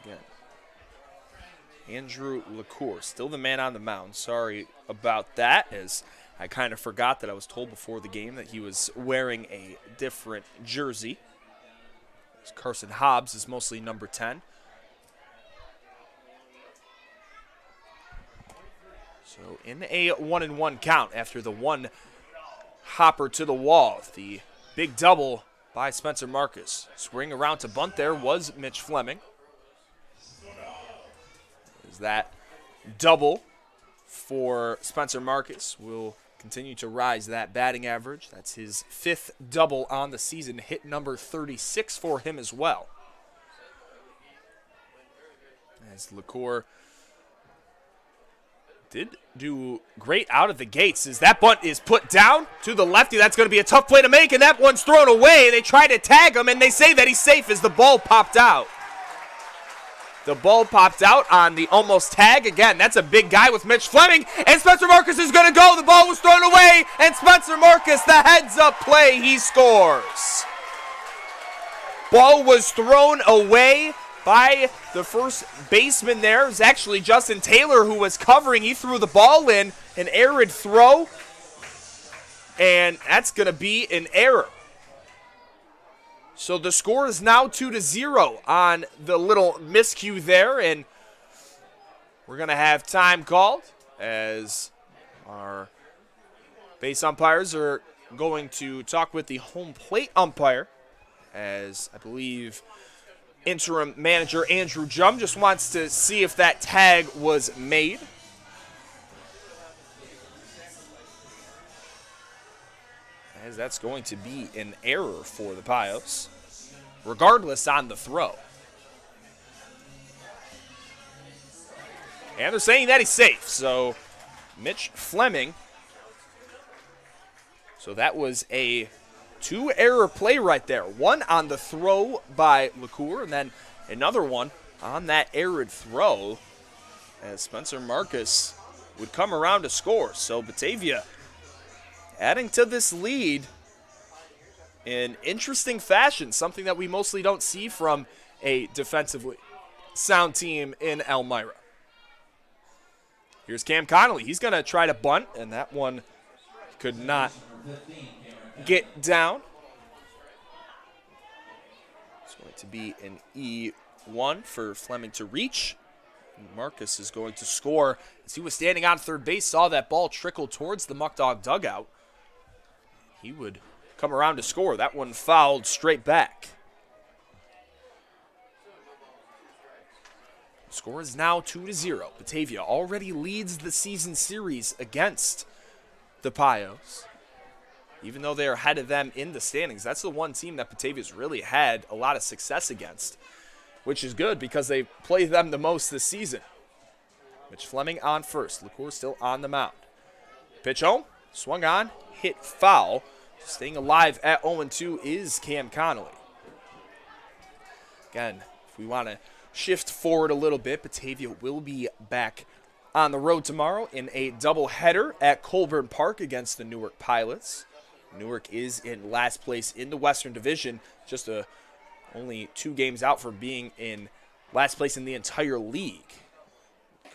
Again, Andrew LaCour, still the man on the mound. Sorry about that, as I kind of forgot that I was told before the game that he was wearing a different jersey. Carson Hobbs is mostly number 10. So in a 1-1 count after the one hopper to the wall, the big double by Spencer Marcus. Swing around to bunt there was Mitch Fleming. Is that double for Spencer Marcus will continue to rise that batting average. That's his 5th double on the season, hit number 36 for him as well. As LaCour did do great out of the gates, as that bunt is put down to the lefty. That's going to be a tough play to make, and that one's thrown away. They try to tag him, and they say that he's safe as the ball popped out. The ball popped out on the almost tag. Again, that's a big guy with Mitch Fleming, and Spencer Marcus is going to go. The ball was thrown away, and Spencer Marcus, the heads-up play, he scores. Ball was thrown away by the first baseman there. It was actually Justin Taylor who was covering. He threw the ball in, an errant throw, and that's going to be an error. So the score is now 2-0 on the little miscue there, and we're going to have time called as our base umpires are going to talk with the home plate umpire, as I believe interim manager Andrew Jum just wants to see if that tag was made. As that's going to be an error for the Pios, regardless on the throw. And they're saying that he's safe, so Mitch Fleming. So that was a 2-error play right there. One on the throw by LaCour, and then another one on that errant throw as Spencer Marcus would come around to score. So Batavia adding to this lead in interesting fashion, something that we mostly don't see from a defensively sound team in Elmira. Here's Cam Connolly. He's going to try to bunt, and that one could not get down. It's going to be an E1 for Fleming to reach. Marcus is going to score as he was standing on third base, saw that ball trickle towards the Muckdog dugout. He would come around to score. That one fouled straight back. Score is now 2-0. Batavia already leads the season series against the Pios. Even though they're ahead of them in the standings, that's the one team that Batavia's really had a lot of success against, which is good because they play them the most this season. Mitch Fleming on first. LaCour still on the mound. Pitch home, swung on, hit foul. Staying alive at 0-2 is Cam Connolly. Again, if we want to shift forward a little bit, Batavia will be back on the road tomorrow in a doubleheader at Colburn Park against the Newark Pilots. Newark is in last place in the Western Division, just only 2 games out from being in last place in the entire league.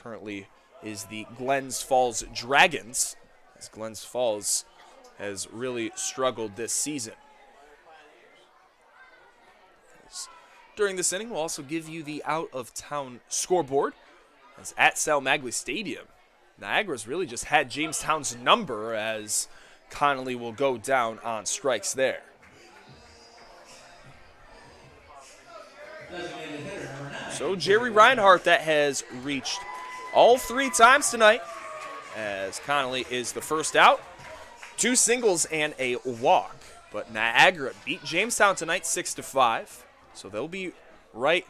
Currently is the Glens Falls Dragons, as Glens Falls has really struggled this season. During this inning, we'll also give you the out-of-town scoreboard. As at Sal Magley Stadium, Niagara's really just had Jamestown's number, as Connolly will go down on strikes there. So Jerry Reinhardt, that has reached all 3 times tonight, as Connolly is the first out. 2 singles and a walk. But Niagara beat Jamestown tonight 6-5. So they'll be right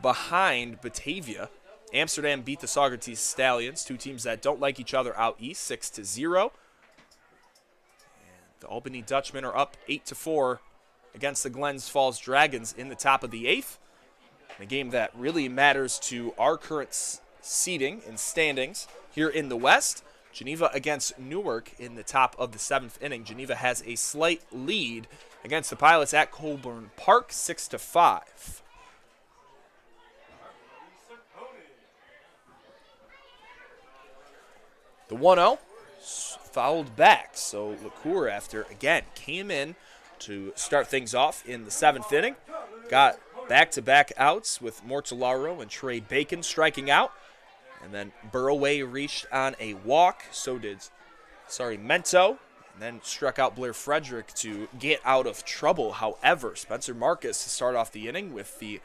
behind Batavia. Amsterdam beat the Saugerties Stallions, 2 teams that don't like each other out east, 6-0. And the Albany Dutchmen are up 8-4 against the Glens Falls Dragons in the top of the 8th. A game that really matters to our current seeding and standings here in the West. Geneva against Newark in the top of the 7th inning. Geneva has a slight lead against the Pilots at Colburn Park, 6-5. The 1-0 fouled back, so LaCour, after again came in to start things off in the 7th inning, got back-to-back outs with Mortellaro and Trey Bacon striking out. And then Burroway reached on a walk. So did, Mento. And then struck out Blair Frederick to get out of trouble. However, Spencer Marcus started off the inning with the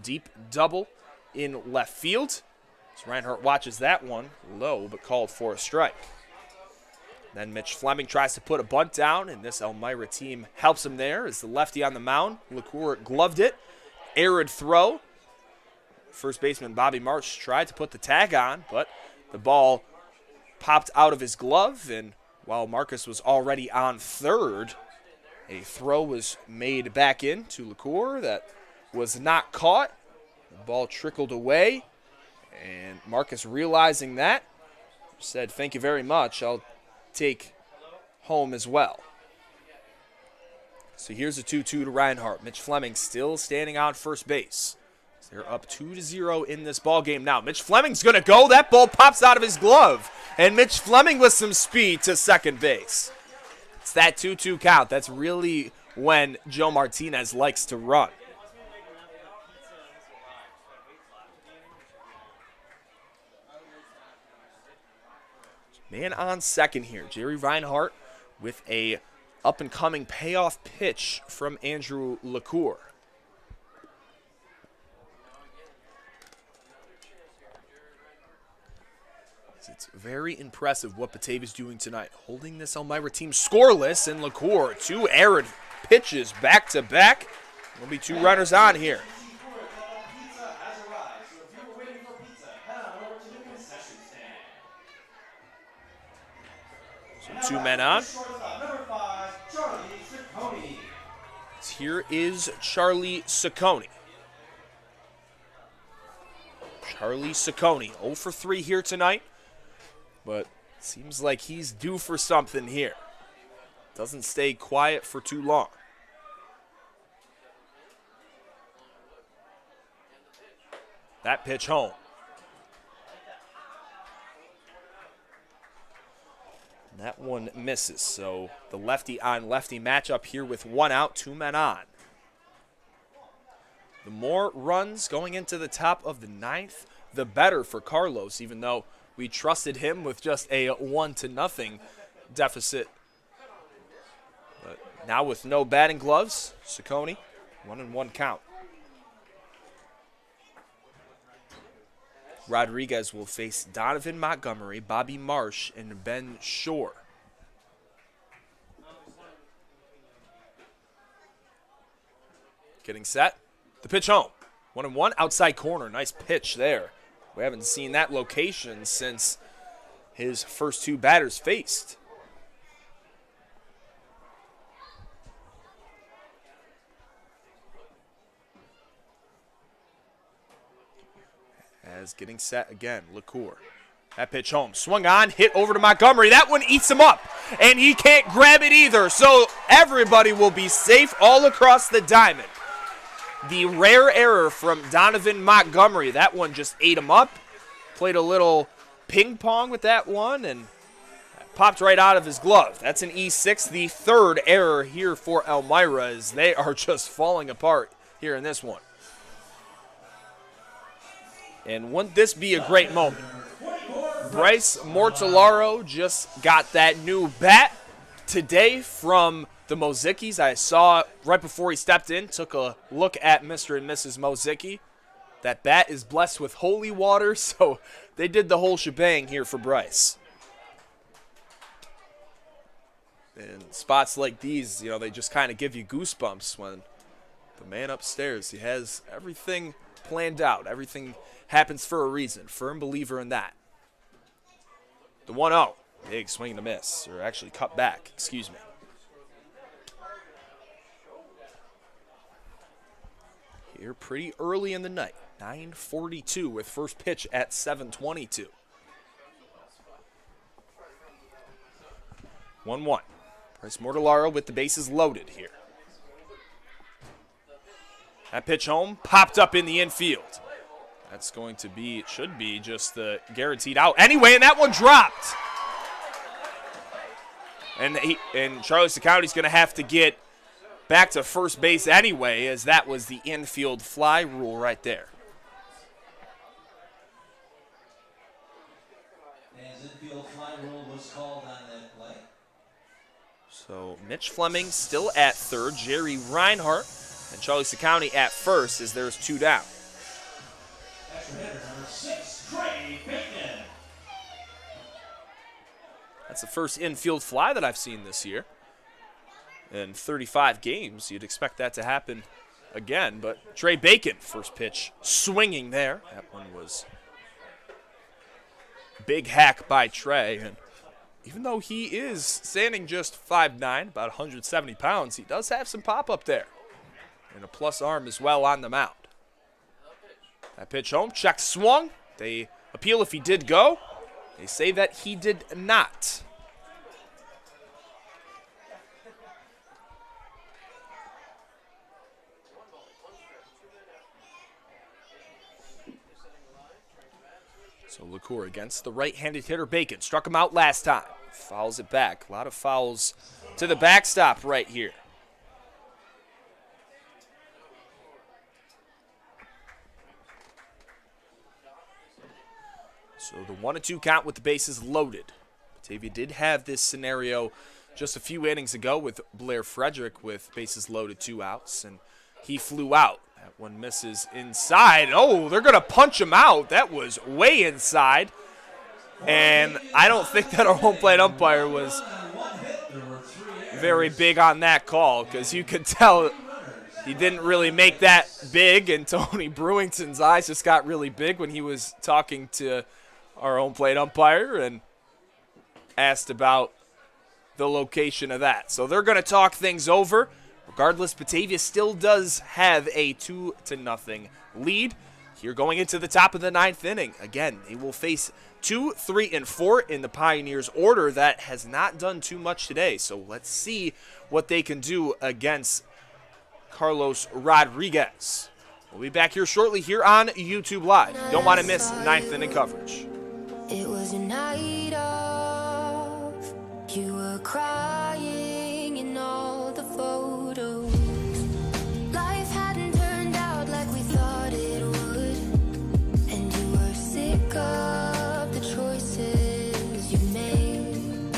deep double in left field. As Reinhardt watches that one low, but called for a strike. Then Mitch Fleming tries to put a bunt down, and this Elmira team helps him there as the lefty on the mound. LaCour gloved it. Arid throw. First baseman Bobby Marsh tried to put the tag on, but the ball popped out of his glove, and while Marcus was already on third, a throw was made back in to LaCour that was not caught. The ball trickled away, and Marcus, realizing that, said, "Thank you very much. I'll take home as well." So here's a 2-2 to Reinhardt. Mitch Fleming still standing on first base. So they're up 2-0 in this ball game now. Mitch Fleming's going to go. That ball pops out of his glove. And Mitch Fleming with some speed to second base. It's that 2-2 count. That's really when Joe Martinez likes to run. Man on second here. Jerry Reinhardt with a up-and-coming payoff pitch from Andrew LaCour. It's very impressive what Batavia's doing tonight, holding this Elmira team scoreless, and LaCour, 2 arid pitches back-to-back. There'll be 2 runners on here. Pizza has arrived, so if you were waiting for pizza, head on over to the concession stand. So 2 men on. Number 5, Charlie Ciccone. Here is Charlie Ciccone. Charlie Ciccone, 0 for 3 here tonight, but seems like he's due for something here. Doesn't stay quiet for too long. That pitch home. That one misses, so the lefty-on-lefty matchup here with 1 out, 2 men on. The more runs going into the top of the 9th, the better for Carlos, even though we trusted him with just a 1-0 deficit. But now with no batting gloves, Ciccone, 1-1 count. Rodriguez will face Donovan Montgomery, Bobby Marsh, and Ben Shore. Getting set. The pitch home. 1-1, outside corner. Nice pitch there. We haven't seen that location since his first 2 batters faced. As getting set again, LaCour. That pitch home. Swung on, hit over to Montgomery. That one eats him up, and he can't grab it either. So everybody will be safe all across the diamond. The rare error from Donovan Montgomery. That one just ate him up. Played a little ping pong with that one and popped right out of his glove. That's an E6, the 3rd error here for Elmira, as they are just falling apart here in this one. And wouldn't this be a great moment? Bryce Mortellaro just got that new bat today from the Mozickis. I saw right before he stepped in, took a look at Mr. and Mrs. Mozicki. That bat is blessed with holy water, so they did the whole shebang here for Bryce. And spots like these, you know, they just kind of give you goosebumps when the man upstairs, he has everything planned out. Everything happens for a reason. Firm believer in that. The 1-0. Big swing and a miss, or actually cut back, excuse me. Here pretty early in the night. 9:42 with first pitch at 7:22. 1-1. Bryce Mortellaro with the bases loaded here. That pitch home popped up in the infield. That's going to be, it should be just the guaranteed out. Anyway, and that one dropped. And Charlie Ciccone's going to have to get back to first base anyway, as that was the infield fly rule right there. And infield fly rule was called on that play. So Mitch Fleming still at third, Jerry Reinhardt, and Charlie Ciccone at first, as there's 2 down. Extra hitter number 6, Trey Bacon. That's the first infield fly that I've seen this year. In 35 games, you'd expect that to happen again, but Trey Bacon, first pitch, swinging there. That one was big hack by Trey, and even though he is standing just 5'9", about 170 pounds, he does have some pop up there. And a plus arm as well on the mound. That pitch home, check swung. They appeal if he did go. They say that he did not. So LaCour against the right-handed hitter Bacon. Struck him out last time. Fouls it back. A lot of fouls to the backstop right here. So the 1-2 count with the bases loaded. Batavia did have this scenario just a few innings ago with Blair Frederick with bases loaded, 2 outs, and he flew out. That one misses inside. Oh, they're going to punch him out. That was way inside. And I don't think that our home plate umpire was very big on that call, because you could tell he didn't really make that big, and Tony Brewington's eyes just got really big when he was talking to our home plate umpire and asked about the location of that. So they're going to talk things over. Regardless, Batavia still does have a 2-0 lead here going into the top of the 9th inning. Again, they will face 2, 3, and 4 in the Pioneers order that has not done too much today. So let's see what they can do against Carlos Rodriguez. We'll be back here shortly here on YouTube Live. Don't want to miss 9th inning coverage. It was a night of, you were crying in all the photos. Life hadn't turned out like we thought it would, and you were sick of the choices you made.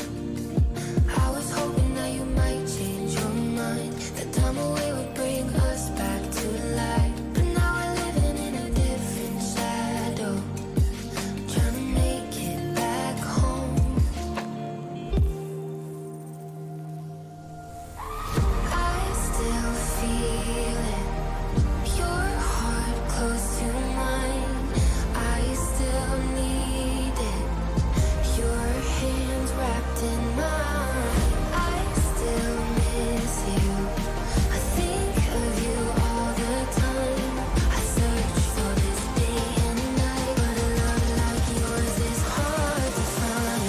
I was hoping that you might change your mind, that time away would bring us back to life. But now we're living in a different shadow, trying to make it back home. I still feel it, your heart close to mine. I still need it, your hands wrapped in mine. I still miss you, I think of you all the time. I search for this day and night, but a love like yours is hard to find.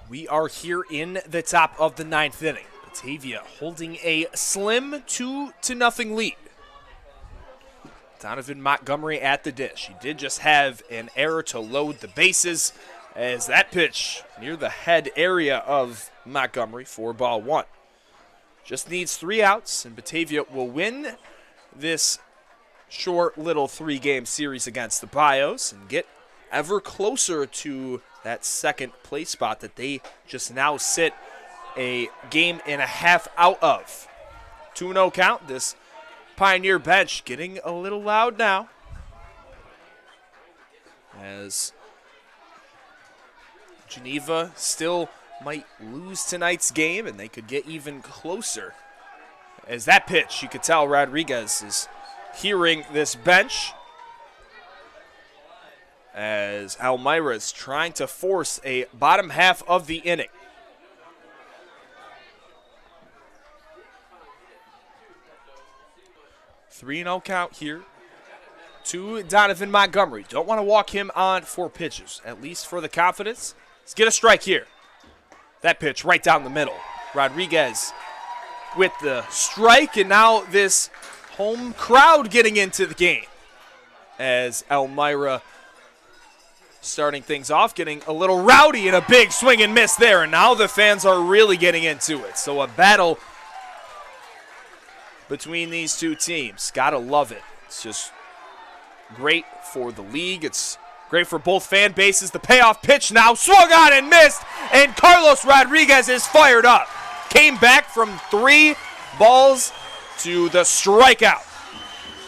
We are here in the top of the 9th inning. Batavia holding a slim 2-0 lead. Donovan Montgomery at the dish. He did just have an error to load the bases, as that pitch near the head area of Montgomery for ball 1. Just needs 3 outs, and Batavia will win this short little 3-game series against the Bios and get ever closer to that second place spot that they just now sit a game and a half out of. 2-0 count. This Pioneer bench getting a little loud now, as Geneva still might lose tonight's game, and they could get even closer. As that pitch, you could tell Rodriguez is hearing this bench, as Elmira is trying to force a bottom half of the inning. Three 3-0 count here to Donovan Montgomery. Don't want to walk him on 4 pitches, at least for the confidence. Let's get a strike here. That pitch right down the middle. Rodriguez with the strike, and now this home crowd getting into the game, as Elmira starting things off, getting a little rowdy and a big swing and miss there. And now the fans are really getting into it. So a battle between these two teams. Gotta love it. It's just great for the league. It's great for both fan bases. The payoff pitch now swung on and missed. And Carlos Rodriguez is fired up. Came back from 3 balls to the strikeout,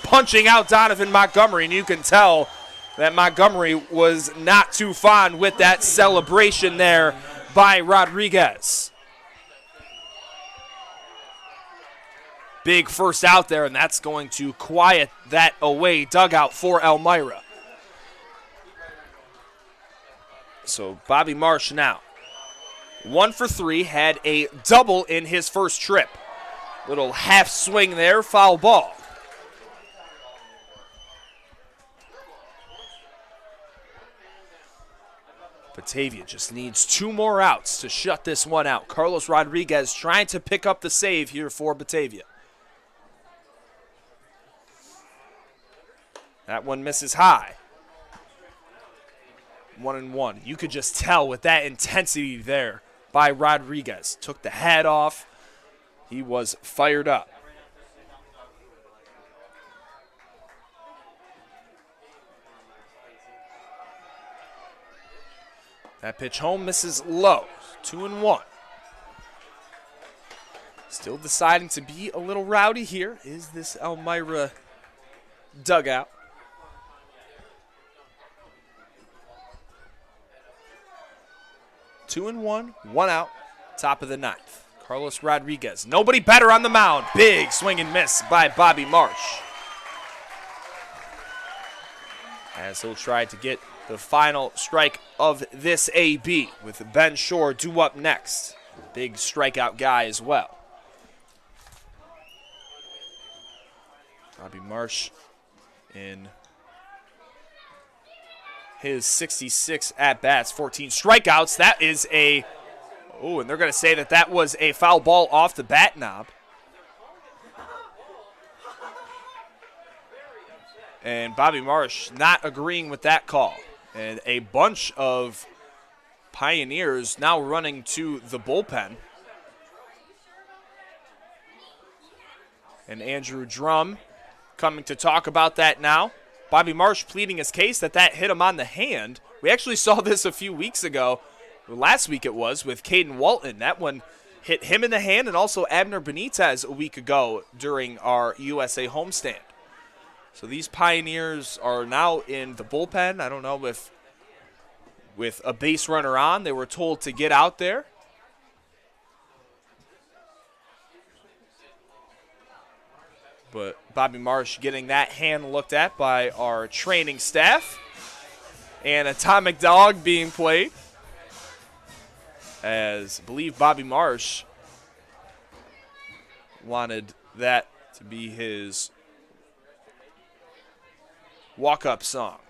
punching out Donovan Montgomery. And you can tell that Montgomery was not too fond with that celebration there by Rodriguez. Big first out there, and that's going to quiet that away dugout for Elmira. So Bobby Marsh now 1 for 3, had a double in his first trip. Little half swing there, foul ball. Batavia just needs 2 more outs to shut this one out. Carlos Rodriguez trying to pick up the save here for Batavia. That one misses high. 1-1. You could just tell with that intensity there by Rodriguez. Took the hat off. He was fired up. That pitch home misses low. 2-1. Still deciding to be a little rowdy here is this Elmira dugout. 2-1, 1 out, top of the 9th. Carlos Rodriguez, nobody better on the mound. Big swing and miss by Bobby Marsh, as he'll try to get the final strike of this AB, with Ben Shore due up next. Big strikeout guy as well. Bobby Marsh in his 66 at-bats, 14 strikeouts. That is a, oh, and they're going to say that that was a foul ball off the bat knob. And Bobby Marsh not agreeing with that call. And a bunch of Pioneers now running to the bullpen. And Andrew Drum coming to talk about that now. Bobby Marsh pleading his case that that hit him on the hand. We actually saw this a few weeks ago. Last week it was with Caden Walton. That one hit him in the hand, and also Abner Benitez a week ago during our USA homestand. So these Pioneers are now in the bullpen. I don't know if with a base runner on, they were told to get out there. But Bobby Marsh getting that hand looked at by our training staff. And Atomic Dog being played, as I believe Bobby Marsh wanted that to be his walk-up song,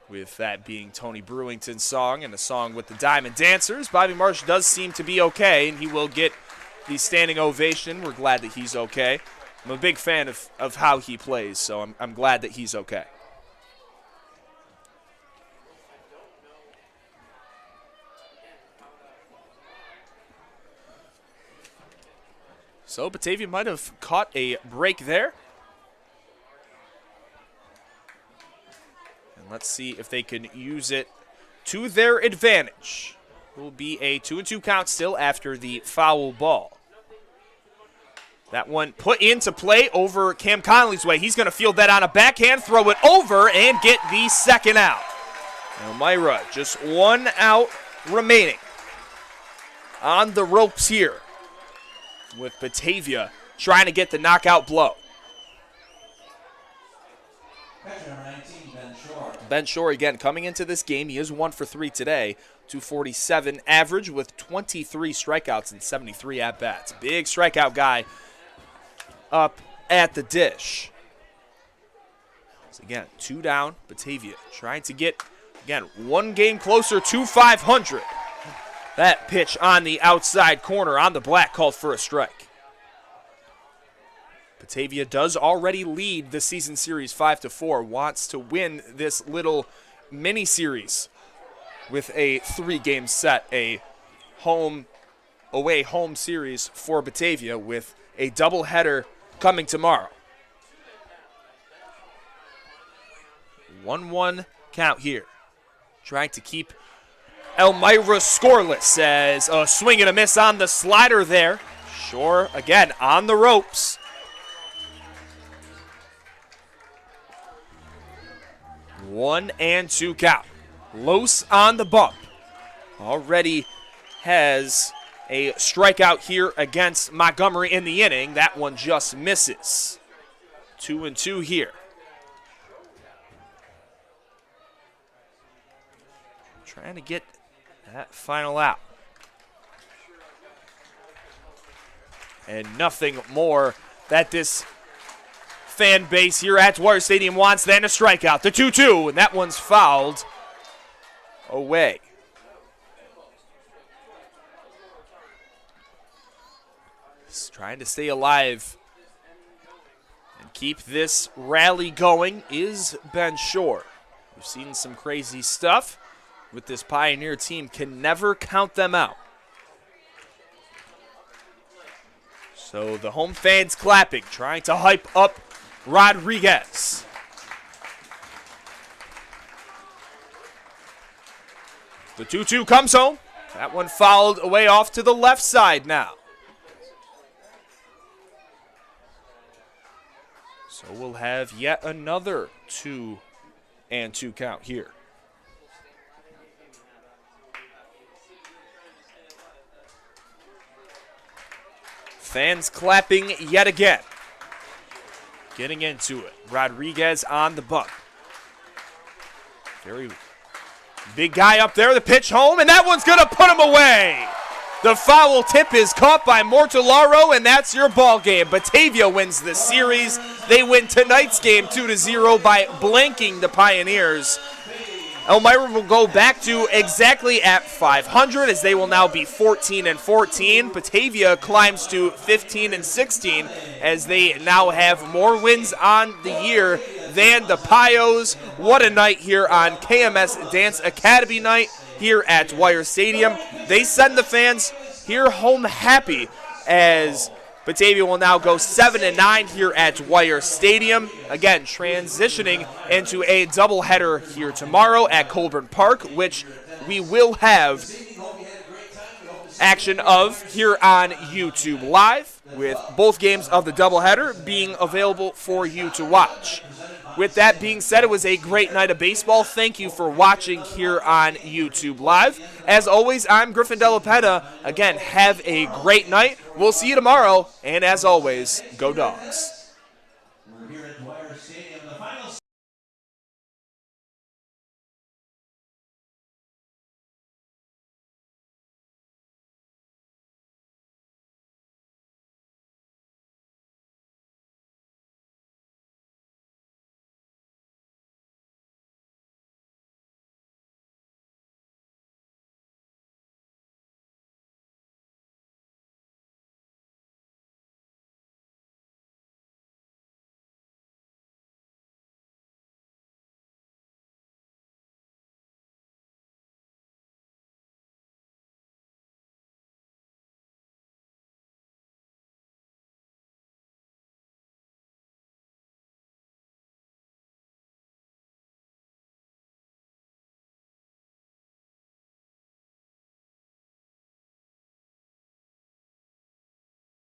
with that being Tony Brewington's song and a song with the Diamond Dancers. Bobby Marsh does seem to be okay, and he will get the standing ovation. We're glad that he's okay. I'm a big fan of how he plays, so I'm glad that he's okay. So Batavia might have caught a break there. And let's see if they can use it to their advantage. It will be a 2-2 count still after the foul ball. That one put into play over Cam Conley's way. He's going to field that on a backhand, throw it over, and get the second out. Elmira, just 1 out remaining on the ropes here, with Batavia trying to get the knockout blow. Catcher number 19, Ben Shore. Ben Shore, again, coming into this game, he is 1 for 3 today. 247 average with 23 strikeouts and 73 at-bats. Big strikeout guy up at the dish. So again, 2 down. Batavia trying to get, again, 1 game closer to 500. That pitch on the outside corner on the black called for a strike. Batavia does already lead the season series 5-4, wants to win this little mini series with a 3-game set, a away home series for Batavia with a doubleheader coming tomorrow. 1-1 count here. Trying to keep Elmira scoreless as a swing and a miss on the slider there. Shore again on the ropes. 1-2 count. Los on the bump. Already has a strikeout here against Montgomery in the inning. That one just misses. 2-2 here. Trying to get that final out. And nothing more that this fan base here at Dwyer Stadium wants than a strikeout. The 2-2, and that one's fouled away. Just trying to stay alive and keep this rally going is Ben Shore. We've seen some crazy stuff with this Pioneer team, can never count them out. So the home fans clapping, trying to hype up Rodriguez. The 2-2 comes home. That one fouled away off to the left side now. So we'll have yet another 2-2 count here. Fans clapping yet again. Getting into it. Rodriguez on the buck. Very big guy up there. The pitch home, and that one's going to put him away. The foul tip is caught by Mortellaro, and that's your ball game. Batavia wins the series. They win tonight's game 2-0 by blanking the Pioneers. Elmira will go back to exactly at 500 as they will now be 14-14. Batavia climbs to 15-16 as they now have more wins on the year than the Pios. What a night here on KMS Dance Academy night here at Dwyer Stadium. They send the fans here home happy as Batavia will now go 7-9 here at Dwyer Stadium. Again, transitioning into a doubleheader here tomorrow at Colburn Park, which we will have action of here on YouTube Live, with both games of the doubleheader being available for you to watch. With that being said, it was a great night of baseball. Thank you for watching here on YouTube Live. As always, I'm Griffin Della Pena. Again, have a great night. We'll see you tomorrow. And as always, go Dogs.